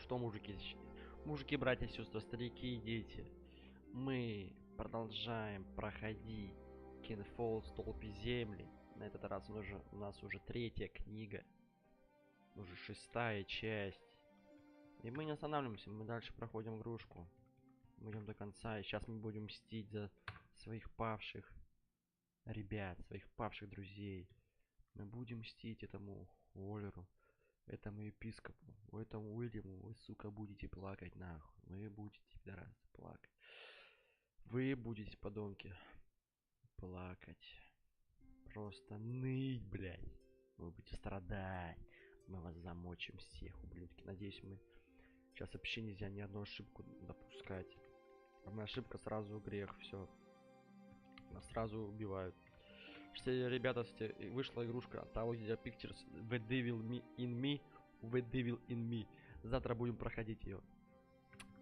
что, мужики, братья, сестры, старики и дети, мы продолжаем проходить Кена Фоллетта «Столпы Земли». На этот раз у нас уже третья книга, уже 6-я часть. И мы не останавливаемся, мы дальше проходим игрушку. Мы идем до конца, и сейчас мы будем мстить за своих павших ребят, своих павших друзей. Мы будем мстить этому Уоллеру, этому епископу, этому Уильяму. Вы, сука, будете плакать нахуй. Вы будете, пидорасы, плакать. Вы будете, подонки, плакать. Просто ныть, блядь. Вы будете страдать. Мы вас замочим всех, ублюдки. Надеюсь, мы... Сейчас вообще нельзя ни одну ошибку допускать. Одна ошибка сразу грех, все. Нас сразу убивают. Кстати, ребята, вышла игрушка Антология Pictures The Devil in Me. Завтра будем проходить ее.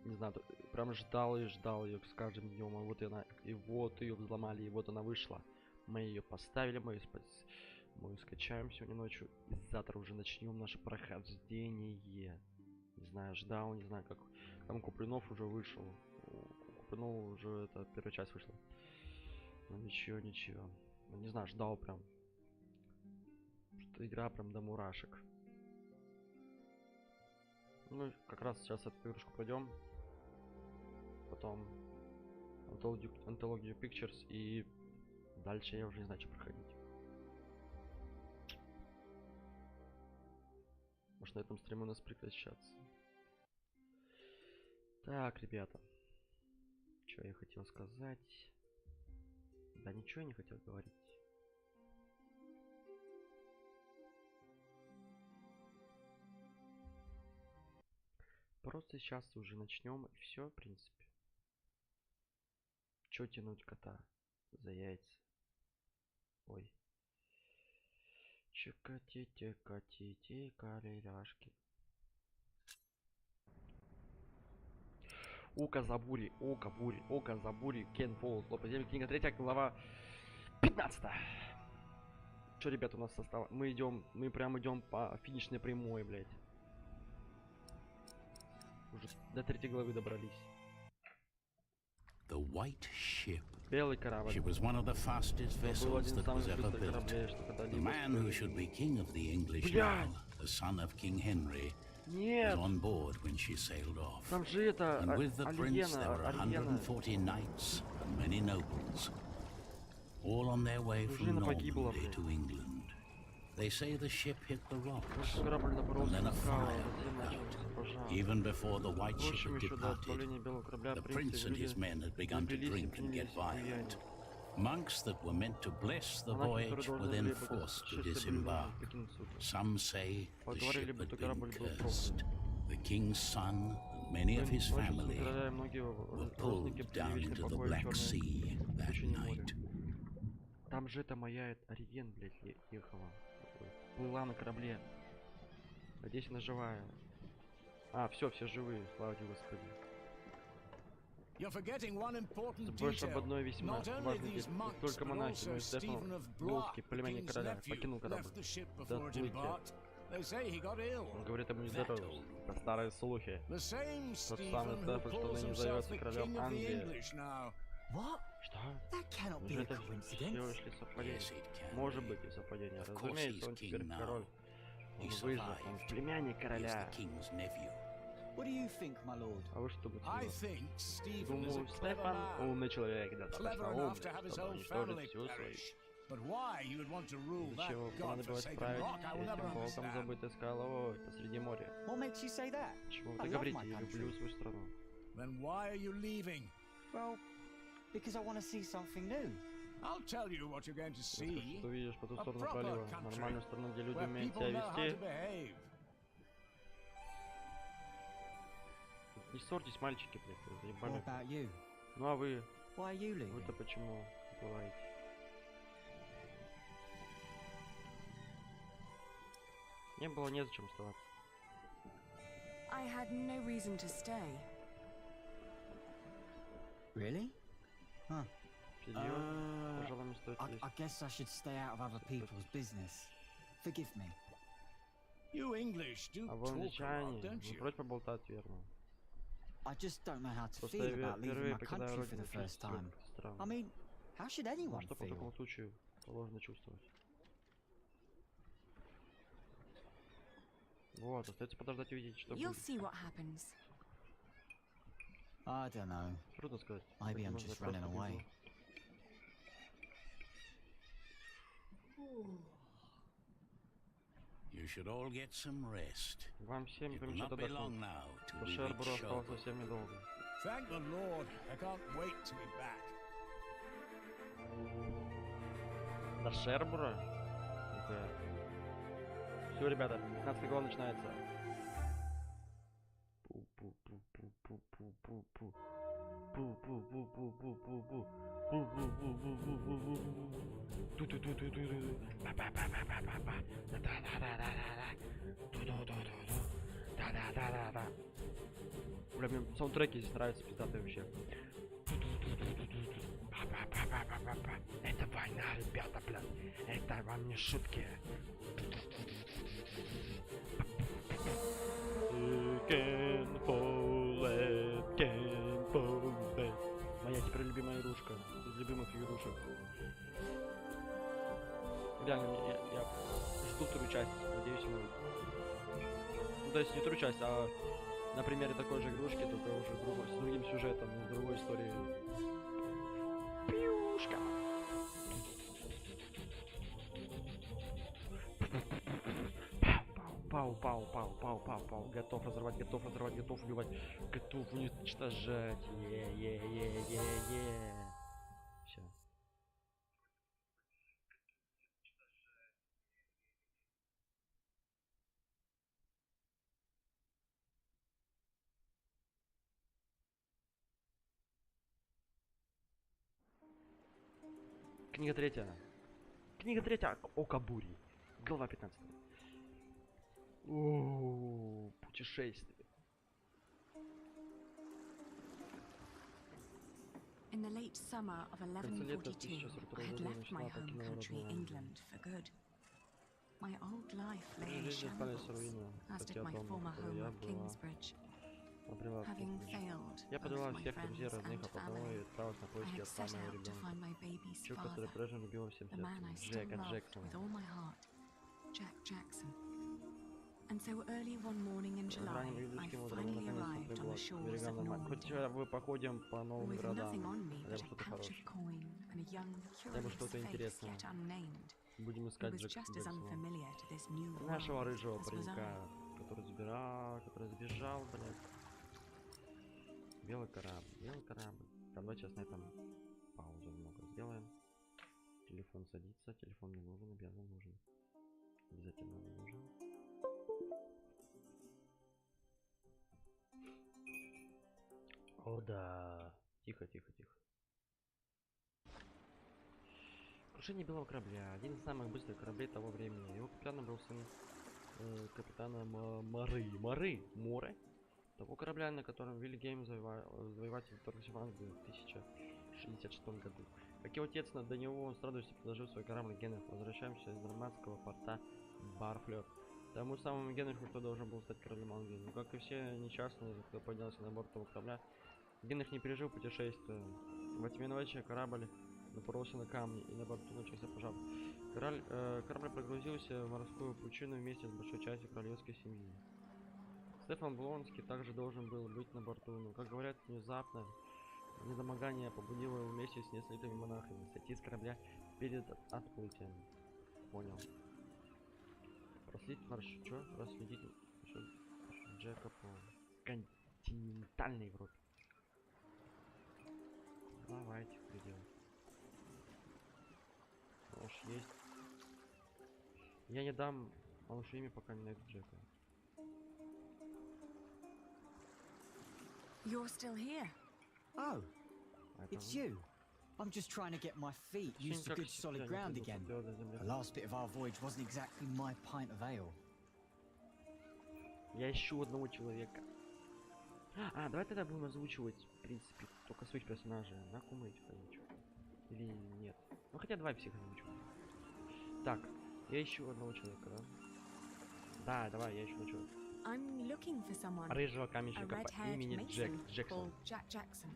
Не знаю, прям ждал ее с каждым днем. А вот она, и вот ее взломали, и вот она вышла. Мы ее поставили, мы скачаем сегодня ночью. И завтра уже начнем наше прохождение. Не знаю, ждал, не знаю, как. Там Куплинов уже вышел. Куплинов уже, это первая часть вышла. Ну ничего. Ну, не знаю, ждал прям. Что игра прям до мурашек. Ну, как раз сейчас эту игрушку пройдем. Потом антологию Pictures, и дальше я уже не знаю, что проходить. Может, на этом стриме у нас прекращаться. Так, ребята. Что я хотел сказать? Да ничего я не хотел говорить. Просто сейчас уже начнем, и все, в принципе. Чё тянуть кота за яйца? Ой. Че катите, калеляшки. Око за бури, око за бури, Кен Фоллетта, Столпы Земли, книга 3, глава 15. Что, ребята, у нас состав? Мы прям идем по финишной прямой, блядь. Уже до 3 главы добрались. The white ship. Белый корабль. She was one of the fastest vessels that was ever built. The man who should be king of the English now, the son of King Henry, was on board when she sailed off. Там же это, and with the prince there were 140 knights and many nobles, all on their way from Normandy to England. They say the ship hit the rocks, and then a fire broke out. Even before the white ship had departed, the prince and his men had begun to drink and get violent. Monks that were meant to bless the voyage were then forced to disembark. Some say the ship had been cursed. The king's son and many of his family were pulled down into the Black Sea that night. Там же это моя Ариен, блядь, ехала. Плыла на корабле. Надеюсь, она живая. А, все живые, слава тебе, Господи. Забываешь об одной весьма важной детали. Не только монахи, но и Стефан Блудский, племянник короля, покинул корабль до отплытия. Он говорит, ему не здоровье. Это старые слухи. Тот самый Стефан, что ныне зовется королем Англии. Что? Уже это всего лишь совпадение. Может быть и совпадение. Разумеется, он теперь король. Он выжил, он племянник короля. А вы что думаете? Думаю, Стефан умный человек, достаточно умный, чтобы уничтожить всю свою. Для чего понадобилось править этим волком забытой скалой посреди моря? Почему вы так говорите? Я люблю свою страну. Because I want to see something new. I'll tell you what you're going to see. Ты увидишь по ту сторону пролива. Нормальную страну, где люди умеют себя вести. Не ссорьтесь, мальчики, блядь, заебали. Ну а вы? Вы-то почему бываете? Не было незачем оставаться. I had no reason to stay. Really? Huh. Пожалуй, не стоит I guess I should stay out of other people's business. Forgive me. You English do А вы talk a lot, англичане, don't вы you? просьба болтать, верно? I just don't know how to Просто feel я about leaving впервые my покидаю country for родину, the first чувствую time. как-то странно. I mean, how should Ну anyone что по такому feel? случаю положено чувствовать? Вот, остается подождать и увидеть, что You'll будет. see what happens. I don't know. Трудно сказать. Maybe I'm Возможно, just я running просто away. бегу. You should all get some rest. Вам всем It will помешать not be long отдохнуть. now till До we Шербура reach осталось Shelburne. совсем недолго. Thank the Lord. I can't wait to be back. До Шербура? Все, ребята, 15 глава начинается. Пу-пу-пу-пу-пу-пу-пу. Пу-пу-пу-пу-пу-пу-пу. Пу-пу-пу-пу-пу-пу-пу. Ту-ту-ту-ту-ту-ту. Па-па-па-па-па-па. Да-да-да-да-да-да. Ту-ду-ду-ду-ду. Да-да-да-да-да. Бля, мне саундтреки здесь нравятся, пиздатые вообще. Па-па-па-па-па-па. Это война, ребята, блядь. Это вам не шутки. Кен Фоллетта. Моя теперь любимая игрушка. Из любимых игрушек. Реально, я жду вторую часть. Надеюсь, ему. Ну, то есть не вторую часть, а на примере такой же игрушки, только уже с другим сюжетом, с другой историей. Пьюшка. Пау. Готов разорвать, готов убивать, готов уничтожать. Е. Все. Книга третья. Око бури. Глава 15. О, путешествие. In the late summer of 1142, I had left my home country, England, for good. My old life lay in shambles, as did my former home of Kingsbridge. Having failed Я both подвела my всех friends друзей родных, and а потом и family, отправилась на I поиски had отца set моего out to find ребенка. my baby's Человек, father, который прежде любил всем the man I сердцем. still Джека loved Джексона. with all my heart, Jack Jackson. And so early one morning in July, I finally arrived on the shores of Normandy. Хоть вы походим по новым With nothing городам, on me хотя but бы a что-то pouch of хорошее. coin and a young, Хотя бы curious что-то face интересное. yet unnamed, Будем who искать was Джека just as Джексона. unfamiliar to this new Нашего world рыжего as was I. паренька, который сбежал, блядь. Белый корабль. Так, давайте сейчас на этом паузу немного сделаем. Телефон садится, телефон не нужен, обязательно нужен. Обязательно нужен. О да. Тихо. Крушение белого корабля. Один из самых быстрых кораблей того времени. Его капитаном был сын капитана Море. Того корабля, на котором Вильгельм завоеватель вторгся в Англию в 1066 году. Как его отец, до него он с радостью предложил свой корабль Генриху. Возвращаемся из нормандского порта Барфлёр. Тому самому Генриху, кто должен был стать королем Англии. Но как и все несчастные, кто поднялся на борт того корабля, Генрих не пережил путешествие. Во тьме ночи корабль напоролся на камни, и на борту начался пожар. Корабль прогрузился в морскую пучину вместе с большой частью королевской семьи. Стефан Блонский также должен был быть на борту, но, как говорят, внезапно недомогание побудило его вместе с несколькими монахами сойти с корабля перед отплытием. Понял. Проследить маршрут. Чё? Проследить маршрут Джека по континентальной Европе. Давайте, предел. Малыш есть. Я не дам малышу имя, пока не найду Джека. You're still here. Oh, it's you. I'm just trying to get my feet used to good solid ground again. The last bit of our voyage wasn't exactly my pint of ale. Я ищу одного человека. Давай тогда будем озвучивать, в принципе, только своих персонажей. Нахуй мы этих озвучим? Или нет? Ну хотя давай всех озвучим. Так, я ищу одного человека, да? Да, давай, я еще хочу. I'm looking for someone. Рыжего A каменщика по red-haired имени mason Джексон. called Jack Jackson.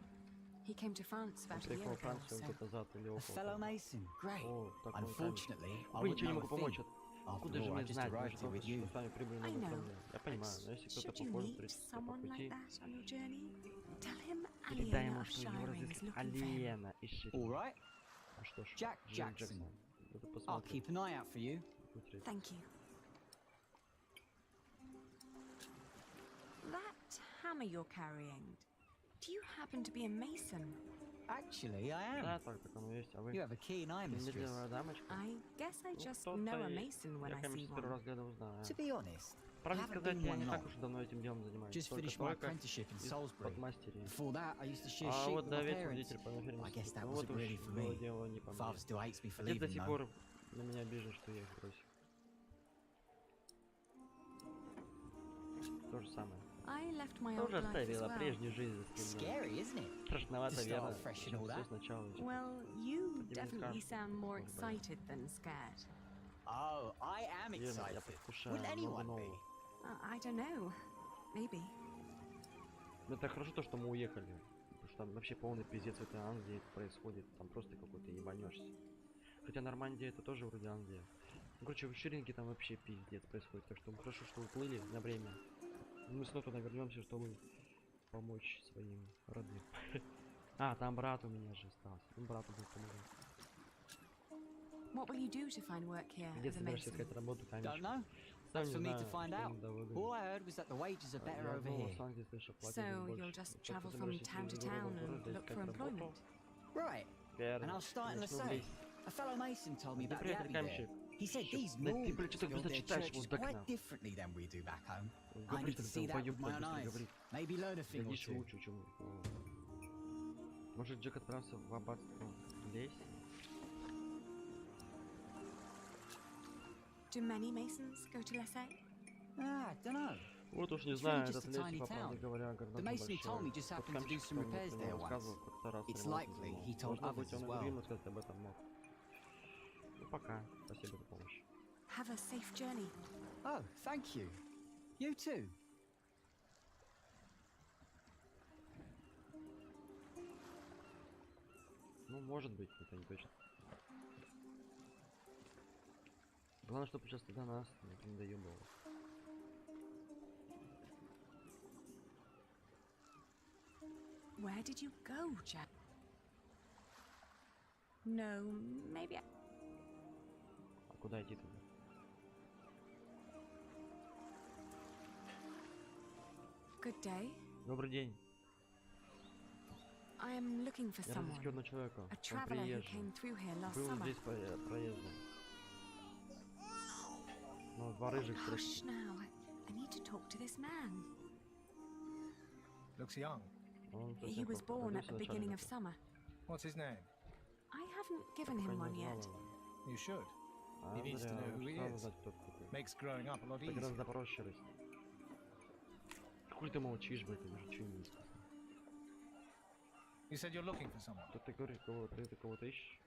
He came to France Он about a year приехал в ago. Францию So год назад или A около fellow того. mason. Great. О, такой камень. Unfortunately, I Вы wouldn't ничего не know могу a thing. помочь. After Откуда же all, I мне just знать? Мы arrived же here только with что you. с вами прибыли на I know. направление. Я понимаю, но если кто-то Should you похож meet встретится по someone like пути, that on your journey, tell him передай Aliena ему, of что его Shiring is разыскивает looking for him. Алиена из All Ширина. right. Ну что ж, Jack Джек Jackson. Джексон. Это I'll посмотрим. keep an eye out for you. Смотри. Thank you. That hammer you're carrying, do you happen to be a mason? Actually, I Да, am. так оно есть. А вы? You have a keen eye, mistress. Медленная дамочка. I guess I Ну, just кто-то know a и- mason when Я, I see конечно, первый one. раз гляду узнаю. To be honest, Правда I haven't сказать, been я one не так long. уж давно этим делом занимаюсь. Just finished my Только apprenticeship in Salisbury. под мастерием. Before that, I used to shear А sheep вот with до my этого parents. водитель по I guess фермерству. that Ну вот wasn't уж really for было me. дело не по мне. Father still hates me for Отец до leaving сих though. пор на меня обижен, что я их бросил. То же самое. I left my Тоже old life as оставила well. прежнюю жизнь за спиной. Scary, isn't it? Страшновато, To верно? start fresh and all Все that. сначала. Well, you Тебе не definitely скажут, sound more может быть. excited than scared. Oh, I am Верно, я excited. предвкушаю Wouldn't много anyone be? нового. I don't know. Maybe. Но это хорошо то, что мы уехали. Потому что там вообще полный пиздец в этой Англии происходит. Там просто какой-то ебанешься. Хотя Нормандия это тоже вроде Англия. Ну, короче, в Ширинге там вообще пиздец происходит. Так что хорошо, что уплыли на время. Мы снова туда вернемся, чтобы помочь своим родным. А, там брат у меня же остался. Ну, брату будет помогать. What will you do to find work here Где as a собираешься mason? искать работу, Don't каменщик? know. Сам That's не for me знаю, to find что out. им доводит. All I heard was that the wages are better Я over в here. Лос-Анджелесе слышал, платят So им you'll больше. just Так travel что from собираешься town to из города town в город and look искать for работу? employment. Right. Верно. And I was starting to Начну say, вместе. a fellow mason told me Где about the приехали abbey there. каменщик? He said these Да ты, Normans блядь, что так build быстро their читаешь churches вот до quite окна? differently than we do back home. I Говори, need to see that with my own eyes. говори. Maybe learn a thing or Глядишь, two. лучше, чем... Может, Джек отправился в аббатство Лесь? Do many masons go to Lesseps? Ah, don't know. Вот уж не It's знаю, really этот just a Лесь, tiny по правде town. говоря, города The mason who большой. told me just Тот happened to do каменщик, some кто мне repairs there once. рассказывал, как-то раз It's ремонтом likely занимался. he told Должно быть, others он as и well. другим рассказать об этом мог. Ну, пока. Спасибо за помощь. Have a safe journey. Oh, thank you. You too. Ну, может быть, это не точно. Главное, чтобы сейчас до нас не доебало. Where did you go, Jack? No, maybe I... А куда идти тогда? Good day. Добрый день. I am looking for Я someone. разыскиваю одного человека. A Он traveler who приезжий. came through here last Был summer. здесь проездом. Ну, два рыжих Hush встретились. now. I need to talk to this man. Looks young. Он He совсем was born at родился the в начале beginning of года. summer. What's his name? I haven't given Пока him не one yet. узнал его. You should. А, He needs to зря, know who he надо is. знать, кто это такой. Makes growing up a lot Так easier. гораздо проще расти. Хуй ты молчишь, блядь, я уже ничего не сказал. You said you're looking for someone. Кто ты говоришь, ты кого-то ищешь?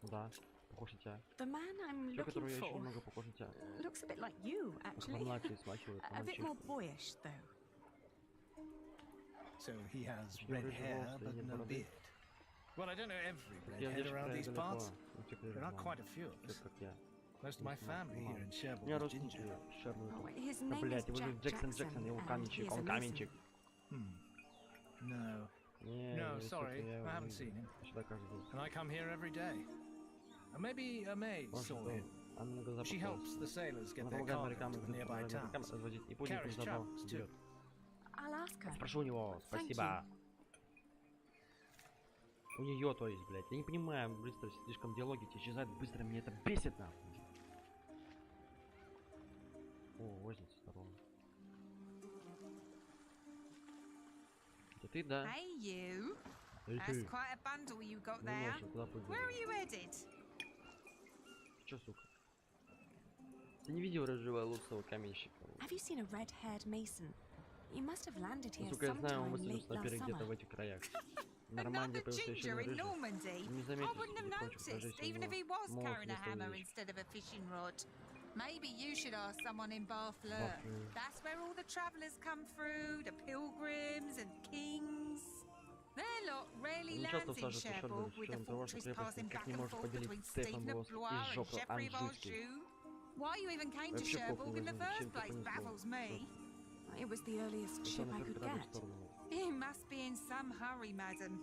Да, похож на тебя. The man I'm Человек, looking которого я ищу, for немного похож на тебя. looks a bit like you, actually. Помладший, смахивает на A bit more мальчишку. boyish, though. So he has Почему red рыжий hair волосы и but нет no бороды? beard. Well, I don't know every Я redhead здесь around these далеко, parts. ну, типа, There are quite a few of таких, us. как я. Most of my Ну, family here in У Sherwood меня is родственники ginger. Шервуд. Oh, his Да, name is блядь, его же Jack Джексон, Jackson, его and каменщик, he is a он mason. каменщик. No. Не, No, я sorry, всё-таки, я I его haven't вижу. seen him. Сюда каждый день. And I come here every day. And maybe a maid Может, saw him. она на глаза She попалась. helps the sailors get Она their помогает cargo морякам to the nearby морякам towns. разводить и путников Carries забрал travels, too. вперед. I'll ask her. Спрошу у него, Thank спасибо. У нее, то есть, блядь. Я не понимаю, быстро слишком диалоги эти исчезают быстро, мне это бесит нахуй. О, возница, здорово. Это ты, да? Hey, you. Эй, That's ты. quite a bundle you got Ну, there. ночью, куда пойдешь? Where are you headed? Чё, сука? Ты не видел рыжего лучшего каменщика? Have you seen a red-haired mason? You must have landed Ну, here сука, я знаю, он sometime мыслил late снайперы last где-то в summer. этих краях. Нормандия появился еще один рыжий. Не I заметил, wouldn't have noticed, even if he was carrying a hammer instead of a fishing rod. Maybe you should ask someone in Barfleur. That's where all the travellers come through, the pilgrims and kings. Their lot rarely lands in Cherbourg with the fortress passing back and forth between Stephen of Blois and Geoffrey of Anjou. Why you even came to Cherbourg in the first place baffles me. It was the earliest ship I could get. You must be in some hurry, madam.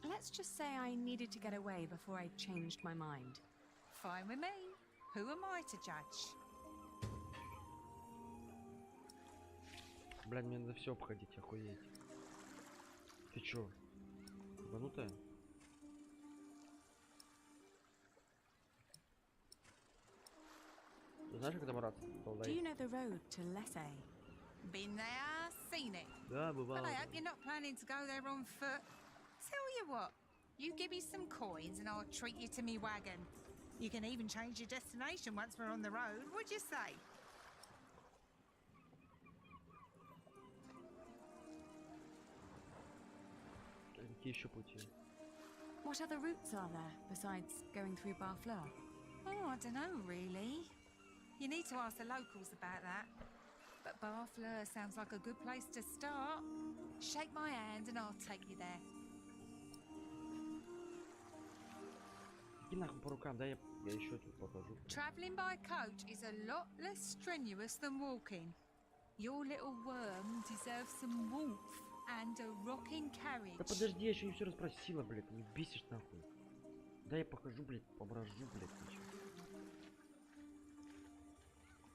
Let's just say I needed to get away before I changed my mind. Fine with me. Who am I to judge? Блядь, мне надо все обходить, охуеть. Ты чё? Ебанутая? Ты знаешь, как добраться? Do you know the road to Lessay? Been there, seen it. Да, бывало. But I hope you're not planning to go there on foot. Tell you what, you give me some coins and I'll treat you to me wagon. You can even change your destination once we're on the road. What'd you say? Какие еще пути? What other routes are there besides going through Barfleur? Oh, I don't know, really. You need to ask the locals about that. But Barfleur sounds like a good place to start. Shake my hand and I'll take you there. Иди нахуй по рукам, да, я еще тут покажу. Travelling by coach is a lot less strenuous than walking. Your little worm deserves some warmth and a rocking carriage. Да подожди, я еще не все расспросила, блядь, не бесишь нахуй. Да я покажу, блядь, поброжу, блядь,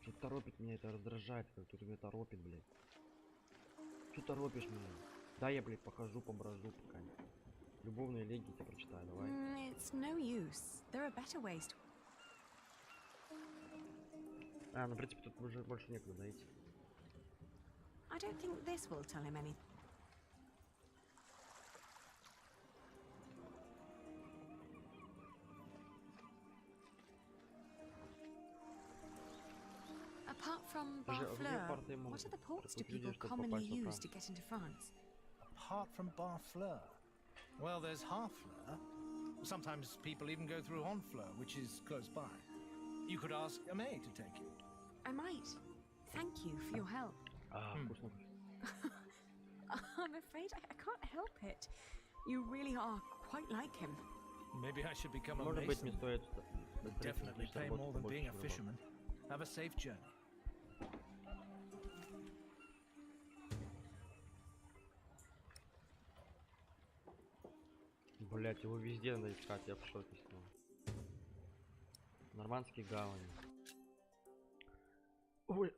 что торопит меня, это раздражает, как тут меня торопит, блядь. Что торопишь меня? Да я, блядь, покажу, поброжу пока. Любовные элегии я прочитаю, давай. It's no use. There are better ways to... А, ну в принципе тут уже больше некуда дойти. I don't think this will tell him anything. Apart from Barfleur, what are the ports do people commonly use to get into France? Apart from Barfleur? Well, there's Harfleur. Sometimes people even go through Honfleur, which is close by. You could ask Amay to take you. I might. Thank you for your help. I'm afraid I can't help it. You really are quite like him. Maybe I should become a mason. Would definitely pay more than being a fisherman. Have a safe journey. Блять, его везде надо искать, я в шоке с ним. Нормандские гавани. Ой.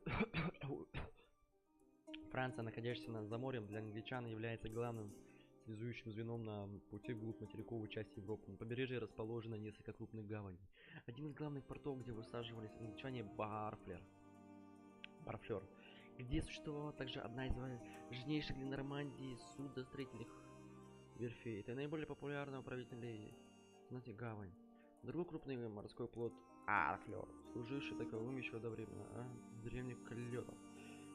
Франция, находящаяся над заморьем, для англичан является главным связующим звеном на пути вглубь материковой части Европы. На побережье расположено несколько крупных гаваней. Один из главных портов, где высаживались англичане, Барфлер, где существовала также одна из важнейших для Нормандии судостроительных верфей. Это наиболее популярная у правителей, знаете, гавань. Другой крупный морской плот Арфлер, служивший таковым еще до времени древних клёров.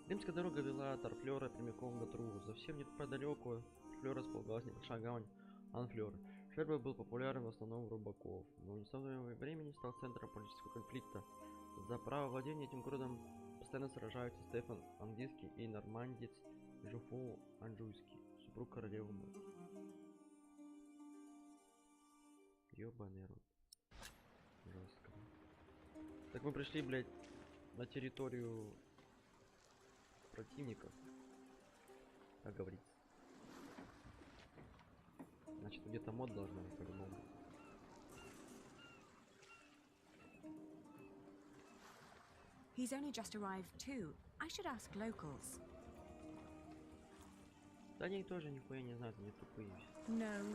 Римская дорога вела от Арфлера прямиком до Труву. Совсем неподалеку от Флера располагалась небольшая гавань Анфлер. Шербург был популярен в основном у рыбаков, но в несознанном времени стал центром политического конфликта. За право владения этим городом постоянно сражаются Стефан Английский и нормандец Жоффо Анжуйский, супруг королевы Мод. Ёбаный рот. Жестко. Так мы пришли, блядь, на территорию противников, как говорится. Значит, где-то мод должна быть по-любому. He's only just arrived too. I should ask locals. Да они тоже нихуя не знают, они тупые. No.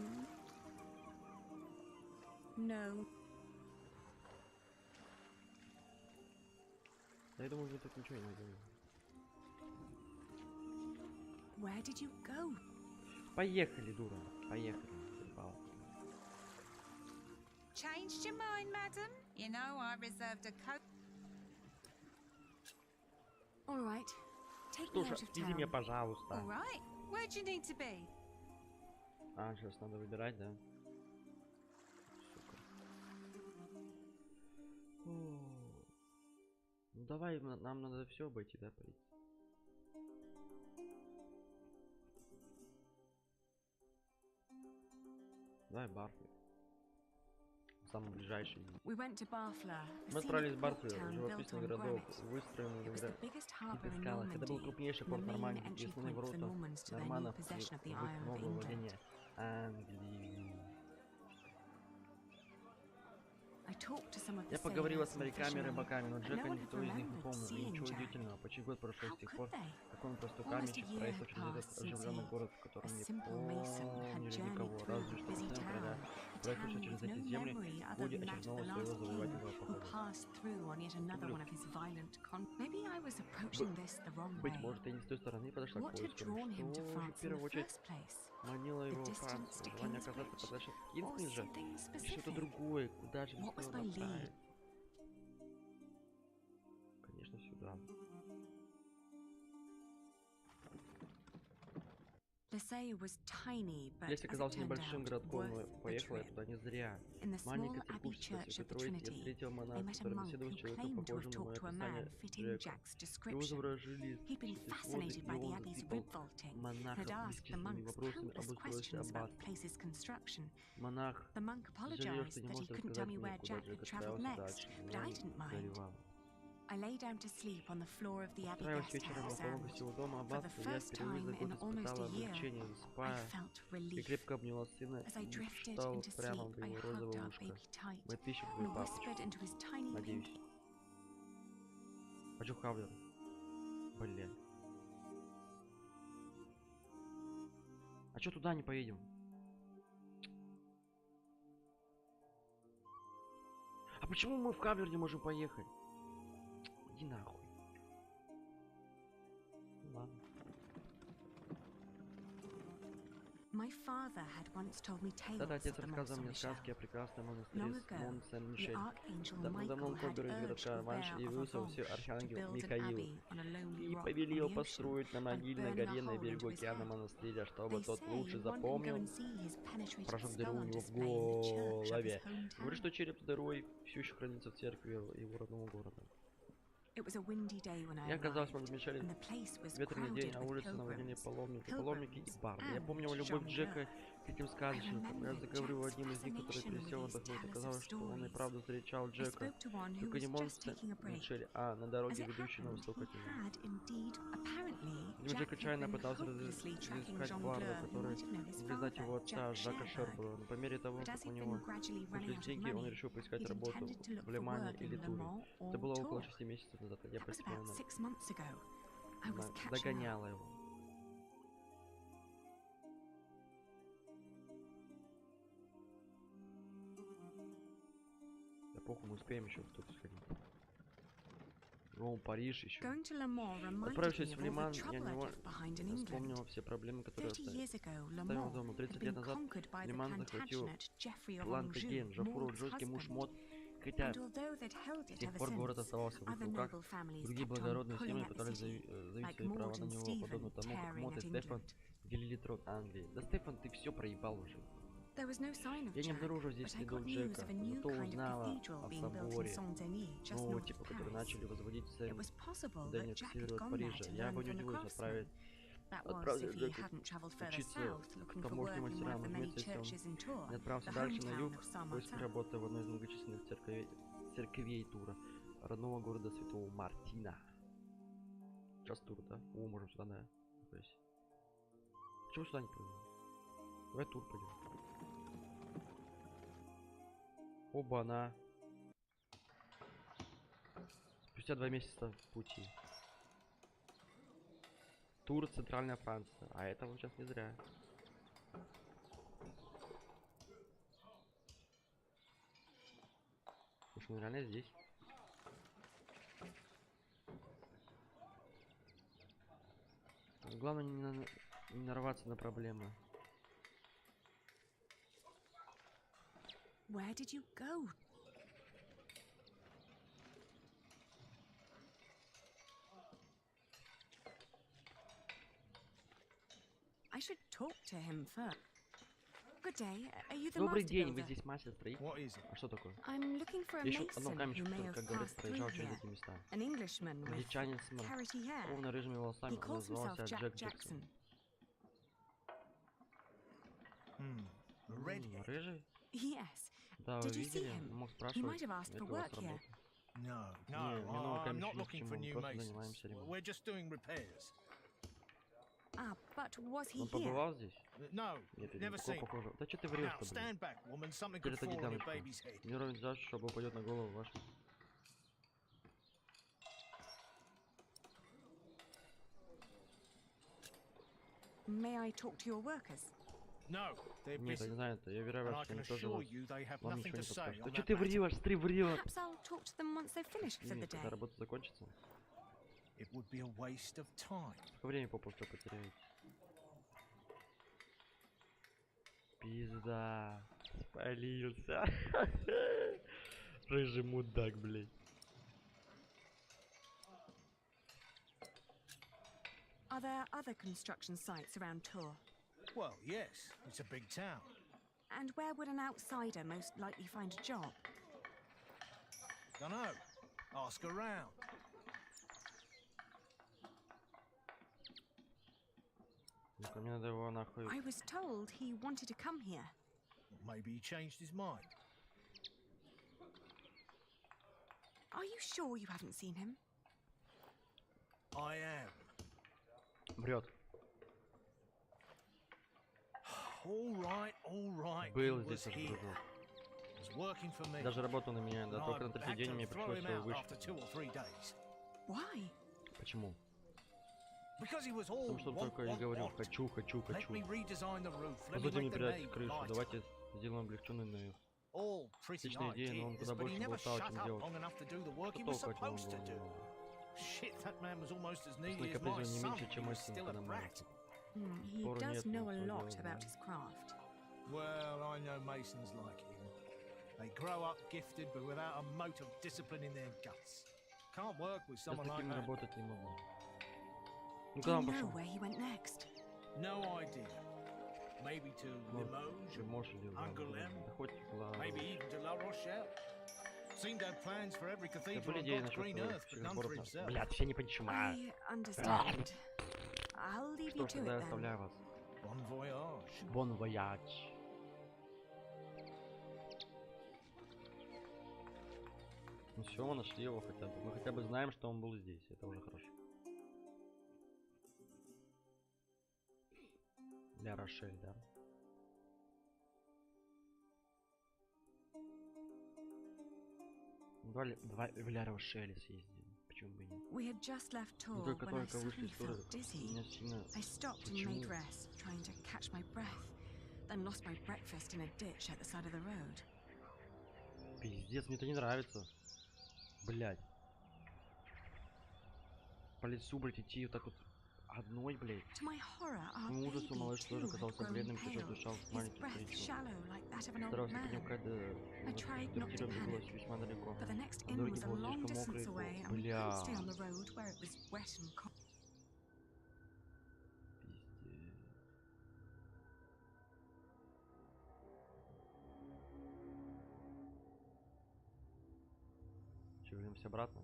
No. Да я думаю, вы тут ничего не найдем. Where did you go? Поехали, дура. Поехали. Changed your mind, madam? You know I reserved a coat. All right. Take me out of Вези меня, town. пожалуйста. All right. Where do you need to be? А, сейчас надо выбирать, да? Сука. Ну давай, нам надо все обойти, да, пойти. Давай Барфли. Самый ближайший. Мы отправились в Барфли, живописный городок, выстроенный на скалах. Это был крупнейший порт Нормандии и основные ворота норманнов в новое владение Англии. Я поговорила с моряками и рыбаками, но Джека никто из них не помнил. И ничего удивительного, почти год прошел с тех пор, как он простой каменщик проехал через этот оживленный город, в котором не помнили никого, разве что сын короля, проехавший через эти земли в ходе очередного своего завоевательного похода. Быть может, я не с той стороны подошла к поиску, что же в первую очередь манило его Францию, желание оказаться подальше от Кингсбриджа, или что-то другое, куда же мне стоило направить? Конечно, сюда. Лесь оказался небольшим городком, но поехала я туда не зря. Маленькая церквушечка Святой Троицы, я встретила монаха, который беседовал с человеком, похожим на мое описание Джека. Его заворожили эти своды, и он засыпал монаха бесчисленными вопросами об устройстве аббатства. Монах жалел, что не может рассказать мне, куда Джек отправился дальше, но он горевал. Устраиваясь вечером на полу гостевого дома аббатства, я впервые за год испытала облегчение, засыпая, и крепко обняла сына и шептала прямо в его розовое ушко. Мой пищевый папочка. Надеюсь. Хочу хавлер. Блин. А чё туда не поедем? А почему мы в Хавлер не можем поехать? Иди нахуй. Ладно. Да-да, отец рассказывал мне сказки о прекрасном монастыре Мон-Сен-Мишель. Давно он помер из городка раньше явился все архангел Михаил и повелел построить на могильной горе на берегу океана монастыря, чтобы тот лучше запомнил, прожег дыру у него в голове. Говорит, что череп с дырой все еще хранится в церкви его родного города. Я оказался в Мишеле, ветреный день, а улицы наводнили паломники и барды. Я помню любовь Джека к этим сказочникам. Я заговорил одним из них, который пересел отдохнуть. Оказалось, что он и правда встречал Джека. Только не монстр Мишель, а на дороге, ведущей на восток от него. Джек отчаянно пытался разыскать барда, который мог знать его отца, Жака Шербура. Но по мере того, как у него кончились деньги, он решил поискать работу в Лемане или Туре. Это было около 6 месяцев назад, я постепенно догоняла его. Да похуй, мы успеем еще тут сходить. Ром, Париж еще. Отправившись в Лиман, я не вспомнил все проблемы, которые оставил дома. 30 лет назад Лиман захватил Плантаген, Жафуров жесткий муж Мод. Хотя с тех пор город оставался в их руках, другие благородные семьи пытались заявить свои права на него, подобно тому, как Мот и Стефан делили трон Англии. Да, Стефан, ты все проебал уже. Я не обнаружил здесь следов Джека, зато узнала о соборе, нового типа, который начали возводить в Сен-Дене к северу от Парижа. Я бы не удивился отправить Джека учиться к помощным мастерам, разумеется, если он не отправился дальше на юг, в поиске работы в одной из многочисленных церквей Тура, родного города Святого Мартина. Сейчас Тур, да? О, можем сюда, да? Почему сюда не пойдем? Давай Тур пойдем. Оба-на. Спустя 2 месяца в пути. Тур, Центральная Франция. А это вот сейчас не зря. Уж мы реально здесь. Главное не нарваться на проблемы. Where did you go? I should talk to him first. Good day. Are you the Добрый master день, builder? вы здесь мастер строитель? What is it? А что такое? I'm looking for a Ищу одного mason камешка, who may который, have как говорят, passed through проезжал через here. эти места. An Englishman with Англичанин с carroty hair. ровно-рыжими волосами, He он calls himself назывался Jack Джек Джексон. Jackson. Redhead? Рыжий? Yes. Да, вы Did you see видели? him? Он мог He спрашивать, might have asked это for у вас work here. работа. No, Не, no, мне нового I'm камня not ни к looking чему, for мы new просто masons. занимаемся ремонтом. We're just doing repairs. Ah, but was he Он here? побывал здесь? No, Нет, never такого seen. похожего. Да что ты Now, врешь-то, блин? stand back, woman. Something Теперь could отойди fall on your дамочка. baby's head. Не ровен за, чтобы упадет на голову вашу. May I talk to your workers? No, they're Нет, я busy. не знаю, это. Я верю, And I что can они тоже assure вас. you they have Вам nothing ничего to не say подскажут. on Да что that ты matter. врешь, ты врешь. Perhaps I'll talk to them once they've finished for the Нет, когда day. работа закончится. It would be a waste of time. Время попусту потеряете. Пизда. Спалился. Рыжий мудак, блядь. Are there other construction sites around Tours? Well, yes, it's a big town. And where would an outsider most likely find a job? Dunno. Ask around. Ну-ка, мне надо его нахуй. I was told he wanted to come here. Maybe he changed his mind. Are you sure you haven't seen him? I am. Врет. All right, he Был was здесь here. этот дружок. Was working for me. Даже работал на меня, да And только I на третий had день to мне throw пришлось him его out after вычислить. 2 or 3 days. Why? Почему? Because he was all Потому что он только и говорил, хочу, хочу, Let хочу. me redesign the roof. Let me Позвольте мне make the передать nave крышу, lighter. давайте сделаем облегченный наив. All pretty Отличная идея, но он ideas, куда but he больше never болтал, shut чем up делал. long enough to do the work he Что was толку от него supposed to do. было? Shit, that man was almost as С needy as my накопителем не son. меньше, He чем мой was сын, still a когда brat. маленький. He Спору does нет, know он a всё lot делал, about да. his craft. Well, I know masons like him. They grow up gifted, but without a mote of discipline in their guts. Can't work with Я с someone like таким that. работать не могу. Ну Do куда you он know пошел? where he went next? No idea. Maybe to Limoges, Лимож или Angoulême, да хоть maybe even to La Rochelle. Seemed to have plans for every Да cathedral были on идеи God's насчет green earth, but none for город. himself. Блядь, все не понимаю. I understand. I'll leave Что you ж, to тогда я it then. оставляю вас. Bon voyage. Бон вояж. Ну все, мы нашли его хотя бы. Мы хотя бы знаем, что он был здесь. Это уже хорошо. Ля Рошель, да? Два в Ля Рошеле съездим. Почему бы и нет? We had just left Tours Только when I вышли suddenly из тура, felt dizzy. меня сильно I stopped and made rest, trying to catch my breath, then lost my breakfast in a ditch at the side of the road. Пиздец, мне это не нравится. Блять. По лесу, блять, идти вот так вот одной, блять. To my horror, our К ужасу baby малыш тоже too had казался grown бледным, сейчас pale, дышал his маленьким breath старичком. shallow like that of an old Старался man. поднимать до... I tried not to деревня была panic, весьма далеко. but the next А inn дороги was a были long слишком distance мокрые. away, and we Бля. couldn't stay on the road where it was wet and cold. Пиздец. Че, вернемся обратно?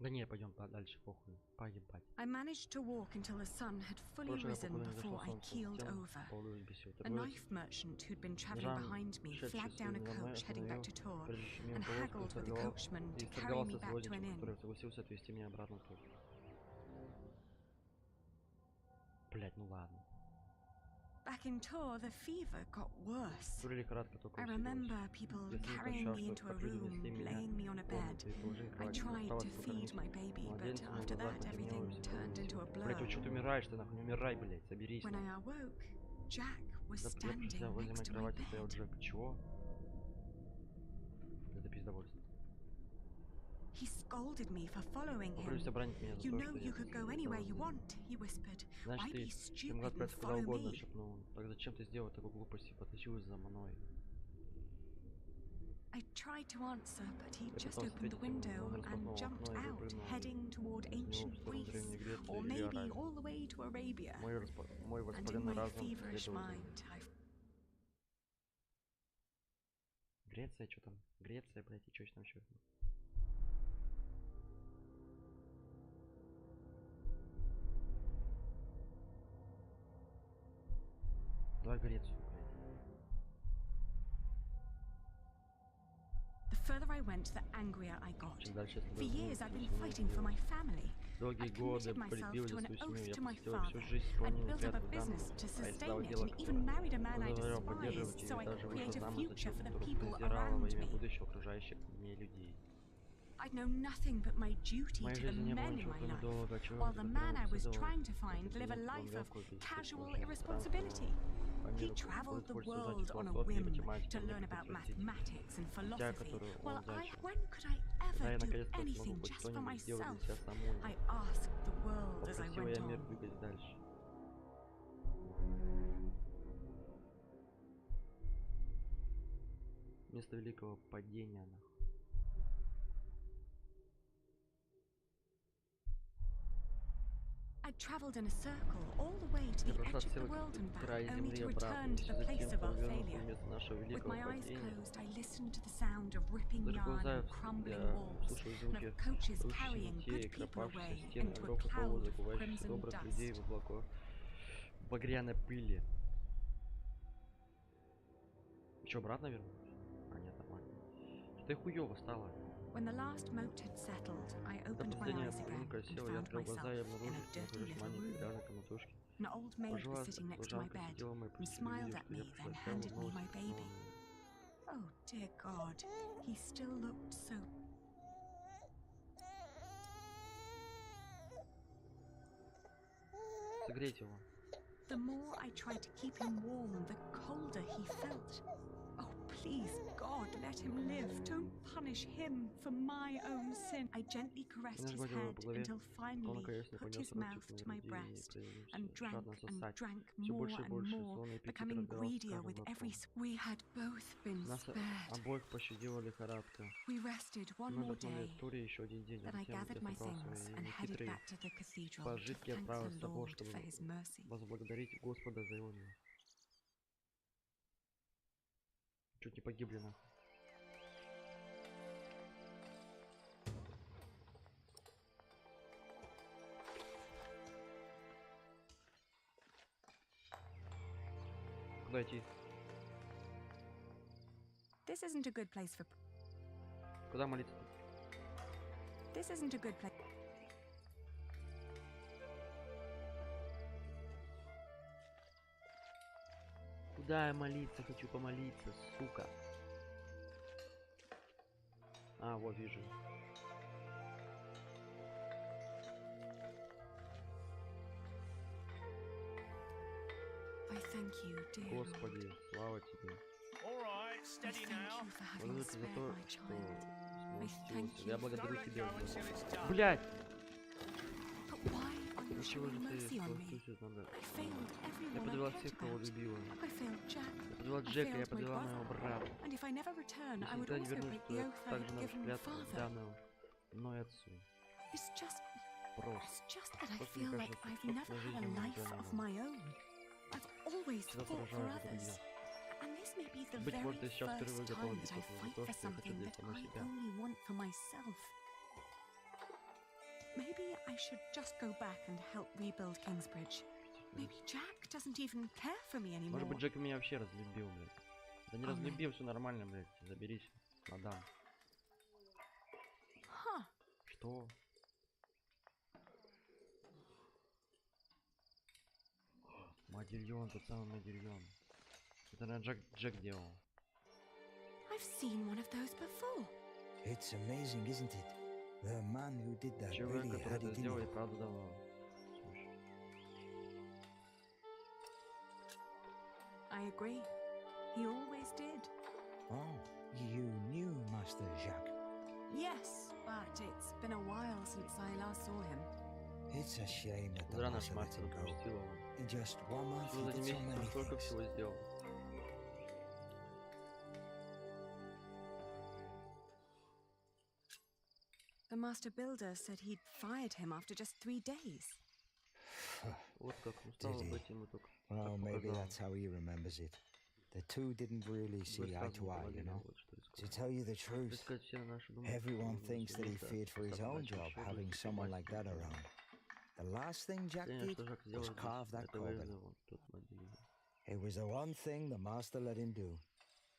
Да не, пойдем дальше, похуй. Поебать. I managed to walk until the sun had fully Прошлое risen покуда не зашло before I солнце. keeled Тем over. полную беседу. A knife merchant who'd been travelling behind me flagged down a coach heading back to Tours and haggled with the coachman to carry me back to an inn. Который согласился отвезти меня обратно в Тур. Блять, ну ладно. Back in Tours, the fever got worse. Туре лихорадка только I remember people carrying me into a room, laying me on a bed. I tried to feed my baby, but after that everything turned into a blur. Блять, вы что-то умираешь, ты нахуй не умирай, блять, соберись. When I awoke, Jack was Я standing возле next моей to my кровати стоял bed. Джек. Чего? Это пиздовольство. He scolded me for following him. You know you could go anywhere you want, he whispered. Why be stupid and follow me? Так зачем ты сделал такую глупость и потащилась за мной? I tried to answer, but he just opened the window and jumped out, heading toward ancient Greece, or maybe all the way to Arabia. And in my feverish mind, Греция, что там? Греция, блядь, и что там еще? Давай Грецию. The further I went, the angrier I got. For years I've been fighting for my family. I committed myself to an oath to my father and built up a business to sustain it and even married a man I despised so I could create a future for the people around me. I'd known nothing but my duty to the men in my life, while the man I was trying to find lived a life of casual irresponsibility. He traveled the world on a whim to learn about mathematics and philosophy, while when could I ever do anything just for myself? I asked the world as I went on. Место великого падения. I travelled in a circle all the way to the edge of the world and back, only to return to the place of our failure. With my eyes closed, I listened to the sound of ripping yarn and crumbling walls, and of coaches carrying good people away into a cloud of crimson dust. Багряной пыли. Что, обратно вернуться? А, нет, нормально. Что-то хуёво стало. When the last moat had settled, I opened my eyes again and found myself in a dirty little room. An old maid was sitting next to my bed and smiled at me, then handed me my baby. Oh dear God, he still looked so... Согреть его. The more I tried to keep him warm, the colder he felt. Oh, please, God, let him live. Don't punish him for my own sin. I gently caressed his head until finally put his mouth to my breast and drank more and more, becoming greedier with every... We had both been spared. We rested one more day. Then I gathered my things and headed back to the cathedral to thank the Lord for his mercy. Возблагодарить Господа за его милость. Чуть не погибли нахуй. Куда идти? This isn't a good place for... Куда молиться? This isn't a good place. Куда я молиться? Хочу помолиться, сука. А, вот вижу. Господи, слава тебе. Благодарю тебя за то, что смолчился. Я благодарю тебя за... Блядь! Чего же ты надо? Я подвела всех, кого любила. Я подвела Джека, я подвела моего брата. Если никогда не вернусь, то я также нарушу клятву, данную мной отцу. Просто мне кажется, собственная жизнь не для него. Всегда сражаюсь за других. Быть может, я сейчас впервые готова биться за то, что я хочу для самой себя. Maybe I should just go back and help rebuild Kingsbridge. Maybe Jack doesn't even care for me anymore. Может быть, Джек меня вообще разлюбил, блядь. Да не разлюбил, все нормально, блядь. Заберись, мадам. Что? Модильон, тот самый модильон. Это, наверное, Джек делал. I've seen one of those before. It's amazing, isn't it? The man who did that Человек, really который had это it in сделал, и him. правда давно. Слушай. I agree. He always did. Oh, you knew Master Jacques? Yes, but it's been a while since I last saw him. It's a shame that the Зря наш master let мастер him go. упустил его. In just 1 month, Ну, he за did so месяц many он столько things. всего сделал. The master builder said he'd fired him after just 3 days. Вот как устал быть ему только. Well, maybe that's how he remembers it. The two didn't really see eye to eye, you know. To tell you the truth, everyone thinks that he feared for his own job, having someone like that around. The last thing Jack did was carve that corbin. It was the one thing the master let him do.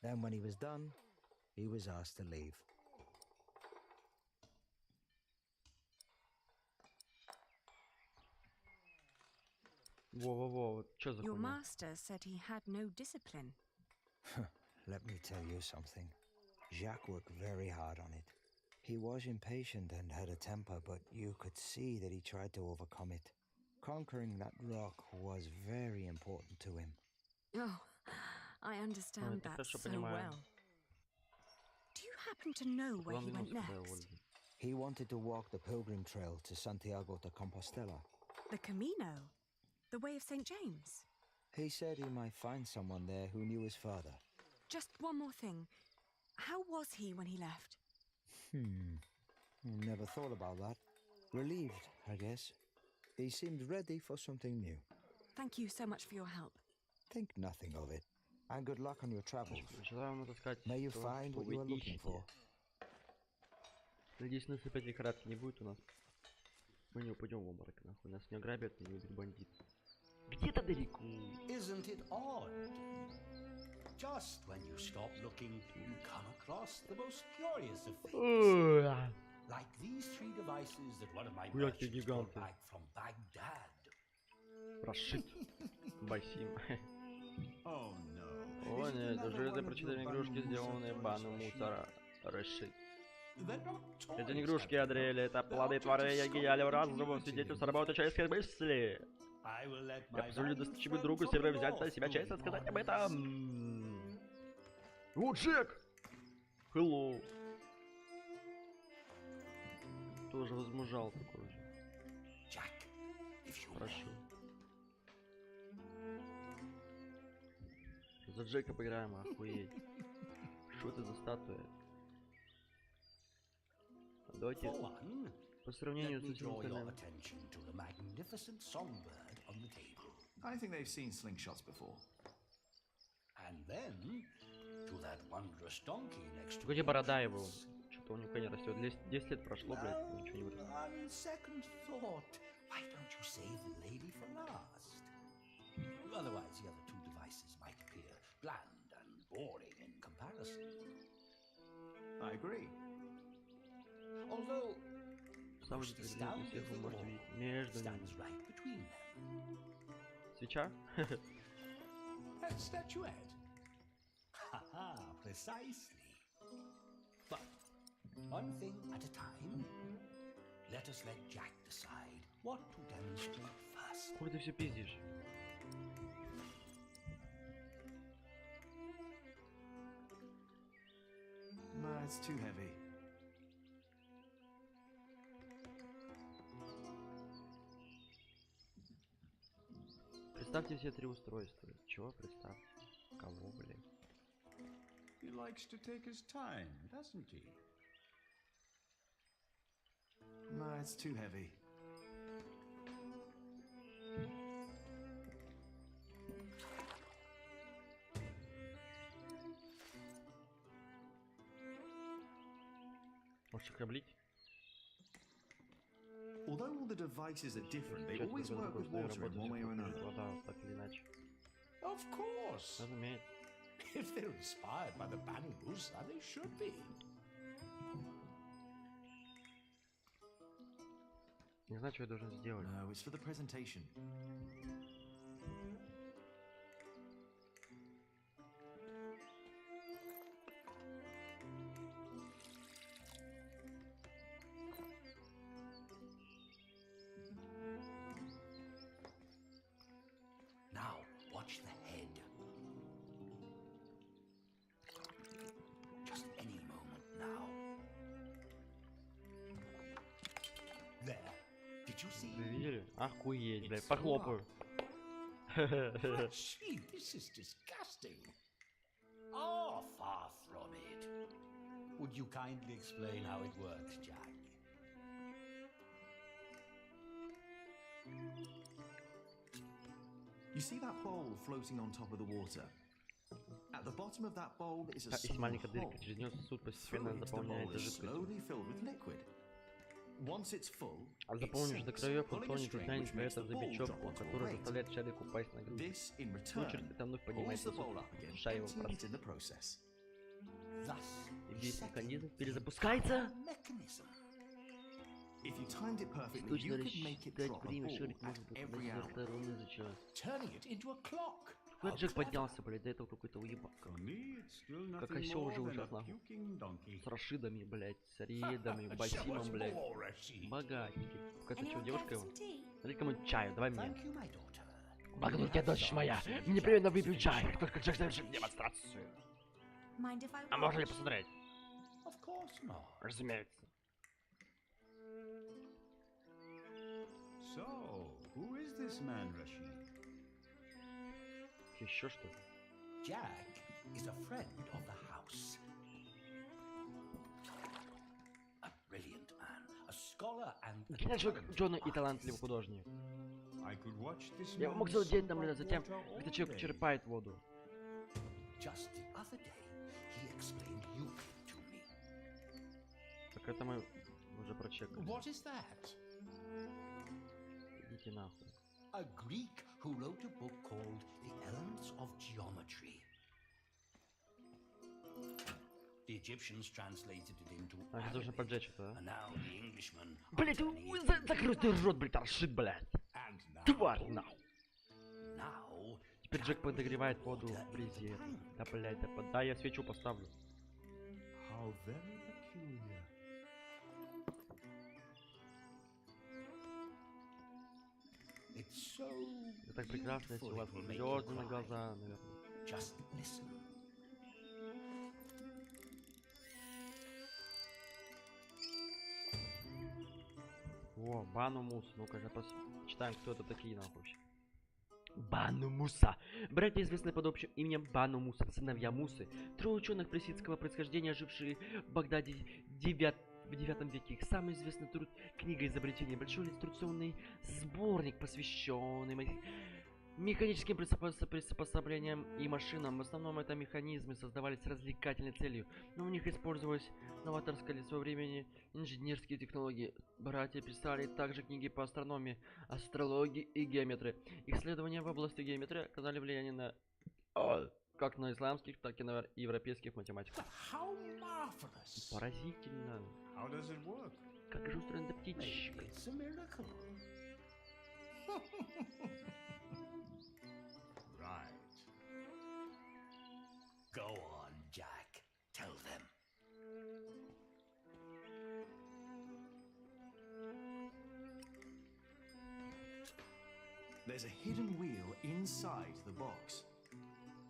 Then when he was done, he was asked to leave. Your master said he had no discipline. Let me tell you something. Jacques worked very hard on it. He was impatient and had a temper, but you could see that he tried to overcome it. Conquering that rock was very important to him. Oh, I understand that so well. Do you happen to know where he went next? He wanted to walk the pilgrim trail to Santiago de Compostela. The Camino? The way of St. James? He said he might find someone there who knew his father. Just one more thing. How was he when he left? Never thought about that. Relieved, I guess. He seemed ready for something new. Thank you so much for your help. Think nothing of it. And good luck on your travels. May you find what you are looking for. Надеюсь, насыпать лихорадки не будет у нас. Мы не упадем в обморок, нахуй. Нас не ограбят и не убит бандит. Где-то далеко. Isn't it odd? Just when you stop looking, you come across the most curious of things. Like these 3 devices that one of my merchants brought back from Baghdad. Прошит. Басим. Oh no. О нет, уже прочитали игрушки, сделанные баном мусора. Решит. Эти не игрушки, Адриэль, это плоды творения гениального разума, свидетельство работы человеческой мысли. Я позволю досточему другу Севера взять на себя честь рассказать об этом. О, Джек! Hello. Тоже возмужал такой же. Прошу. За Джека поиграем, охуеть. Что это за статуя? Давайте по сравнению с этим остальным. I think they've seen slingshots before. And then to that wondrous donkey next to Где борода его? Что-то у него не растет. 10 лет прошло, блядь, ничего не вырастет. On second thought, why don't you save the lady for last? Otherwise, the other 2 devices might appear bland and boring in comparison. I agree. Although Самый предметный всех вы можете видеть между ними. Right between them. Свеча? That statuette. Haha, precisely. But one thing at a time. Let us let Jack decide what to demonstrate first. Куда ты все пиздишь? No, it's too heavy. Представьте все 3 устройства. Чего представьте? Кого, блядь? He likes to take his time, doesn't he? No, it's too heavy. Можешь их облить? Although all the devices are different, they always work with water in one way or another. Вода, так или иначе. Of course. Разумеется. If they're inspired by the Banu Musa, they should be. Не знаю, что я должен сделать. No, it's for the presentation. Now, watch the head. Just any moment now. Охуеть, блядь, похлопаю. This is disgusting. Oh, far from it. Would you kindly explain how it works, Jack? You see that bowl floating on top of the water? At the bottom of that bowl is a Есть small маленькая hole. дырка, через нее сосуд постепенно Through it, the bowl заполняется is жидкостью. slowly filled with liquid. Once it's full, А it заполнишь до sinks, краев, он pulling a тонет и string тянет which makes это the за ball бечевку, drop onto a который weight. заставляет шарик упасть на грудь. This, in В return, случае, это вновь pulls поднимается the bowl сосуд, up again, ушая его в emptying it процесс. in the process. Thus, И весь механизм перезапускается. mechanism. If you timed it perfectly, Точно you could make it рассчитать drop a время, ball шарик at может быть every на hour. стороны за час. Turning it into a clock. Куда How Джек clever. поднялся, блядь, до этого какой-то уебак. Как осел уже ужас, нахуй. С Рашидами, блядь, с Риедами, Басимом, блядь. Богатенький. Какая-то что, девушка его? Налей кому чаю, давай мне. Thank you, my daughter. Благодарю тебя, дочь моя. Мне непременно выпью чай, как только Джек завершит демонстрацию. Mind if I А можно ли watch? посмотреть? Of course not. Разумеется. So, who is this man, Rashid? Еще что? Jack is a friend of the house. A brilliant man, a scholar and a Гениальный человек, talented ученый и artist. талантливый художник. I could watch this Я man мог целый день наблюдать suck за тем, up water как этот all человек day. черпает воду. Just the other day, he explained Euclid to me. Так это мы уже прочекали. What is that? Идите нахуй. A Greek who wrote a book called The Elements of Geometry. The Egyptians translated it into А, сейчас нужно Arabic, поджечь это, а? and now the Englishmen are Блять, turning it закрой ты рот, блять, Рашид, блять. and now, Тварь, нахуй. now Теперь Джек подогревает воду water в in бризе. the tank. Да, блять, да, я свечу поставлю. How very peculiar. It's so Это так прекрасно, если у вас beautiful, it will make you звезды на cry. глаза, наверное. Just listen. О, Бану Муса. Ну-ка, почитаем, кто это такие, нахуй, вообще. Бану Муса. Братья, известные под общим именем Бану Муса, сыновья Мусы. Трое ученых персидского происхождения, жившие в Багдаде в 9 веке. Их самый известный труд — книга изобретений. Большой иллюстрационный сборник, посвященный механическим приспособлениям и машинам. В основном это механизмы создавались с развлекательной целью, но в них использовались новаторские для своего времени инженерские технологии. Братья писали также книги по астрономии, астрологии и геометрии. Исследования в области геометрии оказали влияние на как на исламских, так и на европейских математиков. How marvelous! Поразительно. How does it work? Как же устроен этот птичка. Maybe it's a miracle. Right. Go on, Jack. Tell them. There's a hidden wheel inside the box.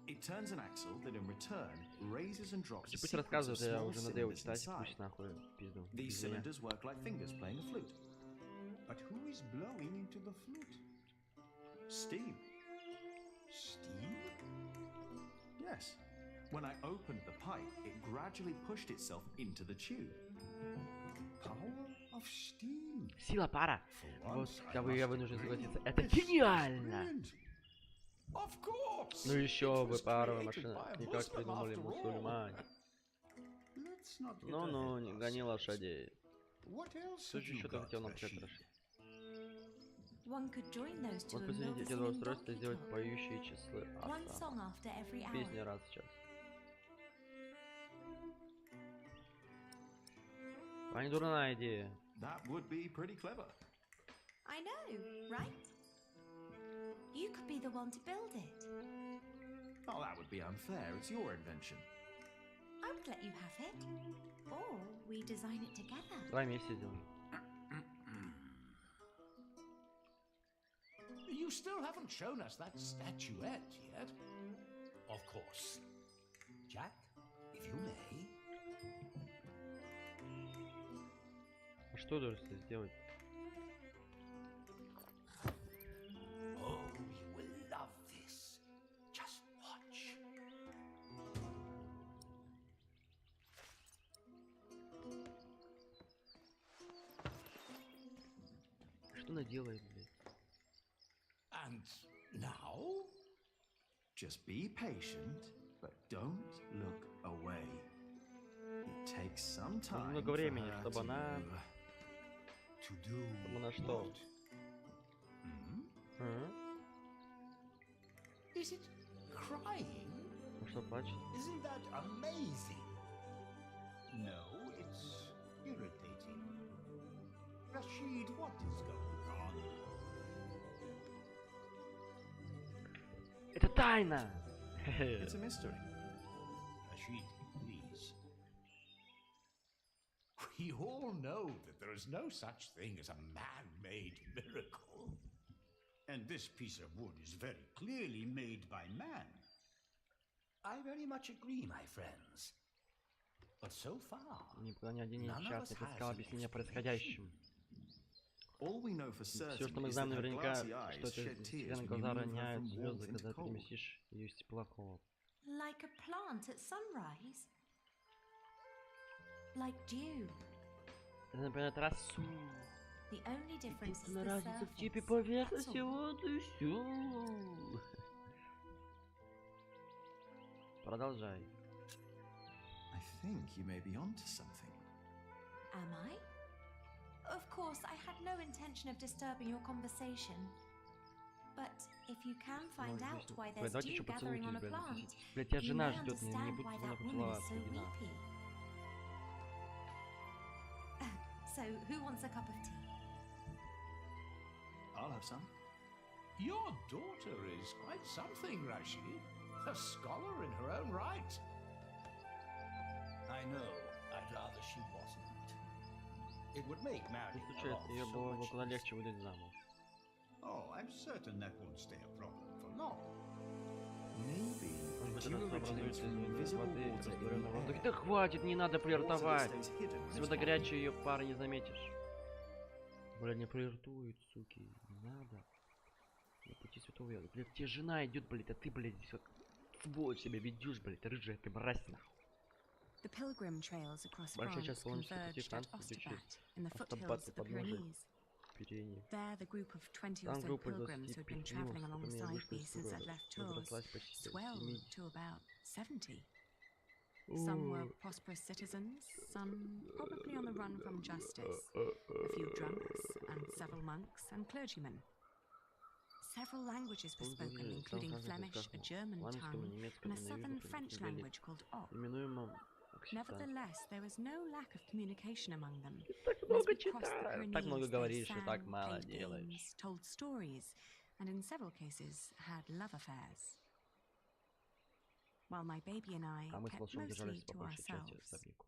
It turns an axle that in return raises and drops a Пусть sequence of рассказывает, я small уже надоел cylinders читать, inside. пусть нахуй пизду. These Без меня. cylinders work like fingers playing a flute. But who is blowing into the flute? Steam. Steam? Yes. When I opened the pipe, it gradually pushed itself into the tube. Power of steam. Сила пара. For Вот once, I кого я must вынужден agree. согласиться. Это This is гениально! brilliant. Of course. Ну еще It бы was паровая created машина. by a Не как Muslim придумали after all. мусульмане. Let's not get Ну-ну, ahead не of гони ourselves. лошадей. What else Что have же you еще ты got, хотел нам сказать, Rashid? Рашид? One could join those two Вот and посмотрите, build a эти два singing устройства donkey сделать talk. поющие числы One авто. song after every hour. Песни раз в час. А не дурная идея. That would be pretty clever. I know, right? You could be the one to build it. Oh, that would be unfair. It's your invention. I would let you have it. Or we design it together. Давай вместе сделаем. You still haven't shown us that statuette yet. Of course. Jack, if you may. А что должен сделать? она делает, блядь? And now? Just be patient, but don't look away. It takes some time Много времени, чтобы она... Чтобы она что? Is it crying? Ну что, плачет? Isn't that amazing? No, it's irritating. Rashid, what is going on? Это тайна! It's a mystery. Rashid, please. We all know that there is no such thing as a man-made miracle. And this piece of wood is very clearly made by man. I very much agree, my friends. But so far, Никуда ни один час не искал объяснения происходящему. Все, что мы знаем наверняка, что эта вселенная глаза роняют звезды, когда переместишь ее из тепла в холод. Like a plant at sunrise. Like dew. Это напоминает росу. The only difference is the Разница в типе surface. поверхности, That's all. вот и все. Продолжай. I think you may be onto something. Am I? Of course, I had no intention of disturbing your conversation. But if you can find out why there's Давайте еще dew поцелую gathering on a тебя. plant, Блять, тебя you жена may ждет, не understand буду why тебя that woman is поцеловаться, so иди на. weepy. So, who wants a cup of tea? I'll have some. your daughter is quite something, Rashid. A scholar in her own right. I know. I'd rather she wasn't. It would make marrying her Случается, off ее so было much бы куда легче выдать замуж. Oh, I'm certain that won't stay a problem for long. Maybe Он the бы dew раз originates образуется from из invisible воды, water растворенной в in воздухе. the Да air. хватит, не надо флиртовать. Water that stays hidden when Если it's вода hot. горячая, ее пары не заметишь. Бля, не флиртуют, суки. Не надо. На пути святого я. Блядь, тебе жена идет, блядь, а ты, блядь, здесь вот сволочь себя ведешь, блядь, рыжая ты мразь, нахуй. The pilgrim trails across Большая France часть колонистов пути converged at Франции идет через Ostabat in the foothills Остабат of у the подножия Pyrenees. Пиреней. There, the group of 20 or Там so группа из pilgrims 20 who had been пилигримов, traveling с которыми я alongside вышла me из since I'd города, left tours, разрослась почти до swelled 70. to about 70. Some were prosperous citizens, some probably on the run from justice, a few drunks, and several monks and clergymen. Several languages were spoken, including Flemish, a German tongue, and a southern French language called Op. Именуемым Nevertheless, there was no lack of communication among them. Так And as много we crossed the читаешь, так много Pyrenees, they говоришь и так sang, мало played делаешь. games, told stories, and in several cases had love affairs. While my baby and I А мы с kept малышом держались mostly по to большей части в ourselves. особняку.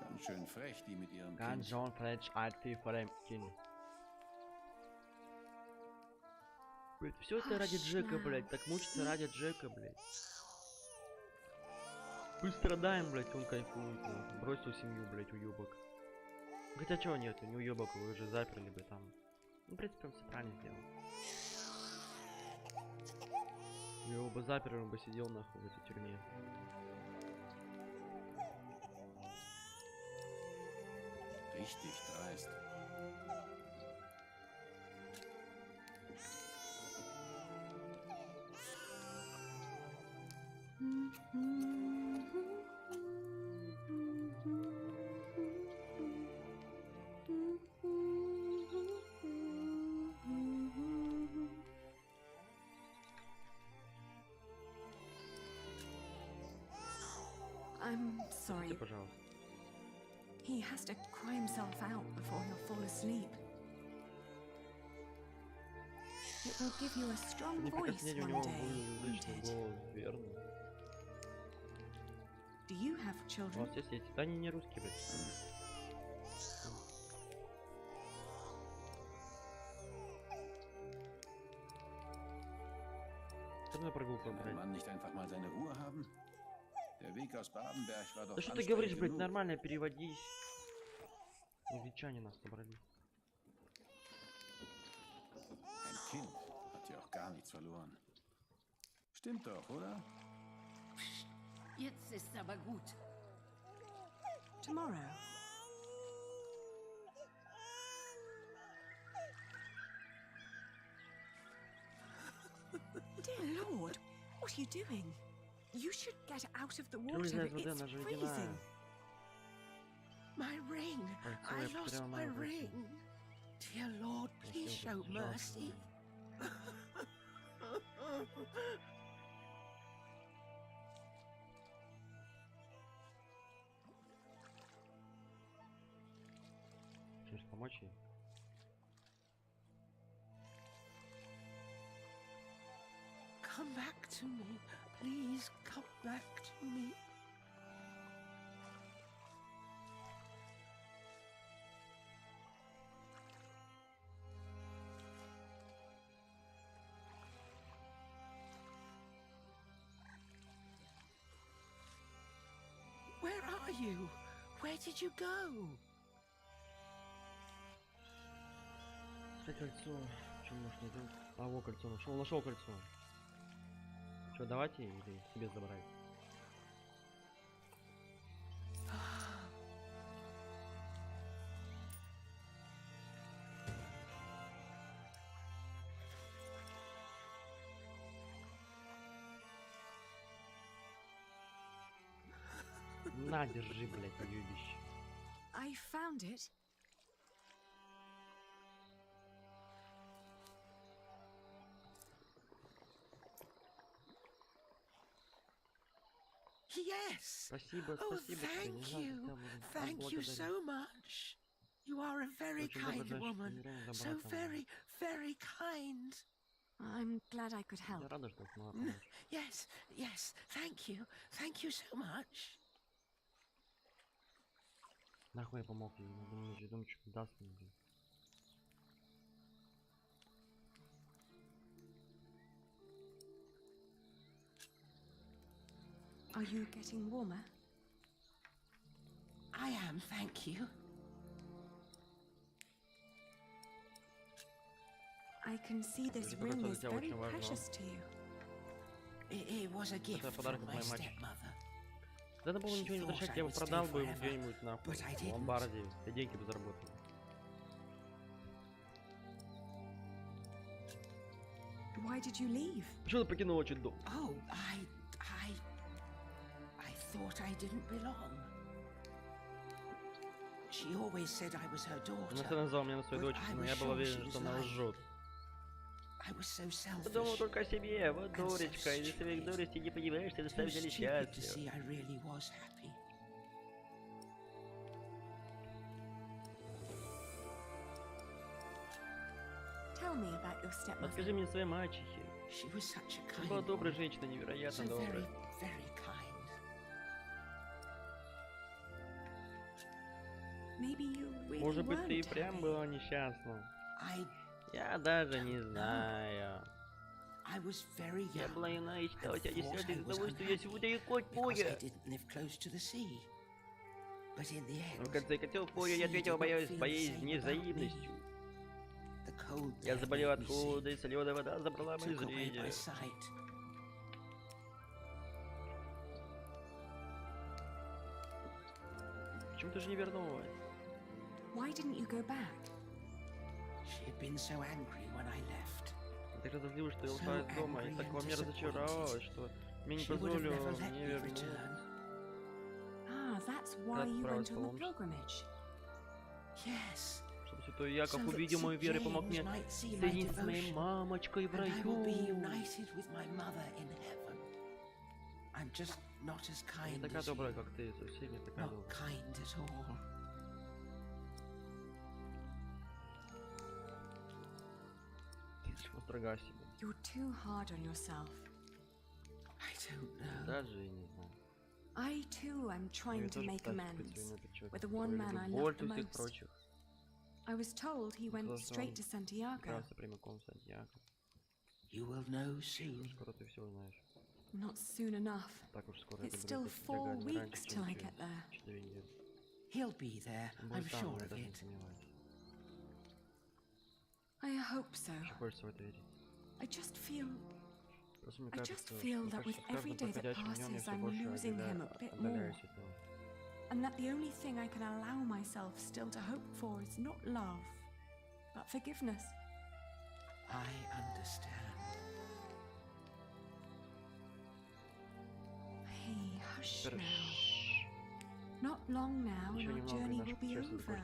Ganz schön frech, die mit ihrem Ganz Kind. schön frech, alt vor dem Kind. Блять, все это ради Джека, блять, так мучиться ради Джека, блять. Мы страдаем, блять, он кайфует, нахуй. Бросил семью, блять, уебок. Хотя чего нету, не уебок, вы уже заперли бы там. Ну, в принципе, он все правильно сделал. Его бы заперли, он бы сидел, нахуй, в этой тюрьме. Richtig dreist. I'm sorry. Прости, пожалуйста. He has to cry himself out before he'll fall asleep. It will give you a strong Не voice прикоснение у one него day, был won't личный it? голос, верно. Do you have У children? вас есть дети? Да они не русские, блядь. Что на прогулку, Kann ein блядь? Mann nicht einfach mal seine Ruhe haben? Der Weg aus Babenberg war doch Да что ты говоришь, anstrengend блядь, genug. нормально переводись. Англичане нас собрались. Ein Kind hat ja auch gar nichts verloren. Stimmt doch, oder? Jetzt ist aber gut. Tomorrow. Dear Lord, what are you doing? You should get out of the water. It's freezing. My ring. I lost my ring. Dear Lord, please show mercy. Хочешь помочь ей? Come back to me. Please come back to me. Where are you? Where did you go? Кольцо. Почему может найти? А, во, кольцо нашел. Нашел кольцо. Что, давайте или себе забрать? На, держи, блядь, любище. I found it. Yes. Спасибо, Oh, спасибо тебе. thank you. Thank you so much. You are a very kind woman. So very, very kind. I'm glad I could help. Я рада, что смогла помочь. Yes, yes. Thank you. Thank you so much. Нахуй я помог ей. Думаю, ведомчик даст мне. Are you getting warmer? I am, thank you. I can see this ring is very precious to you. It was a gift from my stepmother. Да это было ничего не возвращать, я его продал бы где-нибудь нахуй в ломбарде, все деньги бы заработал. Why did you leave? Почему ты покинула чуть дом? Oh, I thought I didn't belong. She always said I was her daughter. Она назвала меня на свою дочь, но я был уверен, что она лжет. I was so selfish. Ты думал только о себе, вот дурочка, из-за своих дуростей не понимаешь, что доставить тебе счастье. Расскажи мне о своей мачехе. Она была добрая женщина, невероятно добрая. Может быть, ты и прям была несчастна. Я даже не знаю. Я была юна и считала себя несчастной из-за того, что я сегодня и коть Боя. Но в конце концов, Боя я ответила моей невзаимностью. Я заболел от холода, и соленая вода забрала мои зрения. Почему ты же не вернулась? Why didn't you go back? She had been so angry when I left. Так разозлилась, что я ушла из дома, и так во мне разочаровалась, что мне не позволила мне вернуться. Ah, that's why you went on the pilgrimage. Yes. Чтобы святой Яков увидел мою веру и помог мне соединиться с моей мамочкой в раю. Не такая добрая, как ты, совсем не такая добрая. Строга себе. You're too hard on yourself. I don't know. Даже и не знаю. I too am trying to make amends with the one man I love the most. I was told he went straight to Santiago. You will know soon. Скоро ты все узнаешь. Not soon enough. Так уж скоро. It's still 4 weeks till I get there. He'll be there. I'm sure of it. I hope so. Хочется в это верить. I just feel I just feel that with every day that passes, I'm losing him a bit more. And that the only thing I can allow myself still to hope for is not love, but forgiveness. I understand. Hey, hush now. Not long now, and our journey will be over.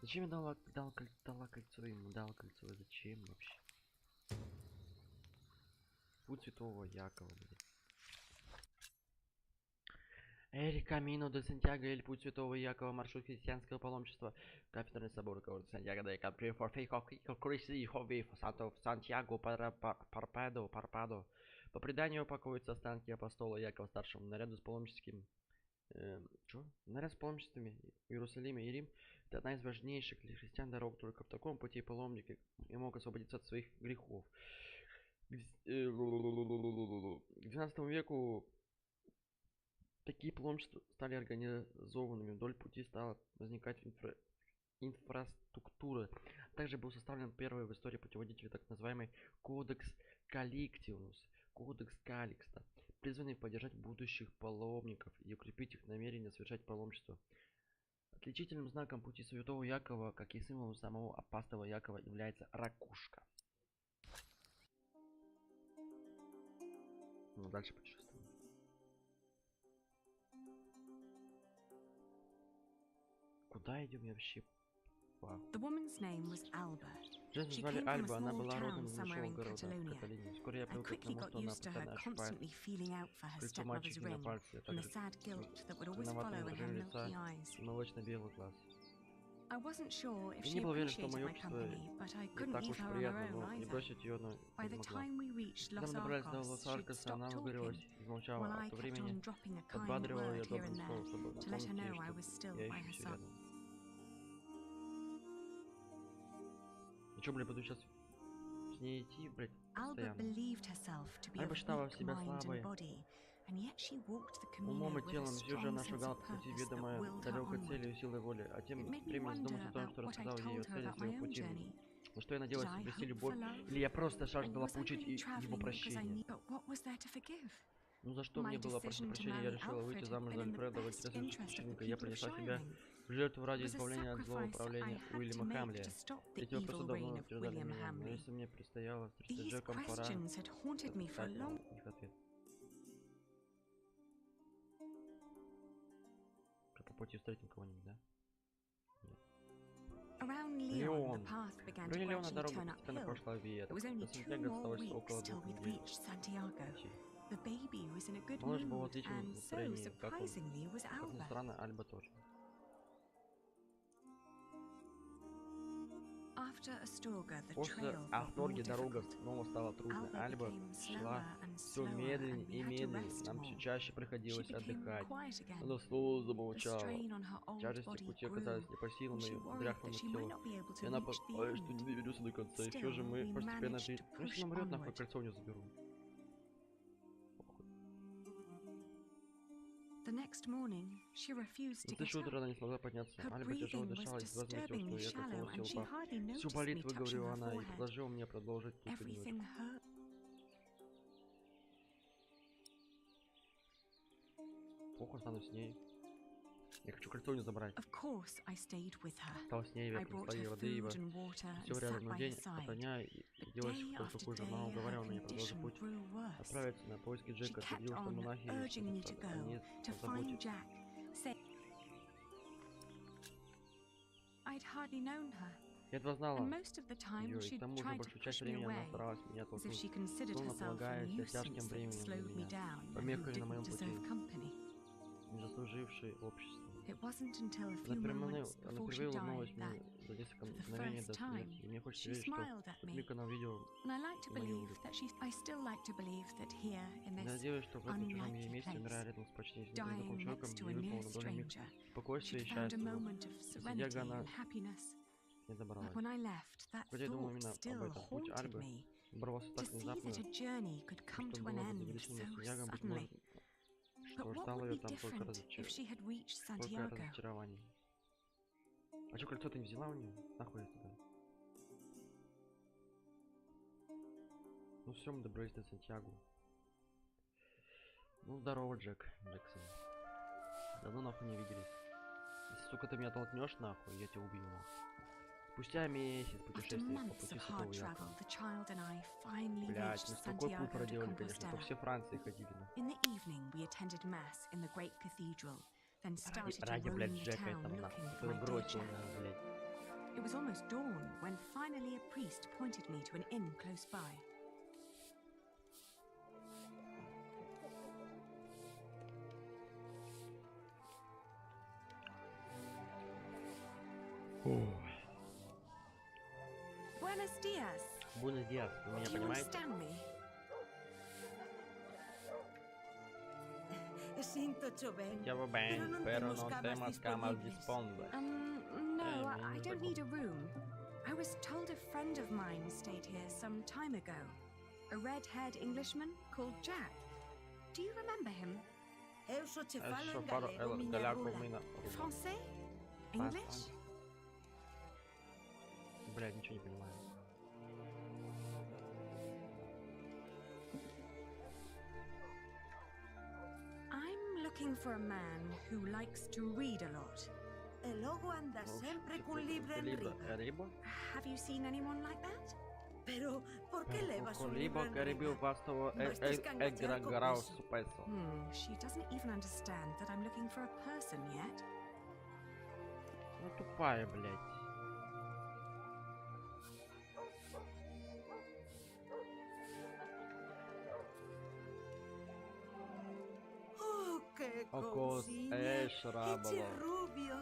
Зачем я дала кольцо ему? Дала кольцо. Зачем вообще? Путь Святого Якова, блин. Эль Камино де Сантьяго, Эль Путь Святого Якова, маршрут христианского паломничества. Кафедральный собор города Сантьяго де Сантьяго Парпадо. По преданию покоятся останки апостола Якова Старшего. Наряду с паломническими в Иерусалиме и Рим. Это одна из важнейших для христиан дорог. Только в таком пути паломник и мог освободиться от своих грехов. К XII веку такие паломничества стали организованными. Вдоль пути стала возникать инфраструктура. Также был составлен первый в истории путеводитель, так называемый Кодекс Каликтиус, Кодекс Каликста, призванный поддержать будущих паломников и укрепить их намерение совершать паломничество. Отличительным знаком пути Святого Якова, как и символом самого апостола Якова, является ракушка. Ну, дальше путешествуем. Куда идем вообще? Женщину звали Альба, она была родом из небольшого города в Каталинии. Вскоре я привык к тому, что она постоянно ощупает кольцо мальчика на пальце, а также виноватым выражением лица и молочно-белый глаз. Я не был уверен, что мое общество не так уж приятно, но не бросить ее, но не могла. Когда мы добрались до Лос-Анджелеса, она выгорелась и замолчала, а в то времени подбадривала ее добрым словом, чтобы напомнить ей, что я еще все рядом. Ну что, блядь, буду сейчас с ней идти, блядь, постоянно. Альба считала себя слабой. Умом и телом, все же она шагала по пути, ведомая далекой целью и силой воли, а тем временем задумался о том, что рассказал ей о цели своего пути. Ну что я надеялась обрести любовь, или я просто жаждала получить его прощение? Ну за что мне было просить прощения? Я решила выйти замуж за Альфреда в интересах священника. Я принесла себя в жертву ради избавления от злого управления Уильяма Хамлия. Эти вопросы давно терзали меня, но если мне предстояло встретиться с Джеком, пора искать их ответ. По пути встретим кого-нибудь, да? Нет. Леон. В районе Леона дорога постепенно пошла вверх. До Сантьяго осталось около 2 недель. Малыш был в отличном настроении, как ни странно, Альба тоже. После Асторги дорога снова стала трудной. Альба шла все медленнее и медленнее. Нам все чаще приходилось отдыхать. Она снова замолчала. Тяжести пути оказались непосильными ее дряхлому телу. И она понимала, что не доберется до конца. И все же мы постепенно... Если она умрет, нахуй кольцо не заберу. На следующее утро она не смогла подняться. Альба тяжело дышала и едва заметила, что я готова упал. Всю болит, выговорила она и предложила мне продолжить путь в одиночку. Плохо стану с ней. Я хочу кольцо не забрать. Стал с ней, я принесла ей воды, ибо все рядом, но день ото дня и делать только хуже. Мама уговаривала меня продолжить путь, отправиться на поиски Джека, твердил, что монахи они позаботятся. Я едва знала ее, и к тому же большую часть времени она старалась меня толкнуть, словно полагая себя тяжким временем для меня, помехой на моем пути, не заслужившей общества. Она впервые улыбнулась мне за несколько мгновений до смерти, и мне хочется верить, что в тот миг она увидела мою улыбку. Я надеюсь, что в этом чужом ей месте, умирая рядом с почти незнакомым человеком, не выпала на долю миг спокойствия и счастья. Сантьяго она не забралась. Хотя я думал именно об этом. Путь Альбы оборвался так внезапно, что было бы завершено Сантьяго, быть может, что ждало ее там только разочарование. А что, кольцо ты не взяла у нее? Нахуй я туда? Ну все, мы добрались до Сантьяго. Ну здорово, Джексон. Давно нахуй не виделись. Если, сука, ты меня толкнешь нахуй, я тебя убью нахуй. Спустя месяц путешествия по пути Святого Якова. Блять, мы столько путь проделали, конечно, по всей Франции ходили нахуй. Ради, блядь, Джека этого нахуй, который бросил нас, блядь. It was almost dawn when finally a priest pointed me to an inn close by. Buenos dias. Buenos dias, вы меня понимаете? Stiamo bene, pero no tenemos camas disponibles. No, I don't need a room. I was told a friend of mine stayed here some time ago. A red-haired Englishman called Jack. Do you remember him? Français? English? Блядь, ничего не понимаю. I'm looking for a man who likes to read a lot. El logo anda sempre con libro en riba. Have you seen anyone like that? Pero, ¿por qué levas un libro en riba? She doesn't even understand that I'm looking for a person yet. Ну тупая, блядь. Ojos es rábalo. Rubio.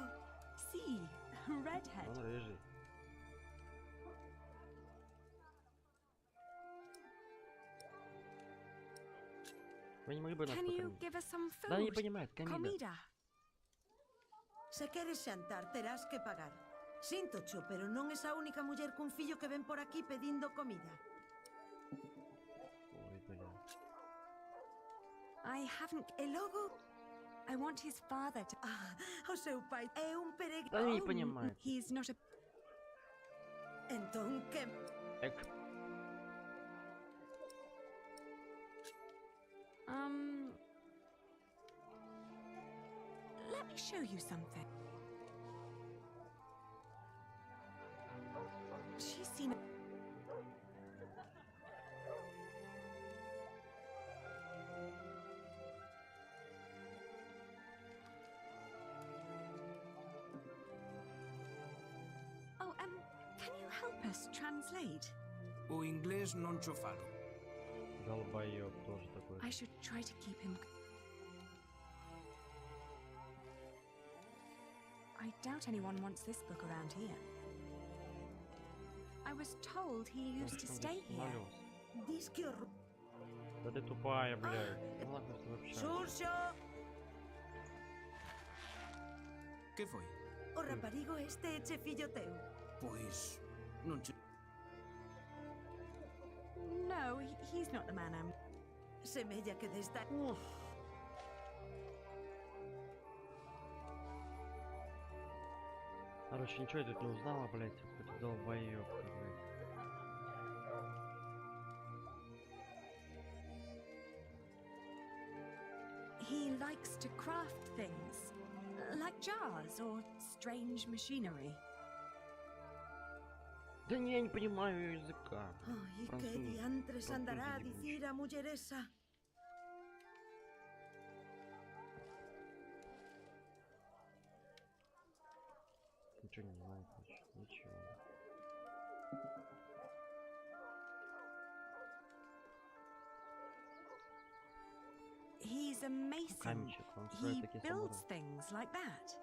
Sí, redhead. Он рыжий. Вы не могли бы нас покормить? Да не понимает, comida. Se queres xantar, terás que pagar. Sintocho, pero non es a única muller cun fillo que ven por aquí pedindo comida. I haven't... El logo... I want his father to... o seu pai é un peregrino. Да не понимает. He's not a... Entón, que... Let me show you something. She's seen... Can you help us translate? O inglês non cho falo. Долбоёб тоже такой. I should try to keep him... I doubt anyone wants this book around here. I was told he used to stay here. Да ты тупая, блядь. Ну ладно, что вообще. Xurxo! Que foi? O raparigo este eche fillo teu. Pois... non che... No, he's not the man I'm... Semella que desta... Короче, ничего я тут не узнала, блядь. Какой-то долбоёб, блядь. He likes to craft things, like jars or strange machinery. Да не, я не понимаю её языка. Ay, que diantres andará a dicir a muller esa. Ничего не знаю, короче. Ничего. He's a mason. Каменщик, он строит такие соборы. He builds things like that.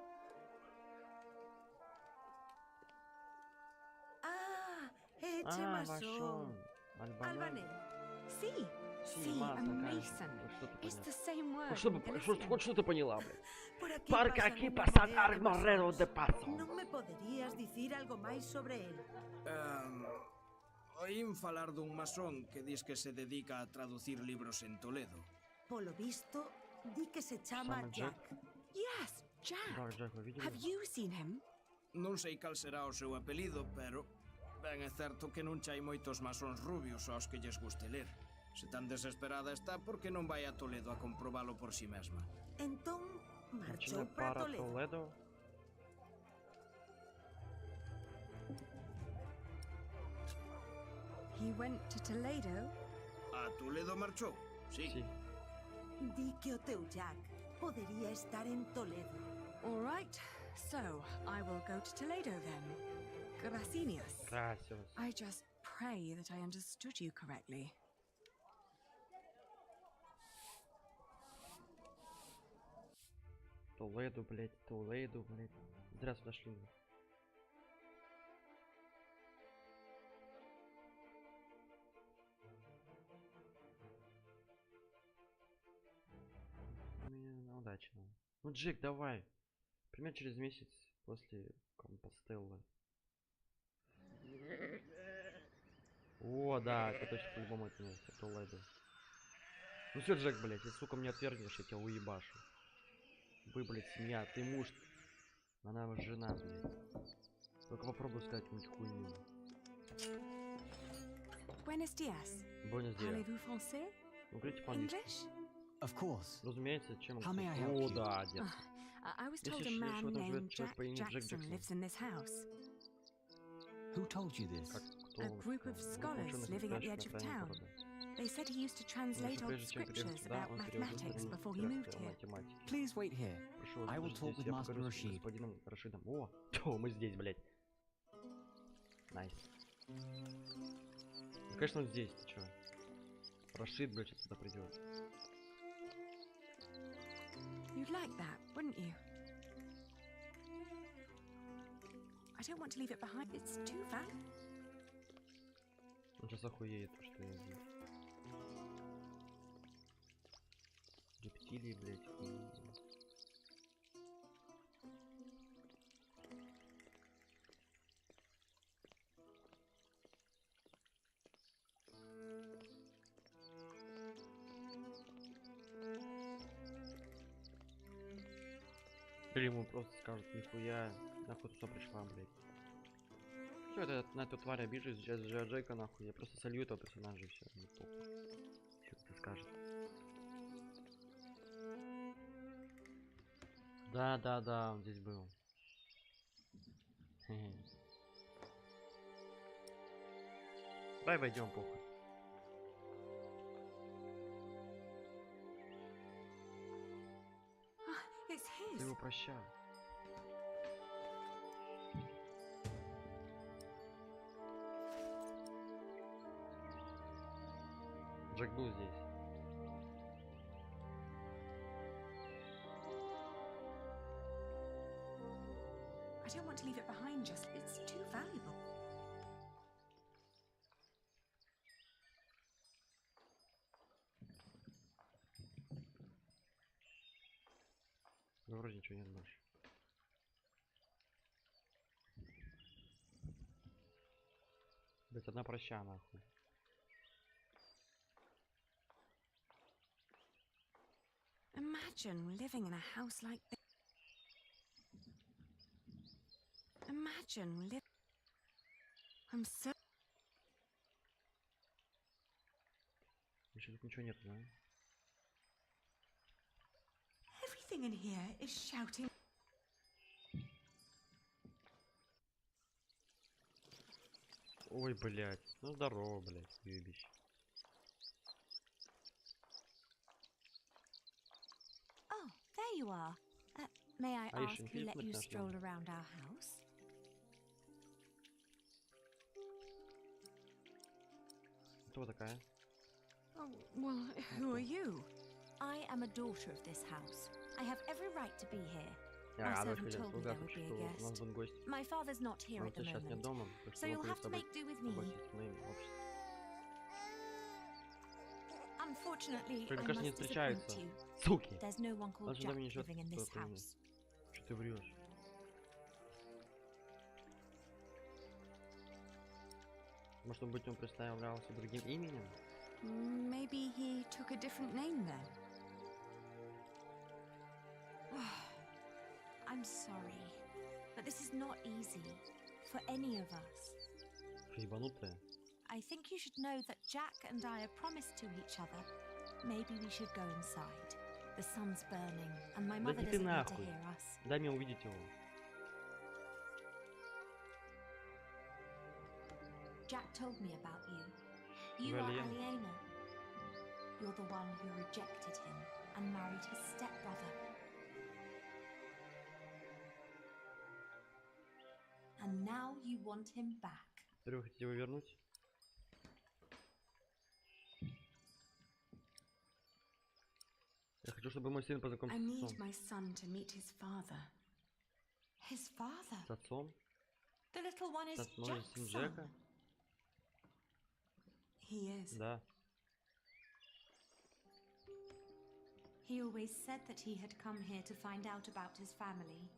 Eche masón. Albanés. Sí. Sí, a mason. It's the same word. Вот что ты поняла, блядь. Porque aquí pasan armareros de paso. Non me poderías dicir algo máis sobre él? Oín falar dun masón que dis que se dedica a traducir libros en Toledo. Polo visto, di que se chama Jack. Yes, Jack. Have you seen him? Non sei cal será o seu apelido, pero Ben é certo que non chai moitos masóns rubios aos que lles guste ler. Se tan desesperada está, por que non vai a Toledo a comprobalo por si mesma? Entón, marchou para Toledo. He went to Toledo? A Toledo marchou, sí. Di que o teu Jack podería estar en Toledo. All right, so I will go to Toledo then. Gracias. Gracias. I just pray that I understood you correctly. Толедо, блядь, Толедо, блядь. Зря сюда шли. Удачно. Ну, Джек, давай. Примерно через месяц после Компостеллы. О, да, это точно по-любому это место, Толедо. Ну все, Джек, блядь, если, сука, мне отвергнешь, я тебя уебашу. Вы, блядь, семья, ты муж. Она жена, блядь. Только попробуй сказать какую-нибудь хуйню. Buenos días. Buenos días. Parlez-vous français? Ну, говорите по-английски. English? Of course. Разумеется, чем... How may I help О, you? да, дед. I was told Если a что man там живет named человек Jack по имени Джек Jackson Джексон. lives in this house. Who told you this? Как, кто A вам group of сказал? scholars Ученых, living at the настоящих edge of на окраине town. города. They said he used to translate old Прежде чем приехать scriptures сюда, about он переводил mathematics древние before he moved тексты о here. математике. Please wait here. Прошу вас, I will подождите talk здесь, with я Master поговорю с Rashid. господином Рашидом. О, мы здесь, блядь. Найс. Ну, конечно, он здесь, ты чё? Рашид, блядь, сейчас сюда придет. You'd like that, wouldn't you? I don't want to leave it behind. It's too valuable. Он сейчас охуеет, что я здесь. Рептилии, блядь, хуйни. Или ему просто скажут, нихуя, нахуй ты сюда пришла, блядь. Все, это на эту тварь обижусь, Джека нахуй, я просто солью этого персонажа и все, не похуй. Что ты скажет? Да, он здесь был. Давай войдем, похуй. It's Ты his. его прощай. Джек был здесь. I don't want to leave it behind just. It's too valuable. Ну, вроде ничего нет больше. Блять, одна проща, нахуй. Imagine living in a house like this. Imagine living. I'm so. Еще тут ничего нет, да? Everything in here is shouting. Ой, блять. Ну здорово, блять, уебище. Oh, there you are. May I А ask еще who let you наш stroll дом. around our house? Кто вы такая? Oh, well, who are you? I am a daughter of this house. I have every right to be here. Я My рада, servant что я told me there слуга, would be что a у нас guest. будет гость. My father's not here Но at the сейчас нет moment, дома, так so что you'll вы have to make do with me. обойтись с моим обществом. Unfortunately, Только, I кажется, не must disappoint встречаются. you. Суки! There's no one called Даже Jack дома не живет living in this кто-то имя. house. Что ты врешь? Может быть, он представлялся другим именем? Maybe he took a different name then. I'm sorry, but this is not easy for any of us. Ебанутая. I think you should know that Jack and I are promised to each other. Maybe we should go inside. The sun's burning, and my mother doesn't need to hear us. Дай мне увидеть его. Jack told me about you. You are Aliena. You're the one who rejected him and married his stepbrother. And now you want him back. Теперь вы хотите его вернуть? Я хочу, чтобы мой сын познакомился с отцом. My son to meet his father. His father? С отцом? The little one is Jack's son. Джека? He is. Да. He always said that he had come here to find out about his family.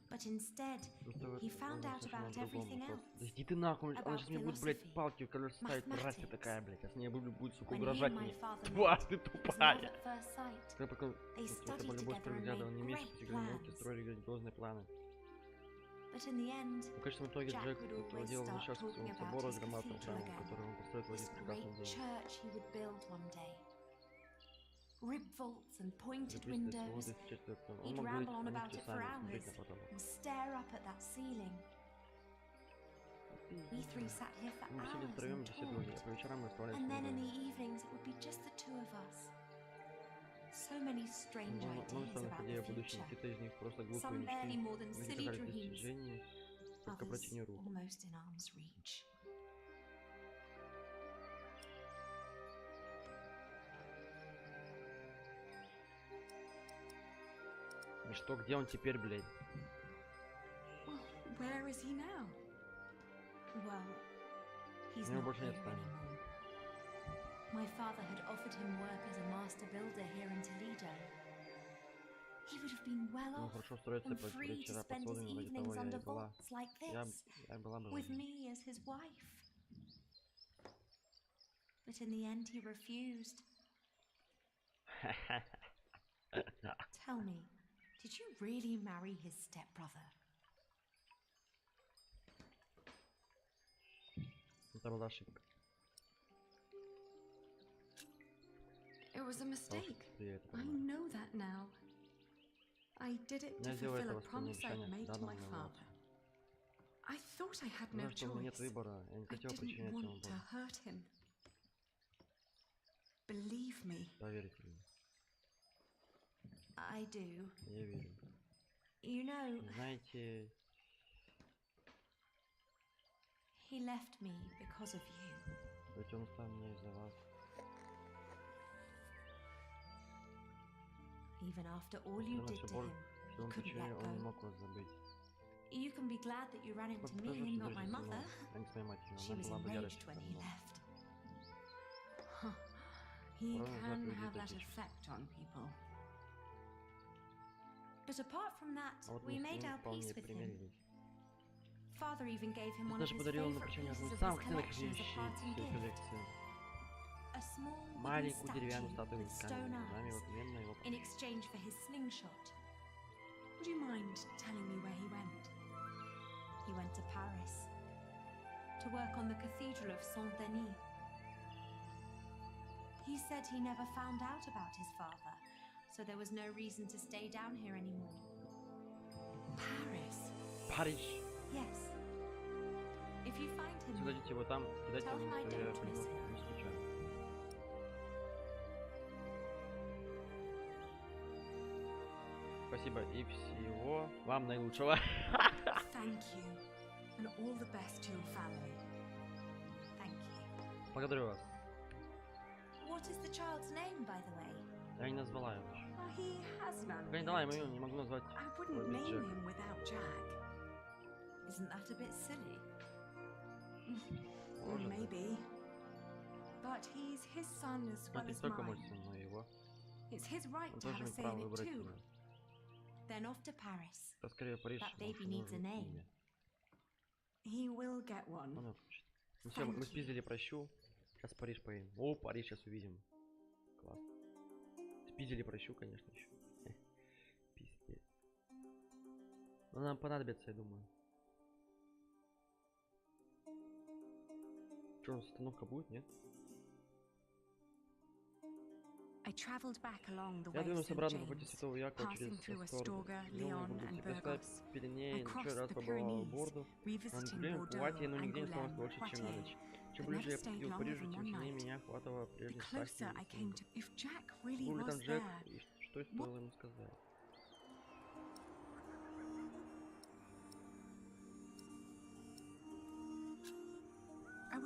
But instead, he found out about everything else. Да иди ты нахуй, она сейчас мне будет, блядь, палки в колеса ставить, мразь такая, блядь. Сейчас мне будет, сука, угрожать мне. Тварь, ты тупая. Когда пока это была любовь первого взгляда, он не имеет специальной науки, строили грандиозные планы. В конечном итоге Джек руководил несчастным своему собору с громадным храмом, который он построит в один прекрасный день. Rib vaults and pointed windows. He'd ramble on about it for hours and stare up at that ceiling. We three sat here for hours and talked. And then in the evenings it would be just the two of us. So many strange ideas about the future. Some barely more than silly dreams. Others almost in arm's reach. И что, где он теперь, блядь? Well, where is he now? Well, he's not here anymore. My father had offered him work as a master builder here in Toledo. He would have been well off and free to spend his evenings under vaults like this, with me as his wife. But in the end, he refused. Tell me, did you really marry his stepbrother? Это была ошибка. It was a mistake. I know that now. I did it to fulfill a promise I made to my father. I thought I had no choice. I didn't want to hurt him. Believe me. Поверьте мне. I do. Я верю. You know, знаете, he left me because of you. Ведь он стал мне из-за вас. Even after all you did to him, he couldn't let go. You can be glad that you ran into me, not my mother. She was enraged when he left. He can have that effect on people. But apart from that, we made our peace with him. Father even gave him one of his favorite pieces of his collection as a parting gift. A small wooden statue with stone eyes, in exchange for his slingshot. Would you mind telling me where he went? He went to Paris, to work on the Cathedral of Saint-Denis. He said he never found out about his father, so there was no reason to stay down here anymore. Paris? Paris? Yes. If you find him, tell him I don't miss him. Спасибо и всего вам наилучшего. Thank you, and all the best to your family. Thank you. Благодарю вас. What is the child's name, by the way? Я не назвала его. He has none. Я не дала ему имя, не могу назвать. I wouldn't name him without Jack. Isn't that a bit silly? Maybe. But he's his son as well as mine. It's his right to have a say in it too. Then off to Paris. That baby needs a name. He will get one. Ну все, мы спиздили прощу. Сейчас в Париж поедем. О, Париж сейчас увидим. Класс. Спиздили прощу, конечно, еще. Пиздец. Но нам понадобится, я думаю. Что, у нас остановка будет, нет? Я двинулся обратно по пути Святого Якова через Асторгу. Пиренеи, еще раз побывал в Борду. Платье, но нигде не осталось больше, чем на ночь. Чем ближе я подходил к Парижу, тем сильнее меня охватывало прежней страсти. Был ли там Джек, и что стоило ему сказать?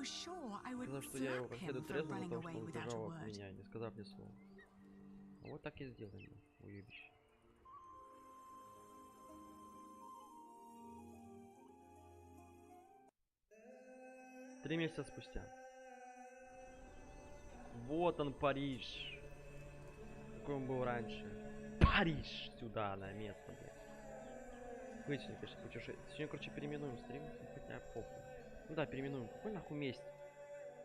Сказал, что я его как следует трезвым, за то, что он убежал от меня, не сказав ни слова. Вот так и сделаем, уебище. Три месяца спустя. Вот он, Париж. Какой он был раньше. Париж! Сюда, на место, блядь. Вытяни, конечно, путешествие. Сегодня, короче, переименуем стрим. Хотя похуй. Ну да, переименуем. Какой нахуй месть?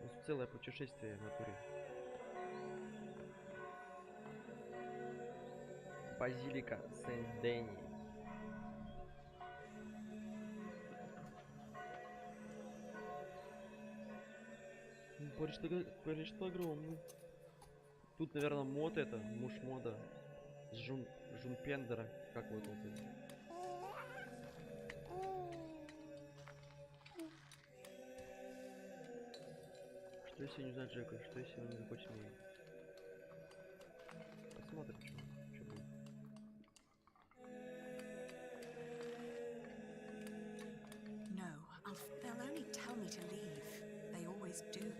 У нас целое путешествие в натуре. Базилика Сен-Дени. Париж огромный. Тут, наверное, мод это, муж мода. Жумпендера. Как вот он тут? Что если не знает Джека? Что если он не захочет меня? Посмотрим, что будет. They'll only tell me to leave. They always do.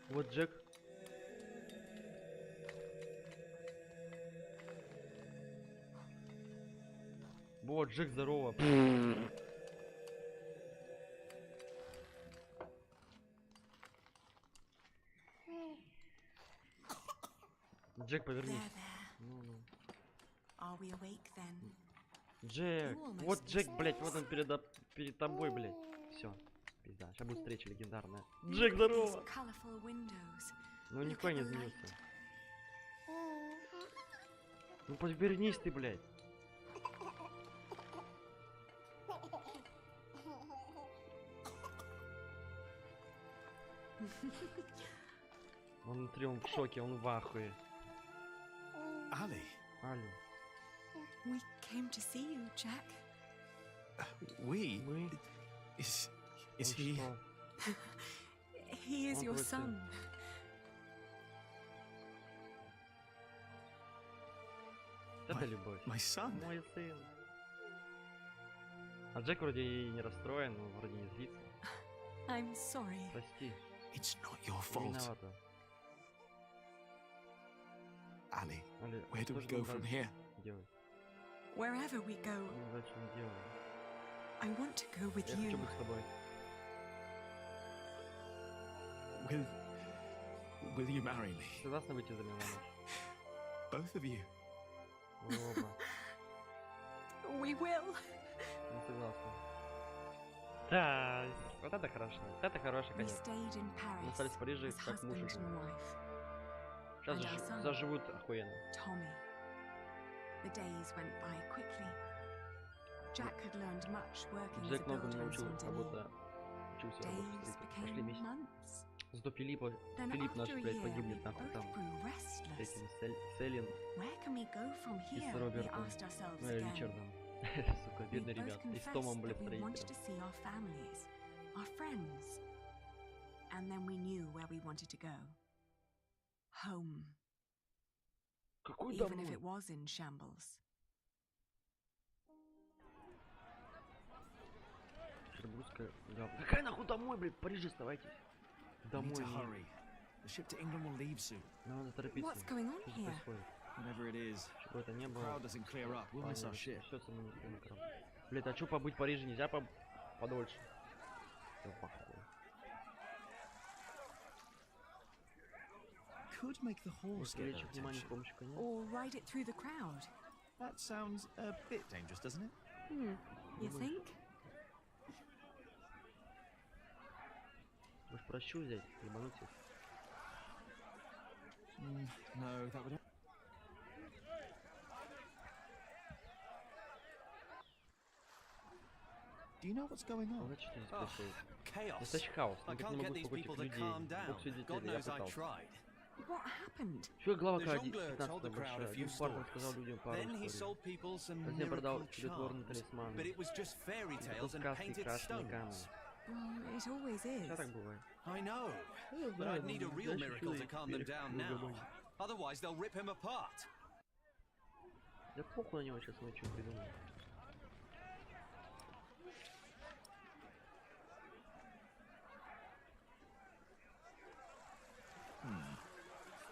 Вот Джек. Вот Джек, здорово. Джек, повернись. Джек, вот Джек, блять, вот он перед тобой, блять. Все, пизда, сейчас будет встреча легендарная. Джек, здорово. Ну никто не изменился. Ну повернись ты, блять. Он внутри, он в шоке, он в ахуе. Ali. Ali. We came to see you, Jack. We? Is he? He is your son. Это любовь. My son. Мой сын. А Джек вроде и не расстроен, но вроде не злится. I'm sorry. Прости. It's not your fault. Ali, where do we go from here? Wherever we go. I want to go with you. Will you marry me? Согласна выйти за меня на ночь? Both of you. Оба. We will. Не согласна. Да, вот это хорошо. Это хороший конец. Мы остались в Париже как муж и жена. Сейчас заживут охуенно. Джек много научил работать. Учился работать. Пошли вместе. Зато Филипп наш, блядь, погибнет нахуй там. С этим Селин и с Робертом. Ну и Ричардом. Сука, бедные ребята. И с Томом, блядь, строителем. Какой домой? Русская говно. Какая нахуй домой, блядь? В Париже оставайтесь. Домой. Надо торопиться. Что происходит? Чего это не было? Блядь, а чё побыть в Париже нельзя подольше? Could make the horse get внимание с помощью коня. Or ride it through the crowd. That sounds a bit dangerous, doesn't it? You think? Может, прощу взять, ебануть их? No, that would... Do you know what's going on? Chaos. Настоящий хаос. I can't get these people to calm down. God knows I tried. What happened? Глава The jongleur told the crowd a few stories. Then he sold people some miracle charms. But it was just fairy tales and painted stones. Well, it always is. I know. But I'd need a real miracle to calm them down now. Otherwise, they'll rip him apart. Да похуй на него, сейчас мы что придумаем.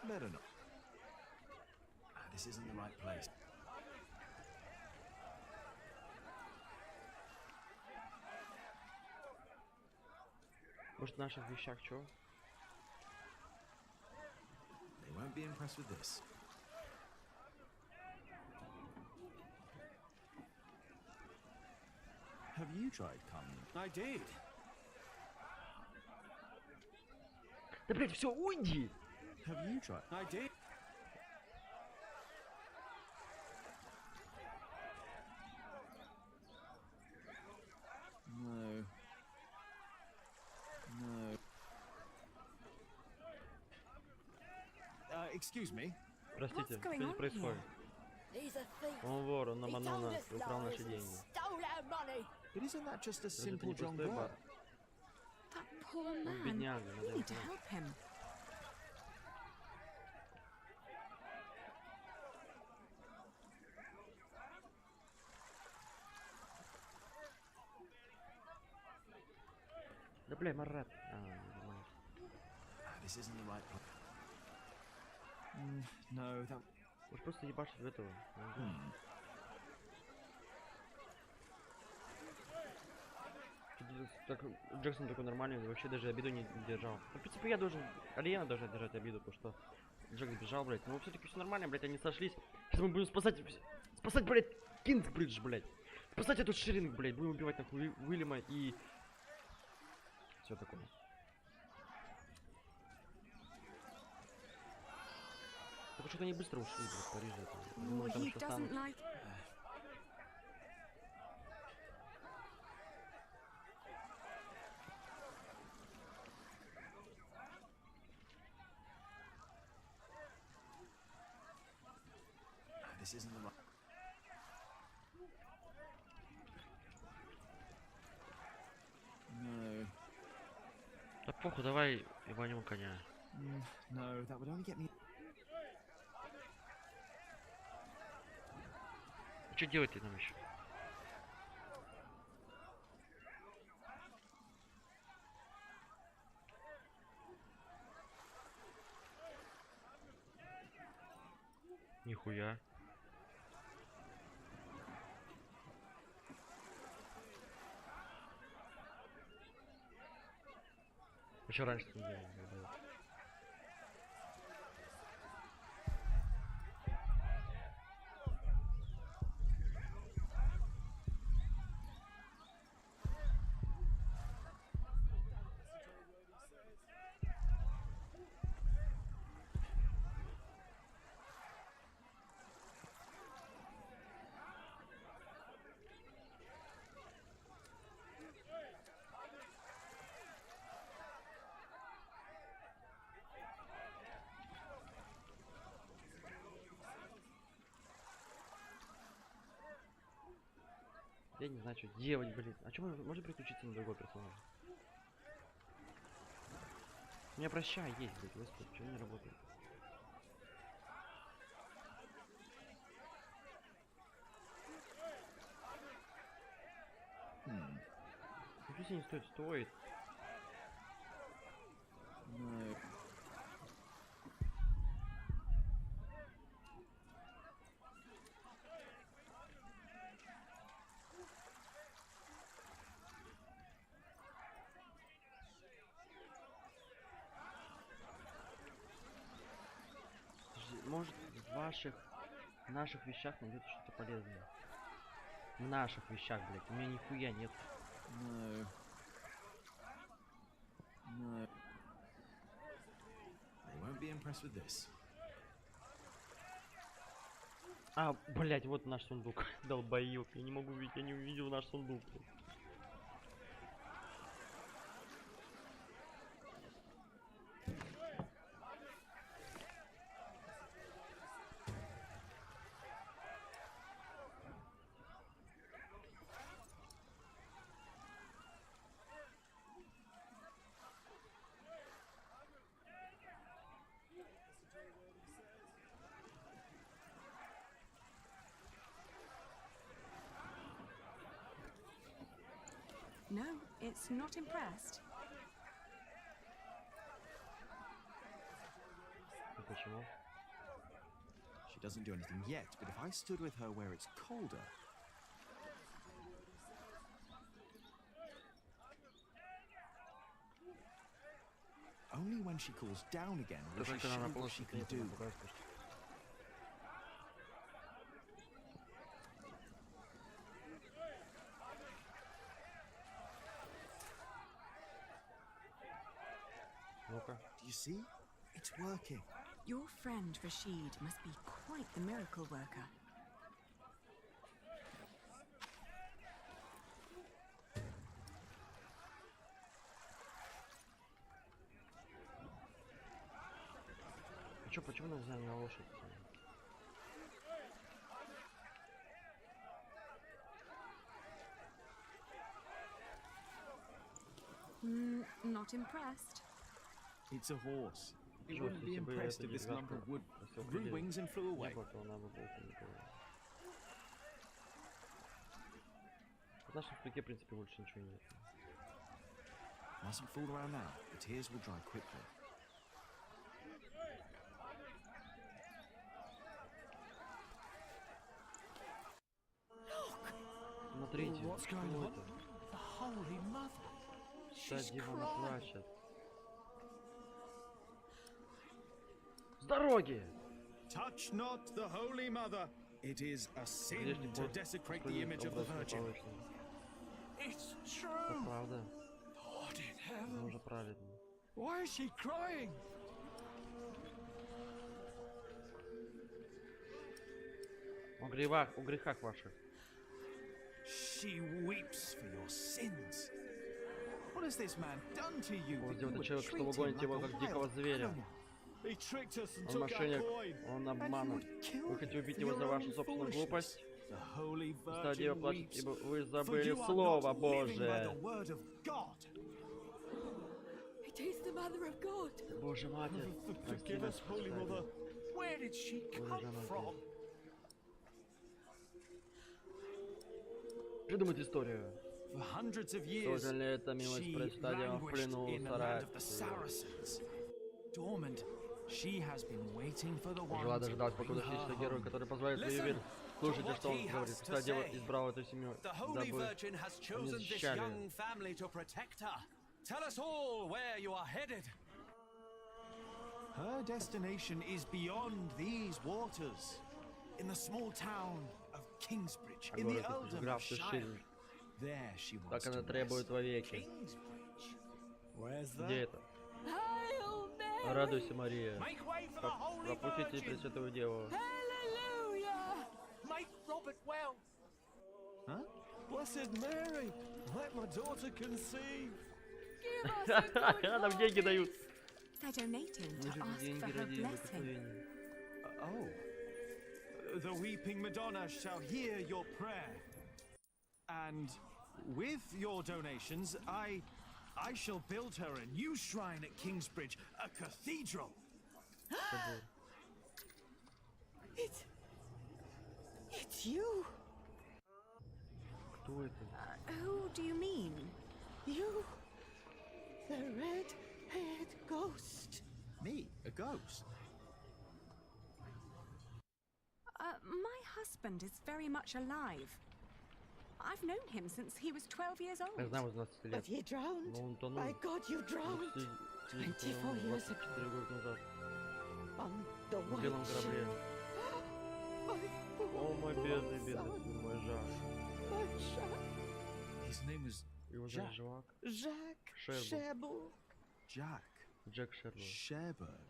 Better not. This isn't the right place. Может, в наших вещах что? They won't be impressed with this. Have you tried calming? I did. Да блять, все, уйди! Have you tried? I did. No. No. Excuse me. Простите, что здесь происходит? Он вор, он обманул нас и украл наши деньги. But isn't that just a simple jongleur? That poor man. Бедняга, We need to help him. Да бля, Марат. This isn't the right place. No, that... Может просто ебашить в этого. Так, Джексон такой нормальный, вообще даже обиду не держал. Ну, в принципе, я должен... Алиена должна держать обиду, потому что Джек сбежал, блядь. Но все-таки все нормально, блядь, они сошлись. Сейчас мы будем спасать, блядь, Кингсбридж, блядь. Спасать этот Ширинг, блядь. Будем убивать нахуй Уильяма и... Все такое. Так что-то они быстро ушли, блядь, в Париже. Oh, he doesn't like... This isn't the right... No. Да похуй, давай ебанем коня. No, that would only get me... Что делать ты там еще? Нихуя. Еще раньше не делал. Я не знаю, что делать, блин. А что можно переключиться на другой персонаж? У меня прощай есть, блядь, господи, что не работает? Ну, если не стоит, стоит. No. Может, в ваших В наших вещах найдется что-то полезное. В наших вещах, блядь. У меня нихуя нет. No. No. They won't be impressed with this. А, блядь, вот наш сундук. Долбоёб. Я не могу увидеть, я не увидел наш сундук. No, it's not impressed. Почему? She doesn't do anything yet, but if I stood with her where it's colder... Only when she cools down again will she show what she can do. Do you see? It's working. Your friend Rashid must be quite the miracle worker. Почему нас заняла лошадь? Not impressed. It's a horse. It wouldn't be impressed if this lump of wood grew wings and flew away. В нашем сундуке, в принципе, больше ничего нет. Mustn't fool around now. The tears will dry quickly. Смотрите, What's going on? The Holy Mother. She's crying. Плачет. С дороги! Touch not the Holy Mother. It is a sin to desecrate the image of the Virgin. It's true. Это правда. Lord in heaven. Уже праведно. Why is she crying? О грехах ваших. She weeps for your sins. What has this man done to you? Вот сделал человек, что вы гоните его как дикого зверя. Он мошенник, он обманут. Вы хотите убить его за вашу собственную глупость? Стадия его плачет, ибо вы забыли Слово Божие. Боже Матерь, прости нас, Where did she come from? Придумать историю. Тоже ли это милость предстадия в плену жила дождалась, покуда шли герой, который позволяет ее верить. Слушайте, что он говорит. Кстати, дева избрала эту семью, дабы они защищали. Her destination is beyond these waters, in the small town of Kingsbridge, in the Eldon. There she wants Так она требует вовеки. Где это? Радуйся, Мария. Пропустите Пресвятую Деву. Huh? Blessed Mary, let my daughter conceive. Нам деньги дают. They're donating to ask for her blessing. Oh. The weeping Madonna shall hear your prayer. And with your donations, I shall build her a new shrine at Kingsbridge, a cathedral. It's you. Кто это? Who do you mean? You, the red-haired ghost. Me, a ghost? My husband is very much alive. I've known him since he was 12 years old. Я знаю, 12 лет. But he drowned. Но он тонул. My God, you drowned. 24 years год назад. On the В белом корабле. О, мой бедный, мой Жак. His name is Его зовут Жак. Jack Sherbrooke. Джек Шербург. Sherbrooke.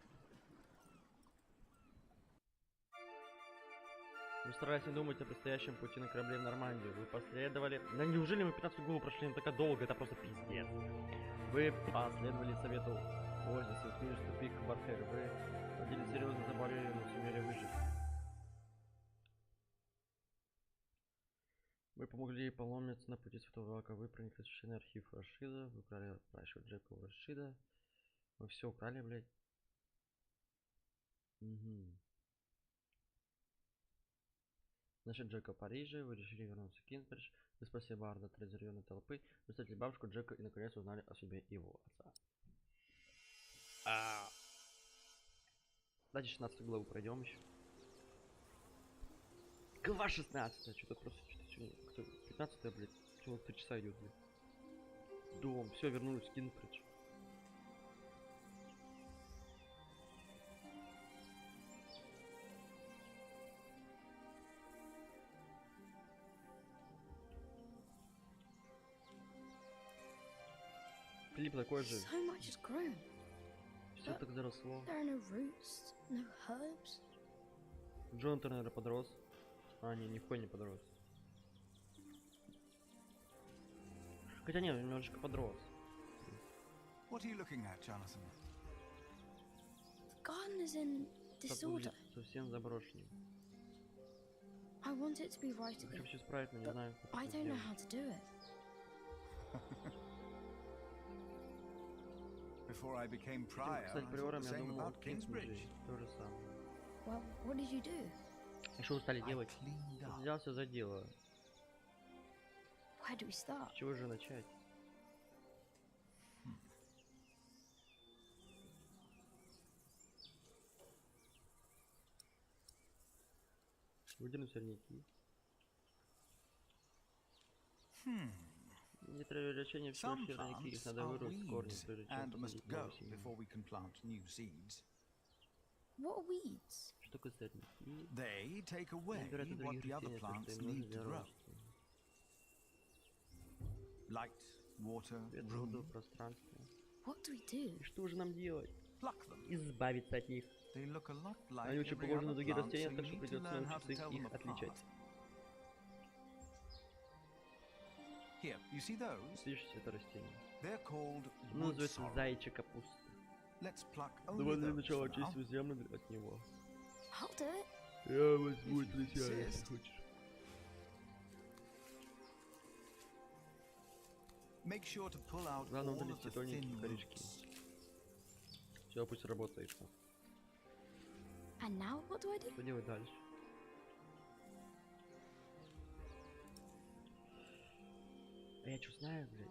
Вы старались не думать о предстоящем пути на корабле в Нормандию. Вы последовали... Да неужели мы 15 главу прошли не так долго? Это просто пиздец. Вы последовали совету Озиса и успели вступить к Бархеру. Вы ходили серьезно заболели, но сумели выжить. Вы помогли ей поломиться на пути Святого Вака. Вы проникли в священный архив Рашида. Вы украли пращу Джека у Рашида. Вы все украли, блядь. Угу. Нашли Джека в Париже, вы решили вернуться в Кинсбридж, вы спасли Барда от разъяренной толпы, вы встретили бабушку Джека и наконец узнали о себе его отца. Давайте 16 главу пройдем еще. Глава 16, что-то просто 15, блядь, всего 3 часа идет, блядь. Дом, все, вернулись в Кинсбридж. Филипп такой же. Все так заросло. Джонатан, наверное, подрос. А, не, нихуя не подрос. Хотя нет, немножечко подрос. What are you looking at, Jonathan? The garden is in disorder. Совсем заброшенный. I want it to be right Хочу again. все исправить, но не знаю, как I это don't know сделать. how to do it. Before I became prior, Кстати, I thought приором the я same думал about Kingsbridge. то же самое. Well, what did you do? И что вы стали делать? Cleaned up. Взялся за дело. Where do we start? С чего же начать? Выдернуть сорняки. Некоторые растения все Some сорняки, их plants надо are вырвать с корнем, weeds прежде чем and must посадить go новые семена. before we can plant new seeds. What are weeds? Что такое сорняки? They take away Они берут от what других the other растений, то, plants что им нужно need to для grow. роста. Light, water, Свет, воду, room. пространство. What do we do? И что же нам делать? Pluck them. Избавиться от них. They look a lot like Они очень every похожи на other другие plant, растения, so так you что need to придется learn how to научиться tell them их отличать. apart. Here, you see those? Видишь это растение? They're called Оно wood называется sorrel. заячья капуста. Let's pluck only Давай для those начала for now. очистим землю от него. I'll do it. Я возьму для тебя, Insist. если хочешь. Make sure to pull out Главное all of удалить the тоненькие thin корешки. roots. Все, пусть работает. And now what do I do? Что делать дальше? А я что знаю, блядь?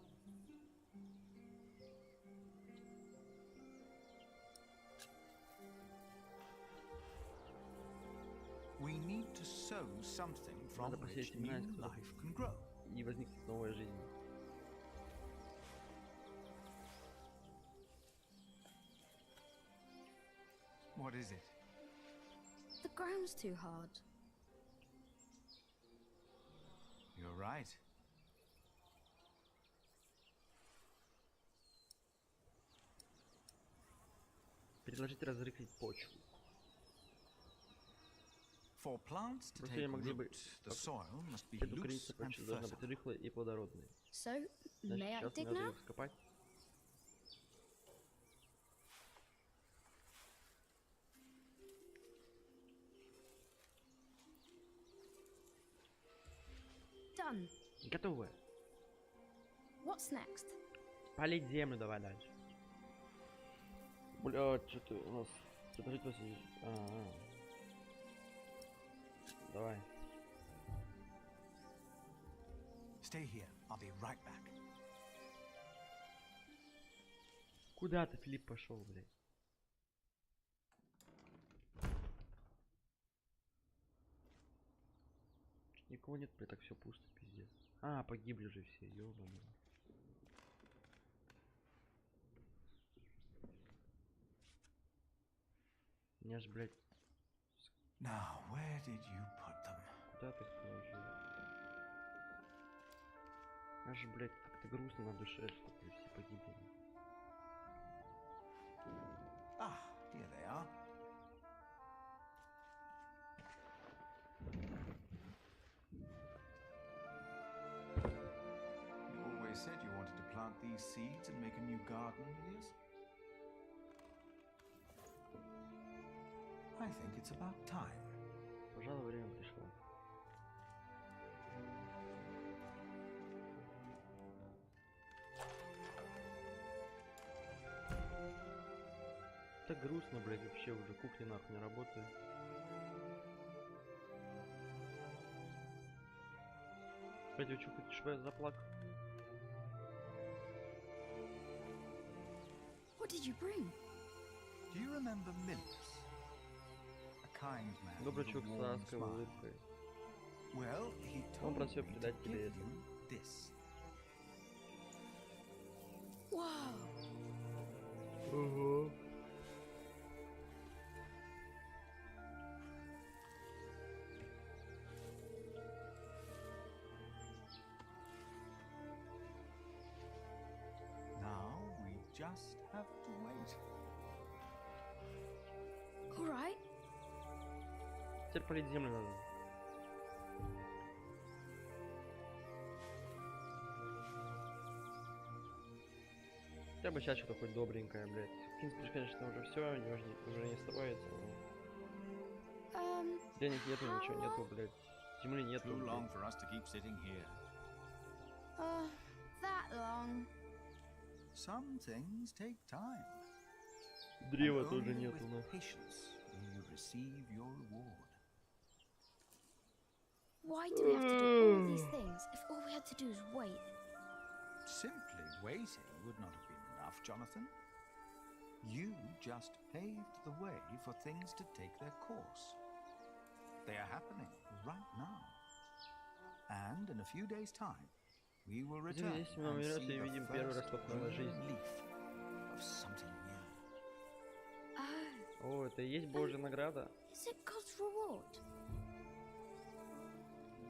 We need to sow something from Надо which посеять new семена, из которых life can grow. и возникнет новая жизнь. What is it? The ground's too hard. You're right. Предложить разрыхлить почву. For plants to Растения take могли бы root, the soil must be чтобы loose укорениться, and почва должна быть fertile. рыхлой и плодородной. So, Значит, may I сейчас dig надо now? ее вскопать. Done. Готово. What's next? Полить землю давай дальше. Бля, что-то у нас... Предложить вас... Давай. Stay here. I'll be right back. Куда ты, Филипп, пошел, блядь? Никого нет, блядь, так все пусто, пиздец. А, погибли же все, ёбаные. У меня ж, блядь, Now, where did you put them? Куда ты их положил? Аж, блядь, как-то грустно на душе, что ты все погибли. Ah, here they are. You always said you wanted to plant these seeds and make a new garden, Elias. I think it's about time. Пожалуй, время пришло. Так грустно, блядь, вообще уже кухня нахуй не работает. Пойди, что хочешь, чтобы я заплакал? What did you bring? Do you remember Mills? A kind man. Добрый чувак с ласковой улыбкой. Well, he Он told просил me передать to тебе give это. you this. Wow. Ого. Now we just have to wait. All right. Теперь полить землю надо. Хотя бы сейчас что-то хоть добренькое, блядь. В принципе, конечно, уже все, уже не строится. Денег нету, ничего нету, блядь. Земли нету. Too long for us to keep sitting here. That long. Some things take time. Древа And тоже only нету, with нахуй. patience will you receive your reward. Why do we have to do all these things if all we had to do is wait? Simply waiting would not have been enough, Jonathan. You just paved the way for things to take their course. They are happening right now. And in a few days' time, we will return and see the first green leaf of something new. О, это и есть Божья награда? Is it God's reward?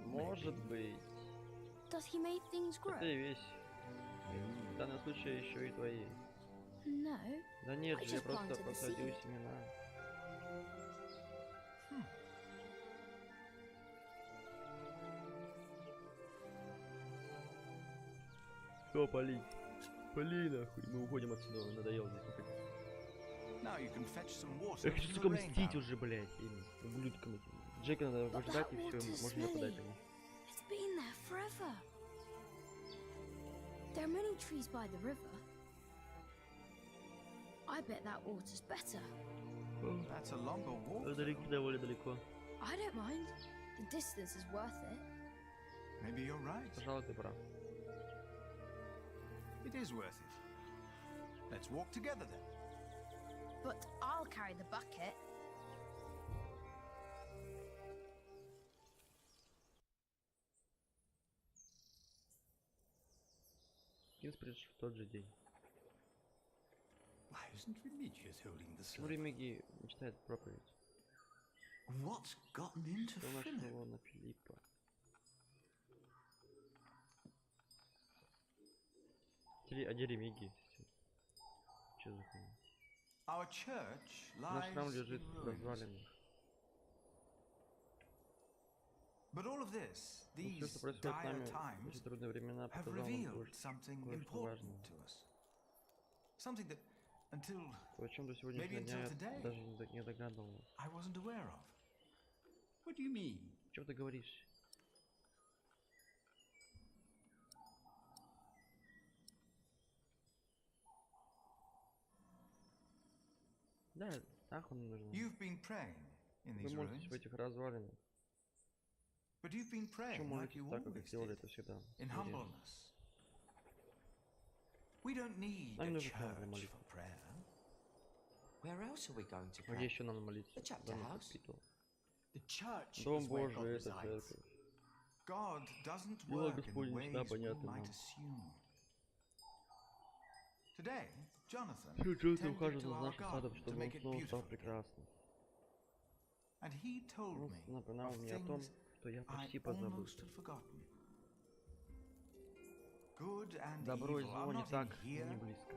Может быть. Does he make things grow? Это и вещь. В данном случае еще и твои. No. Да нет I же, я just просто planted the посадил seed. семена. Все, пали. Пали нахуй. Мы уходим отсюда, надоело здесь находиться. Я хочу, сука, мстить уже, блядь, этим ублюдкам этим. Джека надо выждать и все, можно нападать на них. It's been there forever. There are many trees by the river. I bet that water's better. That's a longer walk. Далеко, довольно далеко. I don't mind. The distance is worth it. Maybe you're right. Пожалуй, ты прав. It is worth it. Let's walk together then. But I'll carry the bucket. Кинс пришел в тот же день. Why isn't Remigius holding the Почему Ремиги мечтает проповедь? What's gotten into Что нашло на Филиппа? А где Ремиги? Че за хуйня? Наш храм лежит в развалинах. But all of this, Все, что происходит с нами в эти трудные времена, показало нам кое-что важное. То, о чем до сегодняшнего дня я даже не догадывался. What do you mean? О чем ты говоришь? Да, так он нужен. Вы молитесь в этих развалинах. Почему молитесь так, как делали это всегда? Нам не нужен храм для молитвы. А где еще нам молиться? Дом капитул. Дом Божий — это церковь. Дело Господне всегда понятно нам. Джонатан ухаживает за нашим садом, чтобы он снова стал прекрасным. And he told me напоминал мне о том, что я почти позабыл. Добро и зло не так и не близко.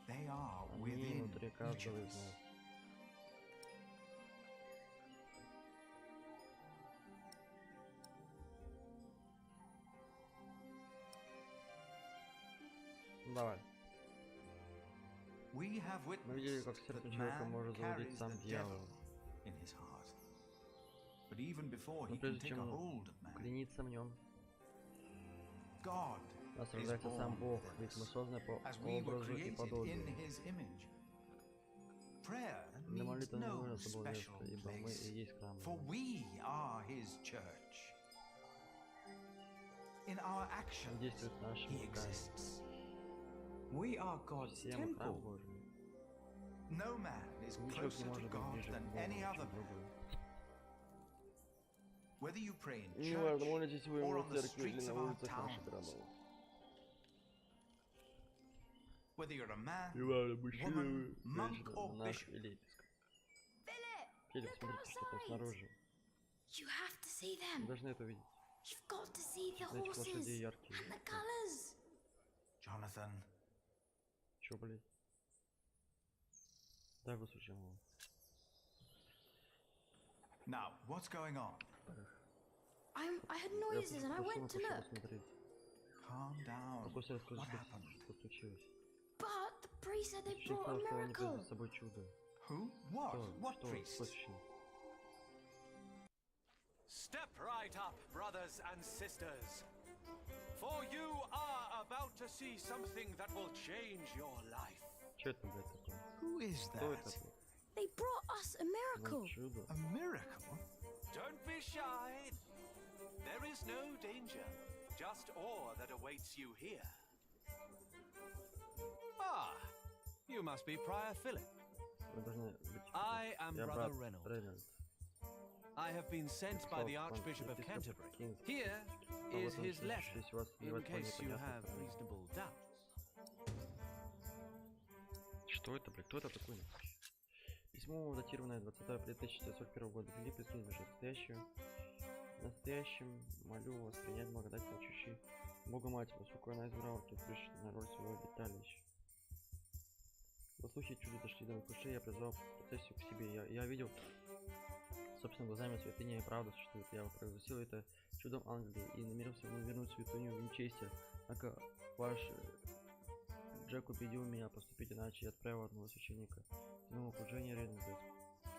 Они внутри каждого из нас. Давай. Мы видели, как сердце человека может заводить сам дьявол. Но прежде чем кляниться в нем, нас рождается сам Бог, ведь мы созданы по образу и подобию. Для молитвы не нужно особого места, ибо мы и есть храм. Он действует в нашем руках. Все мы храм Божий. Ничего не может быть ближе к Богу, чем другой. Неважно, молитесь вы ему в церкви или на улицах наших городов. Неважно, мужчина вы, женщина, монах или епископ. Филипп, смотрите, что там снаружи. Вы должны это увидеть. Эти лошади яркие. Jonathan. Чё, блядь? Дай выслушаем его. Now, what's going on? I heard noises and I went to look. Calm down. What happened? But the priest said they brought a miracle. Who? What? What priest? Step right up, brothers and sisters. For you are about to see something that will change your life. Who is that? They brought us a miracle. A miracle? Don't be shy. There is no danger, just awe that awaits you here. Ah, you must be Prior Philip. I am Brother Reynolds. I have been sent by the Archbishop of Canterbury. Here is his letter, in case you have reasonable doubts. Что это, блядь? Кто это такой? Письмо, датированное 20 апреля 1941 года. Филипп Искренне, настоящим молю вас принять благодать, получивший Бога Мать, поскольку она избрала Кембридж на роль своего обиталища. По слухе чуда дошли до моих ушей, я призвал процессию к себе. Я видел собственными глазами святыня и правда существует. Я провозгласил это чудом Англии и намерился вернуть святыню в Винчестер. Однако ваш Джек убедил меня поступить иначе и отправил одного священника в окружение Рейнольда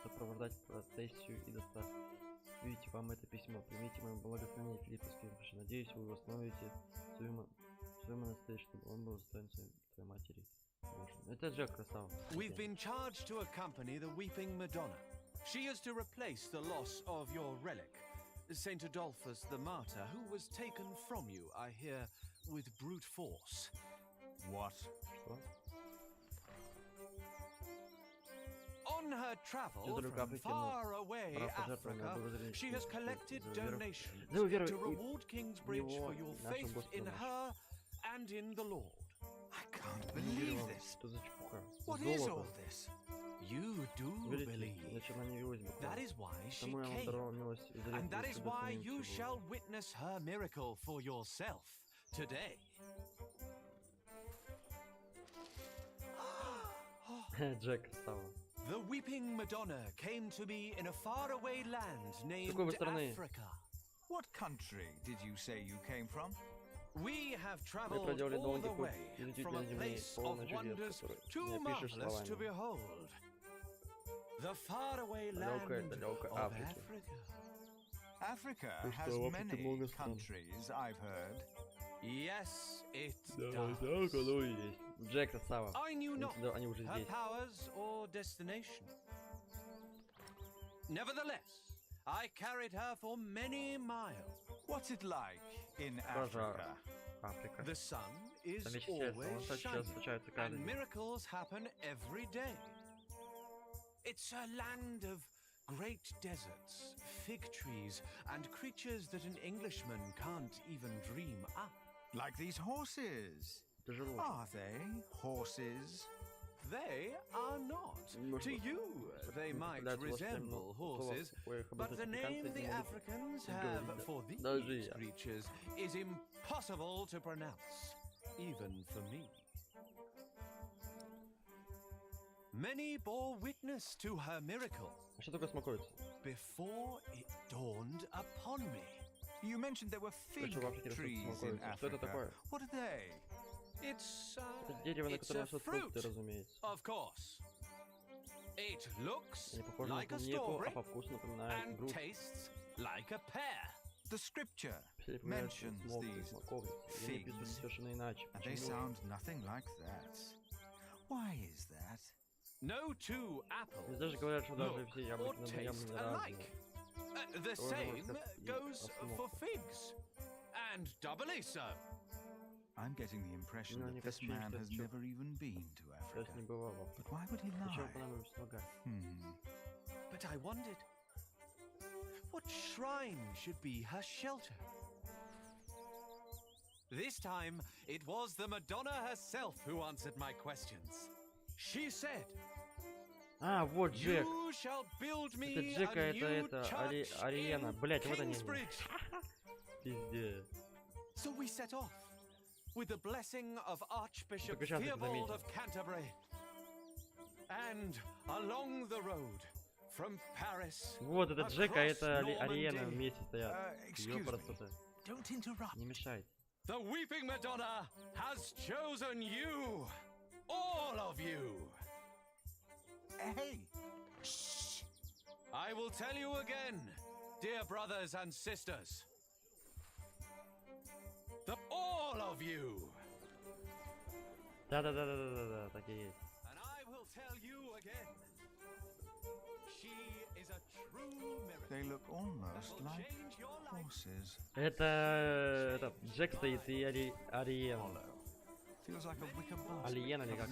сопровождать процессию и доставить вам это письмо. Примите мое благословение, Филипп Искренне. Надеюсь, вы восстановите свой монастырь, чтобы он был достоин твоей матери. Это Джек, красава. We've been charged to accompany the Weeping Madonna. She is to replace the loss of your relic, Saint Adolphus the Martyr, who was taken from you, I hear, with brute force. What? On her travel from far away Africa, she has collected donations to reward Kingsbridge for your faith in her and in the Lord. I can't believe this. What is all this? You do believe. That is why she came. And that is why you shall witness her miracle for yourself today. Джек стал. The Weeping Madonna came to me in a faraway land named Africa. What country did you say you came from? We have traveled all the way from a place of wonders too marvelous to behold. The faraway land of Africa. Africa has many countries, I've heard. Yes, it does. Джек красава. I knew not her powers or destination. Nevertheless, I carried her for many miles. What's it like in Africa? The sun is always shining, and miracles happen every day. It's a land of great deserts, fig trees, and creatures that an Englishman can't even dream up. Like these horses. Are they horses? they are not. To you, they might resemble horses, but the name the Africans have for these creatures is impossible to pronounce, even for me. Many bore witness to her miracle before it dawned upon me. You mentioned there were fig trees in Africa. What are they? It's a fruit, of course. It looks like a strawberry and tastes like a pear. The scripture mentions these figs, and they sound nothing like that. Why is that? No two apples look or taste alike. The same goes for figs, and doubly so. I'm getting the impression that this man has never even been to Africa. But why would he lie? But I wondered, what shrine should be her shelter? This time, it was the Madonna herself who answered my questions. She said, А, вот Джек. You shall build me Это Джека, a new это Ариена. Блять, вот они. Пиздец. So we set off with the blessing of Archbishop Theobald of Canterbury. And along the road from Paris. Вот это Джека, а это Ариена вместе стоят. Ёпрст. Не мешайте. The Weeping Madonna has chosen you, all of you. Hey! Shh! I will tell you again, dear brothers and sisters. All of you. Да, так и есть. And I will tell you again. She is a true miracle. They look almost like horses. Это Джек стоит и Ариена. Feels like a wicker basket. Алиена или как?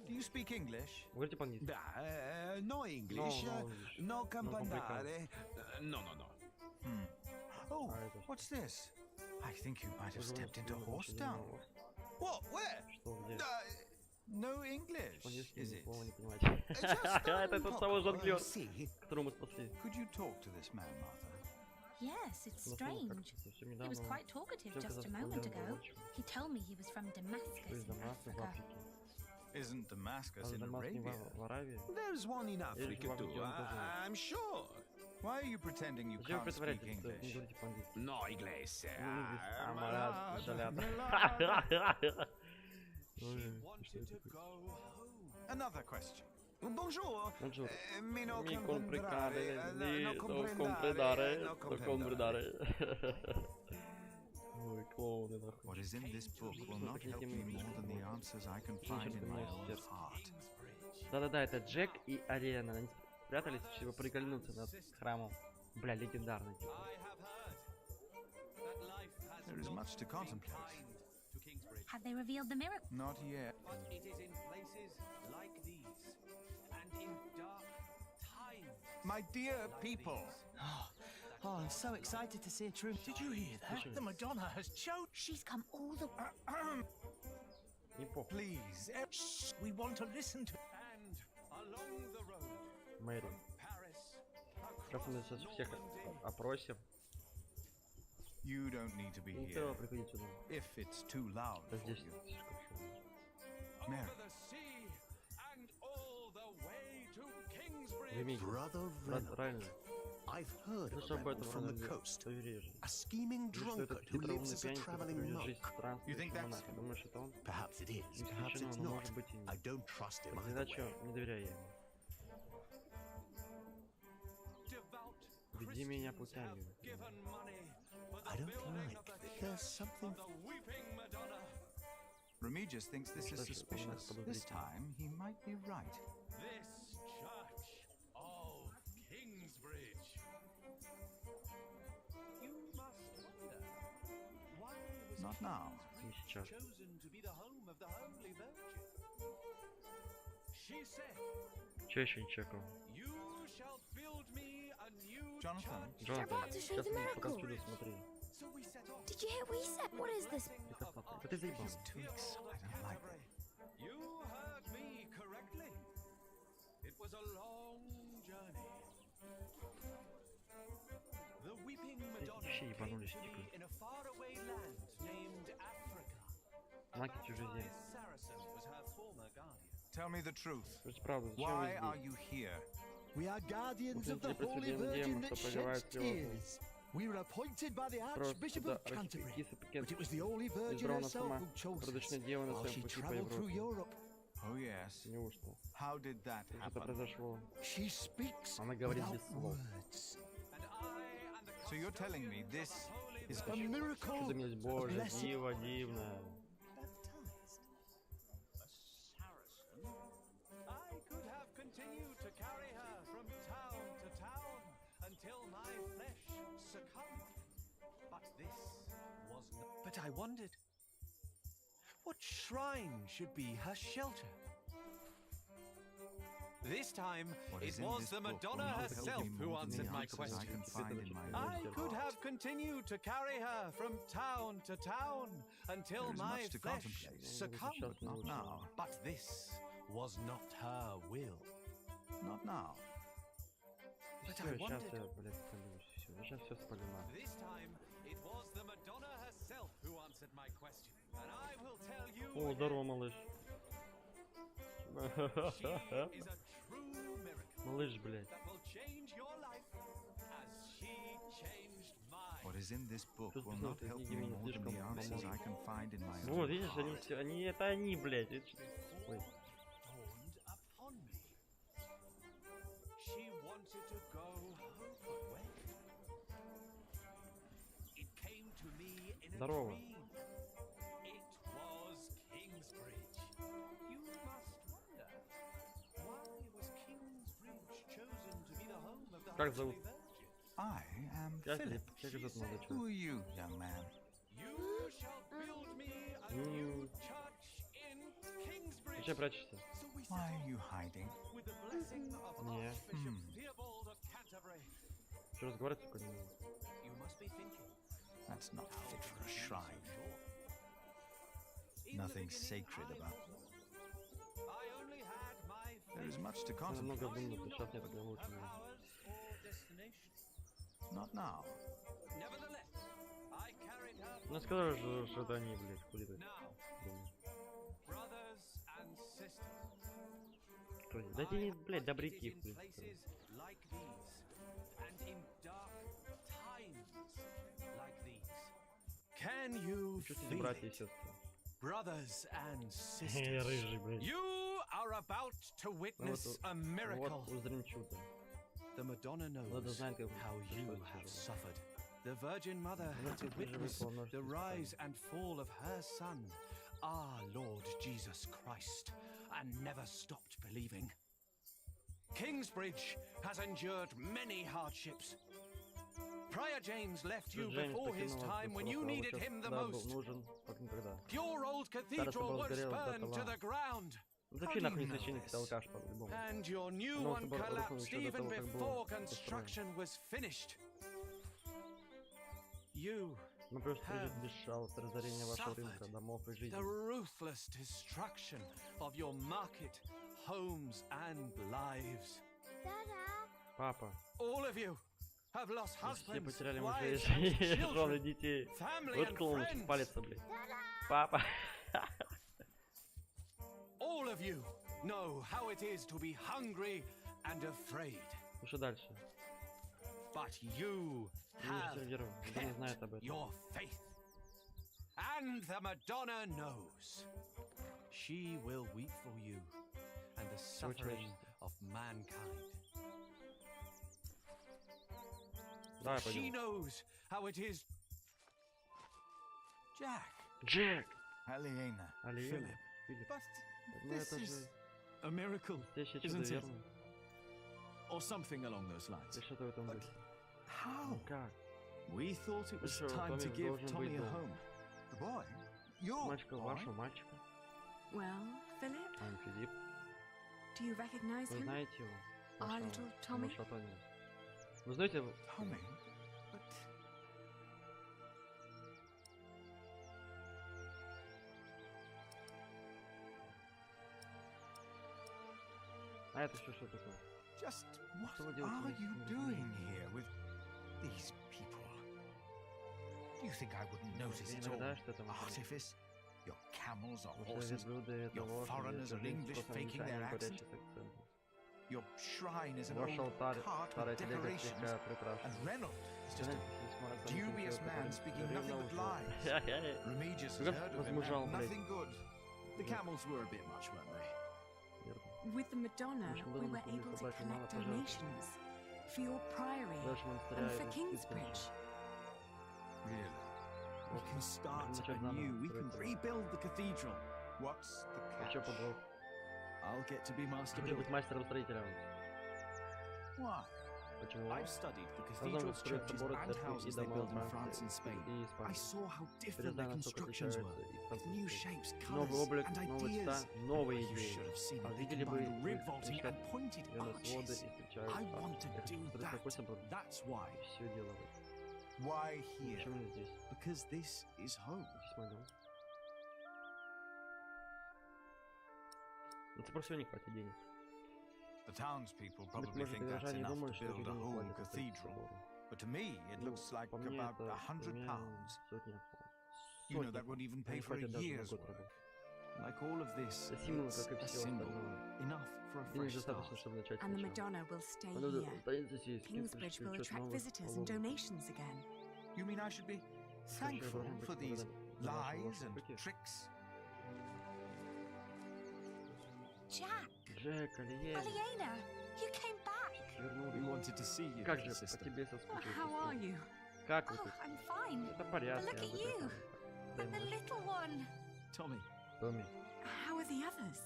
Do you speak English? Говорите по-английски. No English. No campanare. No. Oh, what's this? I think you might have stepped into horse dung. What? Where? No English, is it? Это тот самый жонглёр, которого мы спасли. Could you talk to this man, Martha? Yes, it's strange. He was quite talkative just a moment ago. He told me he was from Damascus in Africa. Isn't Damascus in Arabia? There's one in Africa too, I'm sure. Why are you pretending you can't speak English? No inglese. Another question. Bonjour. Mi comprendare, no comprendare. What is in this book will not help me more than the answers I can find in my own heart. Да-да-да, это Джек и Ариена. Они спрятались, чтобы прикольнуться над храмом. Бля, легендарный тип. There is much to contemplate. Have they revealed the miracle? Not yet. But it is in places like these, and in dark times. My dear people. Oh, I'm so excited to see a true. Did you hear that? The Madonna has choked. She's come all the Please. Shh, we want to listen to. And along the road Мэри. from Paris. Сейчас мы сейчас всех опросим. You don't need to be here. If it's too loud for you. Mary. Over the sea and all the way to Kingsbridge. Brother, I've heard of a rebel from the coast, a scheming drunkard who lives as a traveling monk. You think that's him? Perhaps it is, perhaps it's not. I don't trust him either way. Веди меня путями. I don't like that there's something... Remigius thinks this is suspicious. This time, he might be right. This church of Kingsbridge. You must wonder why was Not now. chosen to be the home of the Holy Virgin. She said, Чё еще не чекал? You shall build me a new Jonathan. They're about to show the miracle. Смотри. Did you hear what he said? What is this? ты заебал. You heard me correctly. It was a long journey. The weeping Madonna came to me in a faraway land named Africa. This Saracen was her former guardian. Tell me the truth. Why are you here? We are guardians of the Holy Virgin that sheds tears. We were appointed by the Archbishop of Canterbury, but it was the Holy Virgin herself who chose us while she traveled through Europe. Oh yes. How did that happen? She speaks without words. So you're telling me this is a miracle, a blessing. I could have continued to carry her from town to town until my flesh succumbed. But this was not. But I wondered, what shrine should be her shelter? This time, it was the Madonna herself who answered my question. I could have continued to carry her from town to town until my flesh succumbed. Not now. But this was not her will. Not now. But I wondered. This time, it was the Madonna herself who answered my question. And I will tell you. О, здорово, малыш. Малыш, блядь. What is in this book will not help me more than the answers I can find in my own. Вот, видишь, они все, это они, блядь. Ой. Здорово. Как зовут? I am Philip. Who are you, young man? Зачем прячешься? Why are you hiding? Не. Что разговаривать такое не надо? That's not fit for a shrine. Nothing sacred about it. There is much to contemplate. Not now. Ну сказали, что это они, блядь, хули ты. Кто? Да эти, блядь, добряки, хули. Can you feel it? Brothers and sisters, you are about to witness a miracle. The Madonna knows how you have suffered. The Virgin Mother had to witness the rise and fall of her Son, our Lord Jesus Christ, and never stopped believing. Kingsbridge has endured many hardships. Prior James left you before his time when you needed him the most. Your old cathedral was burned to the ground. And your new one collapsed even before construction was finished. You have suffered the ruthless destruction of your market, homes, and lives. Papa. All of you have lost husbands, потеряли wives, мужей, and жены, children, детей. family Вот and клоун friends. палится, блядь. Папа. All of you know how it is to be hungry and afraid. Ну что дальше? But you have kept your faith. And the Madonna knows. She will weep for you and the suffering of mankind. She knows how it is. Jack. Aliena. Philip. But this is a miracle, isn't it? Or something along those lines. But how? We thought it was time to give Tommy a home. The boy? Your Мальчика вашего мальчика. Well, Philip? I'm Philip. Do you recognize Вы him? знаете его? Our little Tommy? Вы знаете... Tommy? А это что такое? Just what are you doing here with these people? Do you think I wouldn't notice it's all artifice? Your camels or horses, your foreigners or English faking their accent. Your shrine is an old cart with decorations, and Reynolds is just a dubious man speaking nothing but lies. Remigius has heard of him and nothing good. The camels were a bit much, weren't they? With the Madonna, we were able to collect donations for your priory and for Kingsbridge. Really? We can start anew. We can rebuild the cathedral. What's the catch? I'll get to be master builder. Why? I've studied the cathedrals, churches, and houses they built in France and Spain. I saw how different the constructions were, with new shapes, colors, and ideas. You should have seen it. They combined rib vaulting and pointed arches. I want to do that. That's why. Why here? Because this is home. The townspeople probably think that's enough to build a whole cathedral, but to me it looks like about £100. You know that won't even pay for a year's work. Like all of this, it's a symbol, enough for a fresh start. And the Madonna will stay here. Kingsbridge will attract visitors and donations again. You mean I should be thankful for these lies and tricks? Jack! Aliena! You came back! We wanted to see you, sister. How are you? Oh, I'm fine. But look at you! And the little one! Tommy. How are the others?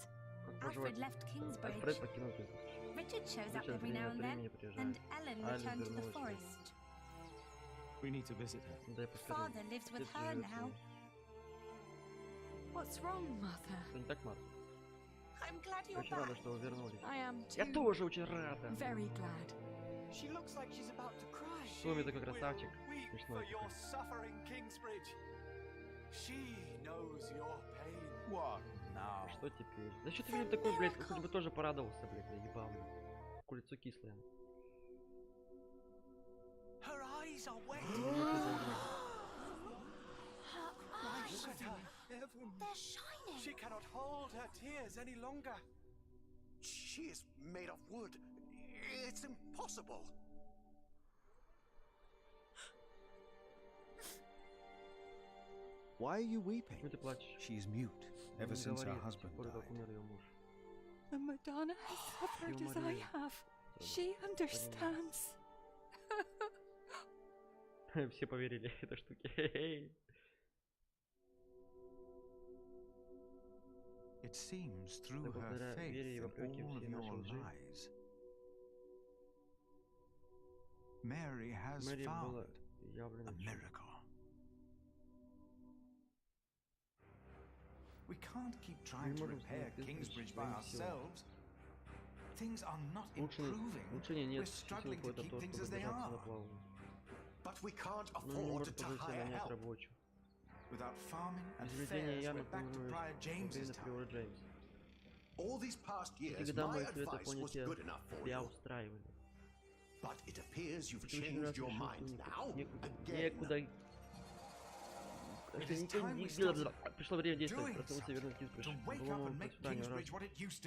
Alfred left Kingsbridge. Richard shows up every now and then, and Ellen returned to the forest. We need to visit her. Father lives with her now. What's wrong, Mother? I'm glad you're back. I am too. Я тоже очень рада. Very glad. She looks like she's about to cry. Томми такой красавчик. Weep for your suffering, Kingsbridge. She knows your pain. What now? Что теперь? Да что ты мне такой, блядь, хоть бы тоже порадовался, блядь, я ебал, блядь. Кулицо кислое. Her eyes are wet. They're shining. She cannot hold her tears any longer. She is made of wood. It's impossible. Why are you weeping? She's mute ever since her husband died. The Madonna has suffered as I have. She understands. Все поверили этой штуке. It seems through her faith in all of your lies, Mary has found a miracle. We can't keep trying to repair Kingsbridge by ourselves. Things are not improving. We're struggling to keep things as they are. But we can't afford to hire help. Without farming and fairs, we're back to Prior James's time. All these past years, my advice was good enough for you. But it appears you've changed your mind now again. Пришло время действовать, проснулся вернуть Киngsbridge. Былому процветанию раз.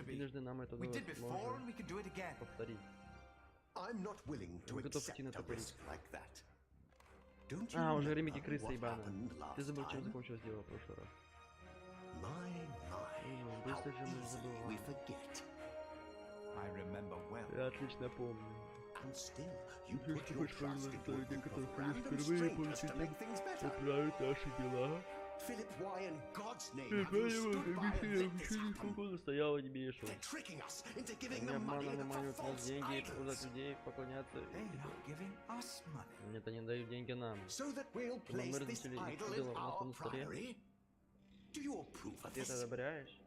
Единожды нам это удалось, можем повторить. Вы готовы идти на такой риск? А, уже ремики крысы ебаные. Ты забыл, чем закончилось дело в прошлый раз. Быстро же мы забываем. Я отлично помню. Ты хочешь помнить историю, которую впервые получили поправить наши дела? Сколько стояла, не мешал. Они обманом выманивают нас деньги, продать людей, поклоняться. Нет, они дают деньги нам. Мы разместили их дело у нас на столе. Ты это одобряешь?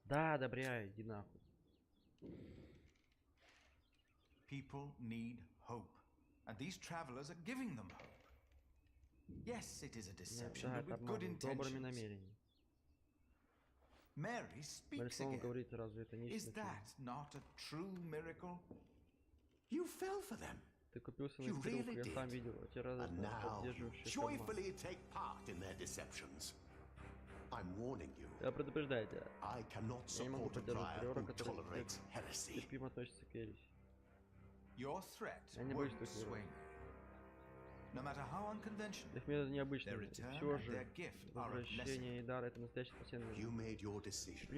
Да, одобряю, иди нахуй. People need hope, and these travelers are giving them hope. Yes, it is a deception, but with good intentions. Mary speaks again. Is that not a true miracle? You fell for them. You really did. And now, joyfully take part in their deceptions. I'm warning you. I cannot support a prior who tolerates heresy. Your threat won't sway me. No matter how unconventional, their return and their gift are a blessing. You made your decision.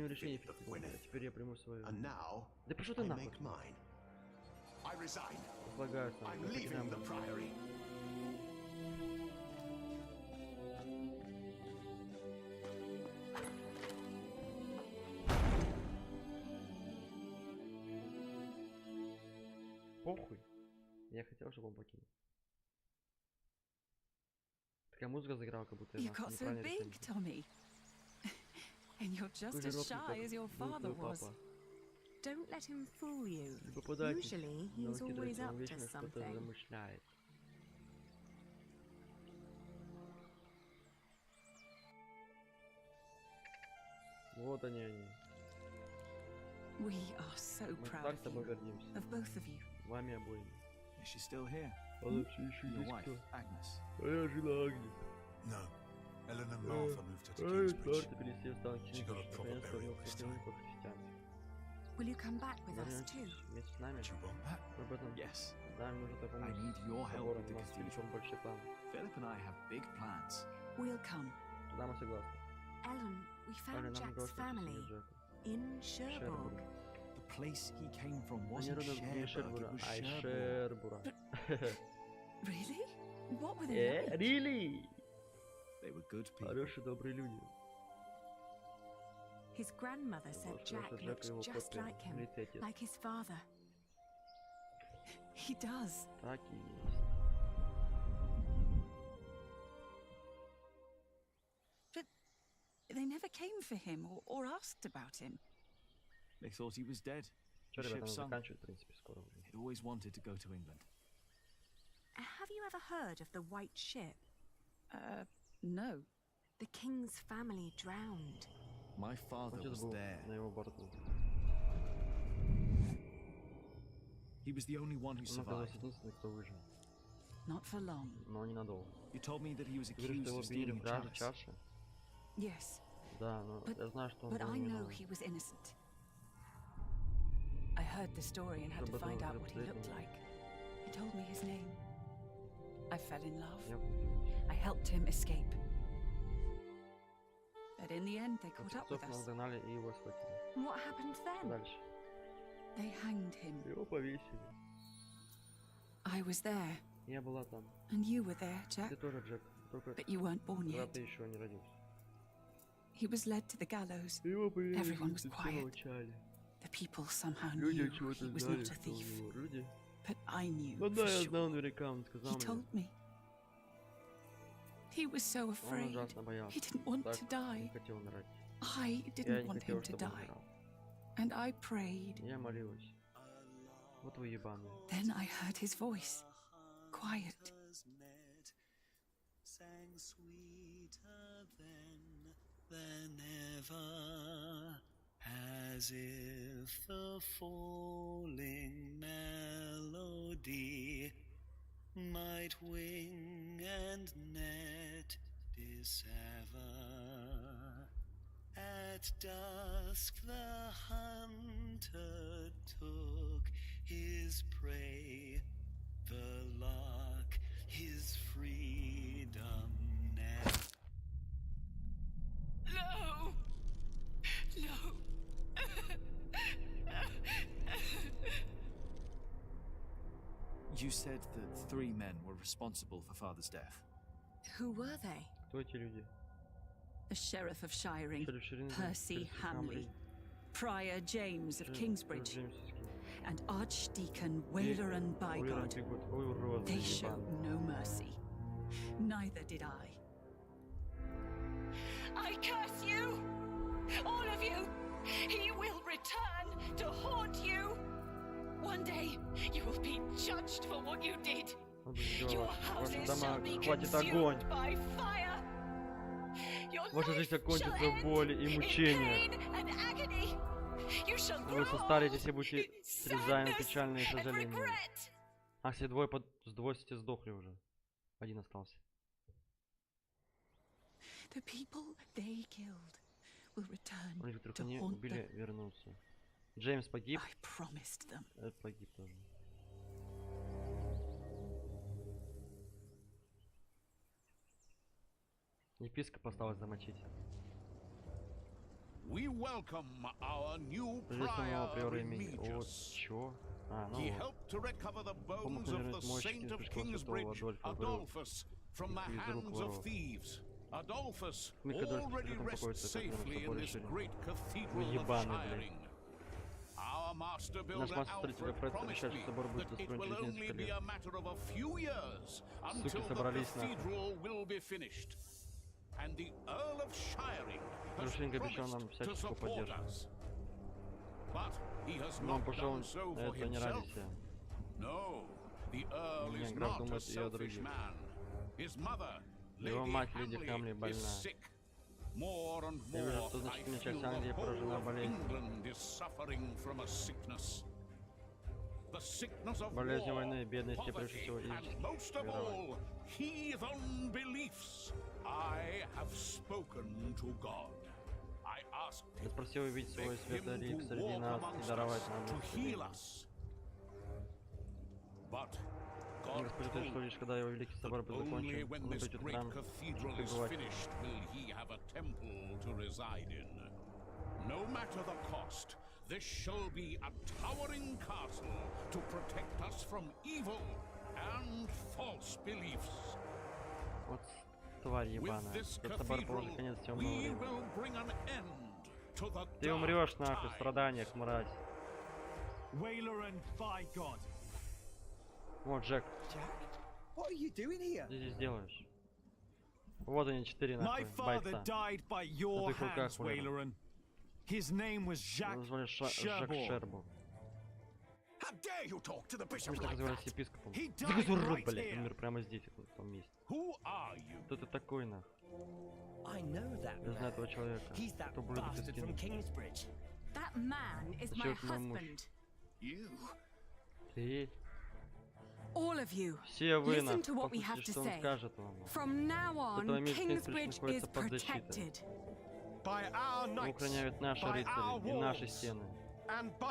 And now, I make mine. I resign. I'm leaving the priory. Похуй. Я хотел, чтобы он покинул. Такая музыка заиграла, как будто You got so big, Tommy. And you're just as shy as your father was. Don't let him fool you. Usually, he's always up to something. Вот они. We are so proud of you, of both of you. Вами обоими. Is she still here? Она все еще Your здесь, wife, кто? Agnes. Моя жена Агнес. No. Ellen and Martha moved to Kingsbridge. She got a proper burial this time. Will you come back with us too? Вместе с нами. Do you want that? Yes. Нам нужно I помочь. need your help with the У нас cathedral. слишком большой план. Philip and I have big plans. We'll come. Да, мы согласны. Ellen, we found Нам Jack's говорят, что family Джека. in Cherbourg. The place he came from Они wasn't родом не Cherbourg, Шербура, it was а из Cherbourg. Шербура. Really? What were they like? Really? They were good people. Хорошие, добрые люди. His grandmother said Jack looked just like him, like his father. He does. Так и есть. But they never came for him or asked about him. They thought he was dead. Что, The ребята, ship мы sunk. заканчивать, в принципе, скоро уже. He'd always wanted to go to England. Have you ever heard of the White Ship? No. The king's family drowned. My father Отец was был there. на его борту. He was the only one who Он survived. оказался единственным, кто выжил. Not for long. Но ненадолго. You told me that he was Ты говоришь, accused что его of обвинили stealing в a краже chalice. чаши? Yes. Да, но я знаю, что он But был I know невиновен. he was innocent. I heard the story and had to find out what he looked like. He told me his name. I fell in love. Yep. I helped him escape. But in the end, they caught up with Нас us. догнали и его схватили. What happened then? Дальше. They hanged him. Его повесили. I was there, Я была там. and you were there, Jack. Ты тоже, Джек. Только But you weren't born когда yet. ты еще не родился. He was led to the gallows. Его повесили, Everyone was все quiet. молчали. The people somehow Люди knew чего-то he was знали, not a что у thief. него. Люди. But I knew Ну да, for я sure. знал наверняка, он сказал He мне. told me. He was so Он afraid. ужасно боялся. He didn't want Так to die. не хотел умирать. I Я didn't не want хотел, him to чтобы он die. умирал. And I prayed. Я молилась. Вот вы ебаные. Then I heard his voice. Quiet. Sang sweeter than ever, as if the falling melody might wing and net dissever. At dusk the hunter took his prey, the lark his freedom net. No! No! You said that 3 men were responsible for Father's death. Who were they? Кто эти люди? The Sheriff of Shiring, Шериф Ширин, Percy Перси Hamley, Prior James of Шериф Kingsbridge, Джеймс из Кингсбриджа. and Archdeacon Wailer and Bygod. They showed no mercy. Neither did I. I curse you! All of you! He will return to haunt you! One day, you will be judged for what you did. Your houses shall be consumed by fire. Ваша жизнь окончится в боли и мучениях. Вы состаритесь и будете срезаемы печальные сожаления. А все двое сдохли уже. Один остался. Люди, которых они убили, вернутся. Джеймс погиб. Эд погиб тоже. Епископ осталось замочить. Приветствуем нового приора имени. О, чё? А, ну помог навернуть мощи из прыжков святого Адольфа из рук воров. Мы когда секретом покоится, как нам с тобой решили. Вы ебаный, блядь. Наш мастер-строитель Фред обещает, что собор будет достроен через несколько лет. Суки собрались нахуй. Дружинник обещал нам всяческую поддержку. Но он пошел это не ради себя. Нет, граф думает и о других. Его мать, леди Хамли, больна. Я вижу, что значительная часть Англии поражена болезнью. Болезнь войны, бедности, прежде всего, языческих верований. Я спросил увидеть свой светлый лик среди нас и даровать нам исцеление. Господи, ты что, лишь когда его великий собор будет закончен, он придет к нам пребывать. This shall be a towering castle to protect us from evil and false beliefs. Вот тварь ебаная. Этот собор положит конец темному времени. Ты умрешь нахуй в страданиях, мразь. Вот, Джек. Что ты здесь делаешь? Вот они, 4 нахуй бойца. На твоих руках умер. Назвали Жак Шербу. Почему так назывались епископом? Урод, блядь, умер прямо здесь, в том месте. Кто ты такой, нах? Я знаю этого человека. Кто будет из Кингсбриджа? Человек мой муж. Ты? Все вы, нах, послушайте, что он скажет вам. С этого места Кингсбридж находится под защитой. Охраняют наши рыцари и наши стены.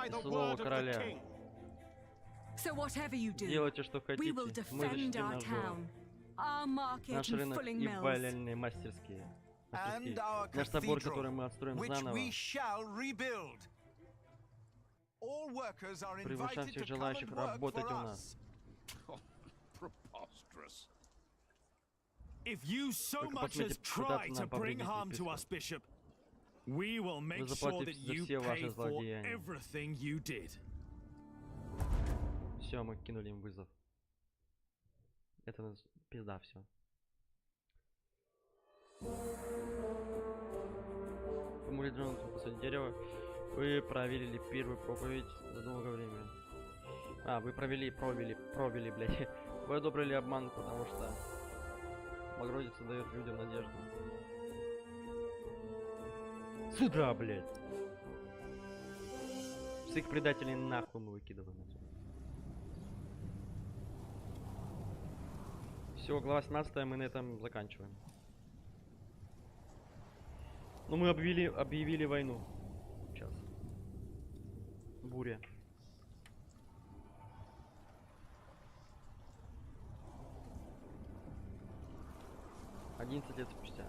И слово короля. Делайте, что хотите, мы защитим наш город. Наш рынок и валяльные мастерские. Наш собор, который мы отстроим заново. Приглашаем всех желающих работать у нас. Только посмейте пытаться нам повредить, епископ. Вы заплатите за все ваши злодеяния. Все, мы кинули им вызов. Это пизда, все. Помогли Джонатану посадить дерево. Вы провели первую проповедь за долгое время. А, вы провели, блядь. Вы одобрили обман, потому что Богородица дает людям надежду. Сюда, блядь! Всех предателей нахуй мы выкидываем отсюда. Все, глава 17, мы на этом заканчиваем. Ну, мы объявили войну. Сейчас. Буря. $11 лет спустя.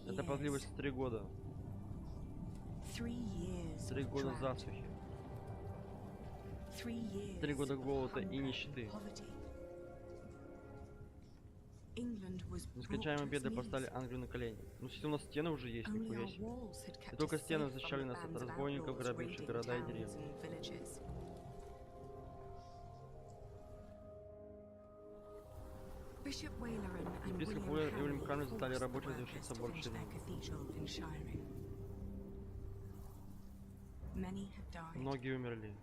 Это продлилось 3 года. 3 года засухи. 3 года голода и нищеты. Нескончаемые беды поставили Англию на колени. Ну, если у нас стены уже есть, нихуя себе. И только стены защищали нас от разбойников, грабивших города и деревни. Епископ Уильям и Уильям Камлин стали рабочим завершить собор в Шире. Многие умерли.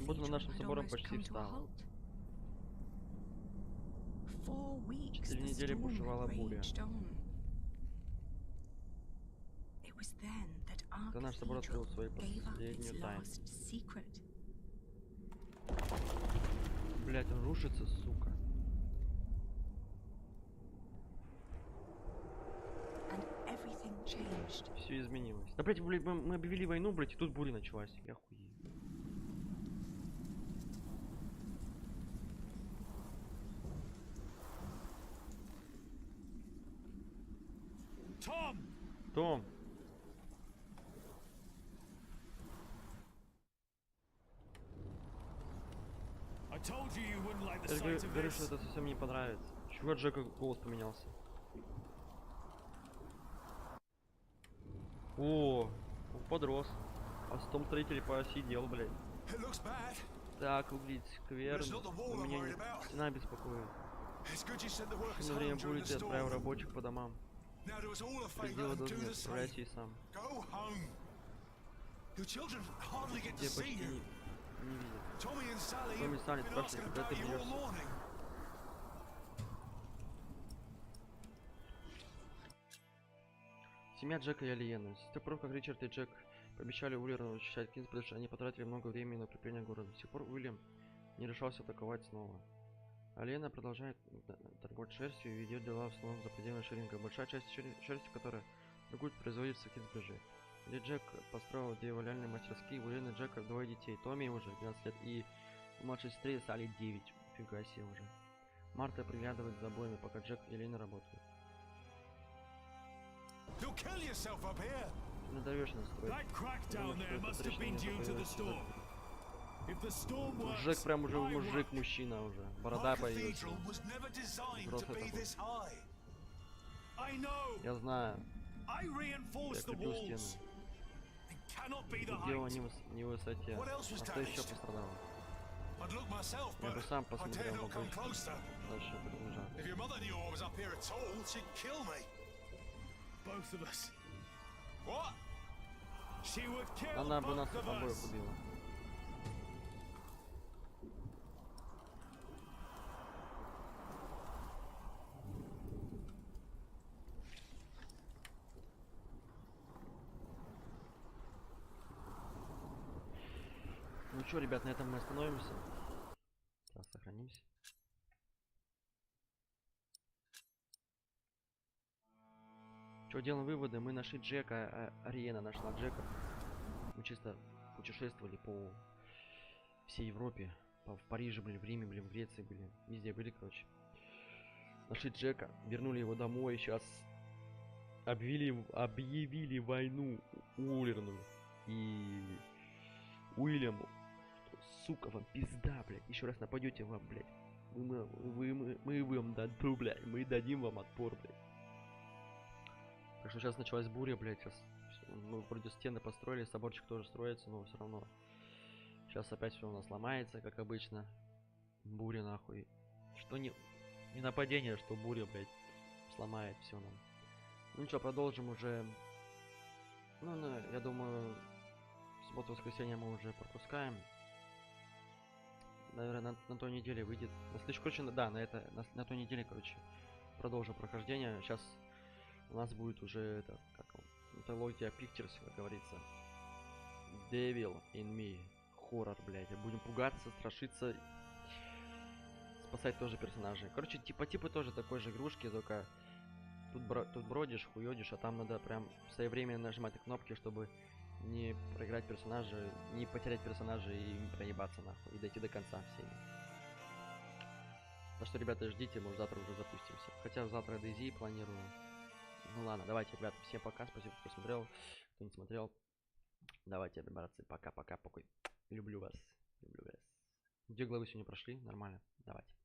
Будто на нашим собором почти встало. 4 недели бушевала буря. Это наш собор открыл свою последнюю тайну. Блять, он рушится, сука. Все изменилось. Да, блять, мы объявили войну, блять, и тут буря началась. Я хуею. Том! Я говорю, что это совсем не понравится. Чего Джека голос поменялся? О, он подрос. А с том строитель посидел, блядь. Так, выглядит скверно. Но меня не стена беспокоит. На время будет, я отправил рабочих по домам. Пределы должны отправляйся и сам. Я почти не видел. Томми и Салли спрашивали, когда ты вернешься. Семья Джека и Алиены. С тех пор, как Ричард и Джек пообещали Уиллеру защищать Кинсбридж, они потратили много времени на укрепление города. До сих пор Уильям не решался атаковать снова. Алиена продолжает торговать шерстью и ведет дела в основном за пределами Шеринга. Большая часть шерсти, которая торгует, производится в Кинсбридже. Где Джек построил 2 валяльные мастерские, у Алены и Джека 2 детей. Томми уже 12 лет и младшей сестре Салли 9. Фига себе уже. Марта приглядывает за обоими, пока Джек и Алина работают. Ты надорвешь нас строить. Джек прям уже мужик, мужчина уже. Борода появилась. Я знаю. Я крепил стену. Дело не в высоте. А что еще пострадало? Я бы сам посмотрел на дальше приближаться. Она бы нас обоих убила. Ну что, ребят, на этом мы остановимся. Сейчас сохранимся. Что, делаем выводы? Мы нашли Джека, Ариена нашла Джека. Мы чисто путешествовали по всей Европе. В Париже были, в Риме были, в Греции были. Везде были, короче. Нашли Джека, вернули его домой. Сейчас объявили войну Уиллерну и Уильяму. Сука, вам пизда, блядь. Еще раз нападете вам, блядь. Мы вам дадим, блядь. Мы дадим вам отпор, блядь. Так что сейчас началась буря, блядь. Сейчас, ну, вроде стены построили, соборчик тоже строится, но все равно. Сейчас опять все у нас ломается, как обычно. Буря, нахуй. Что не нападение, что буря, блядь, сломает все нам. Ну ничего, продолжим уже. Ну, я думаю, субботу-воскресенье мы уже пропускаем. Наверное, на той неделе выйдет. На следующей, короче, да, на той неделе, короче, продолжим прохождение. Сейчас у нас будет уже это, как митология Pictures, как говорится. Devil in me. Хоррор, блядь. Будем пугаться, страшиться. Спасать тоже персонажей. Короче, типа тоже такой же игрушки, только тут бродишь, хуёдишь, а там надо прям своевременно нажимать кнопки, чтобы не проиграть персонажа, не потерять персонажа и не проебаться нахуй, и дойти до конца всеми. Так что, ребята, ждите, может завтра уже запустимся. Хотя завтра DayZ планирую. Ну ладно, давайте, ребята, всем пока, спасибо, кто смотрел, кто не смотрел. Давайте, братцы, пока-пока, покой. Люблю вас, люблю вас. 2 главы сегодня прошли, нормально, давайте.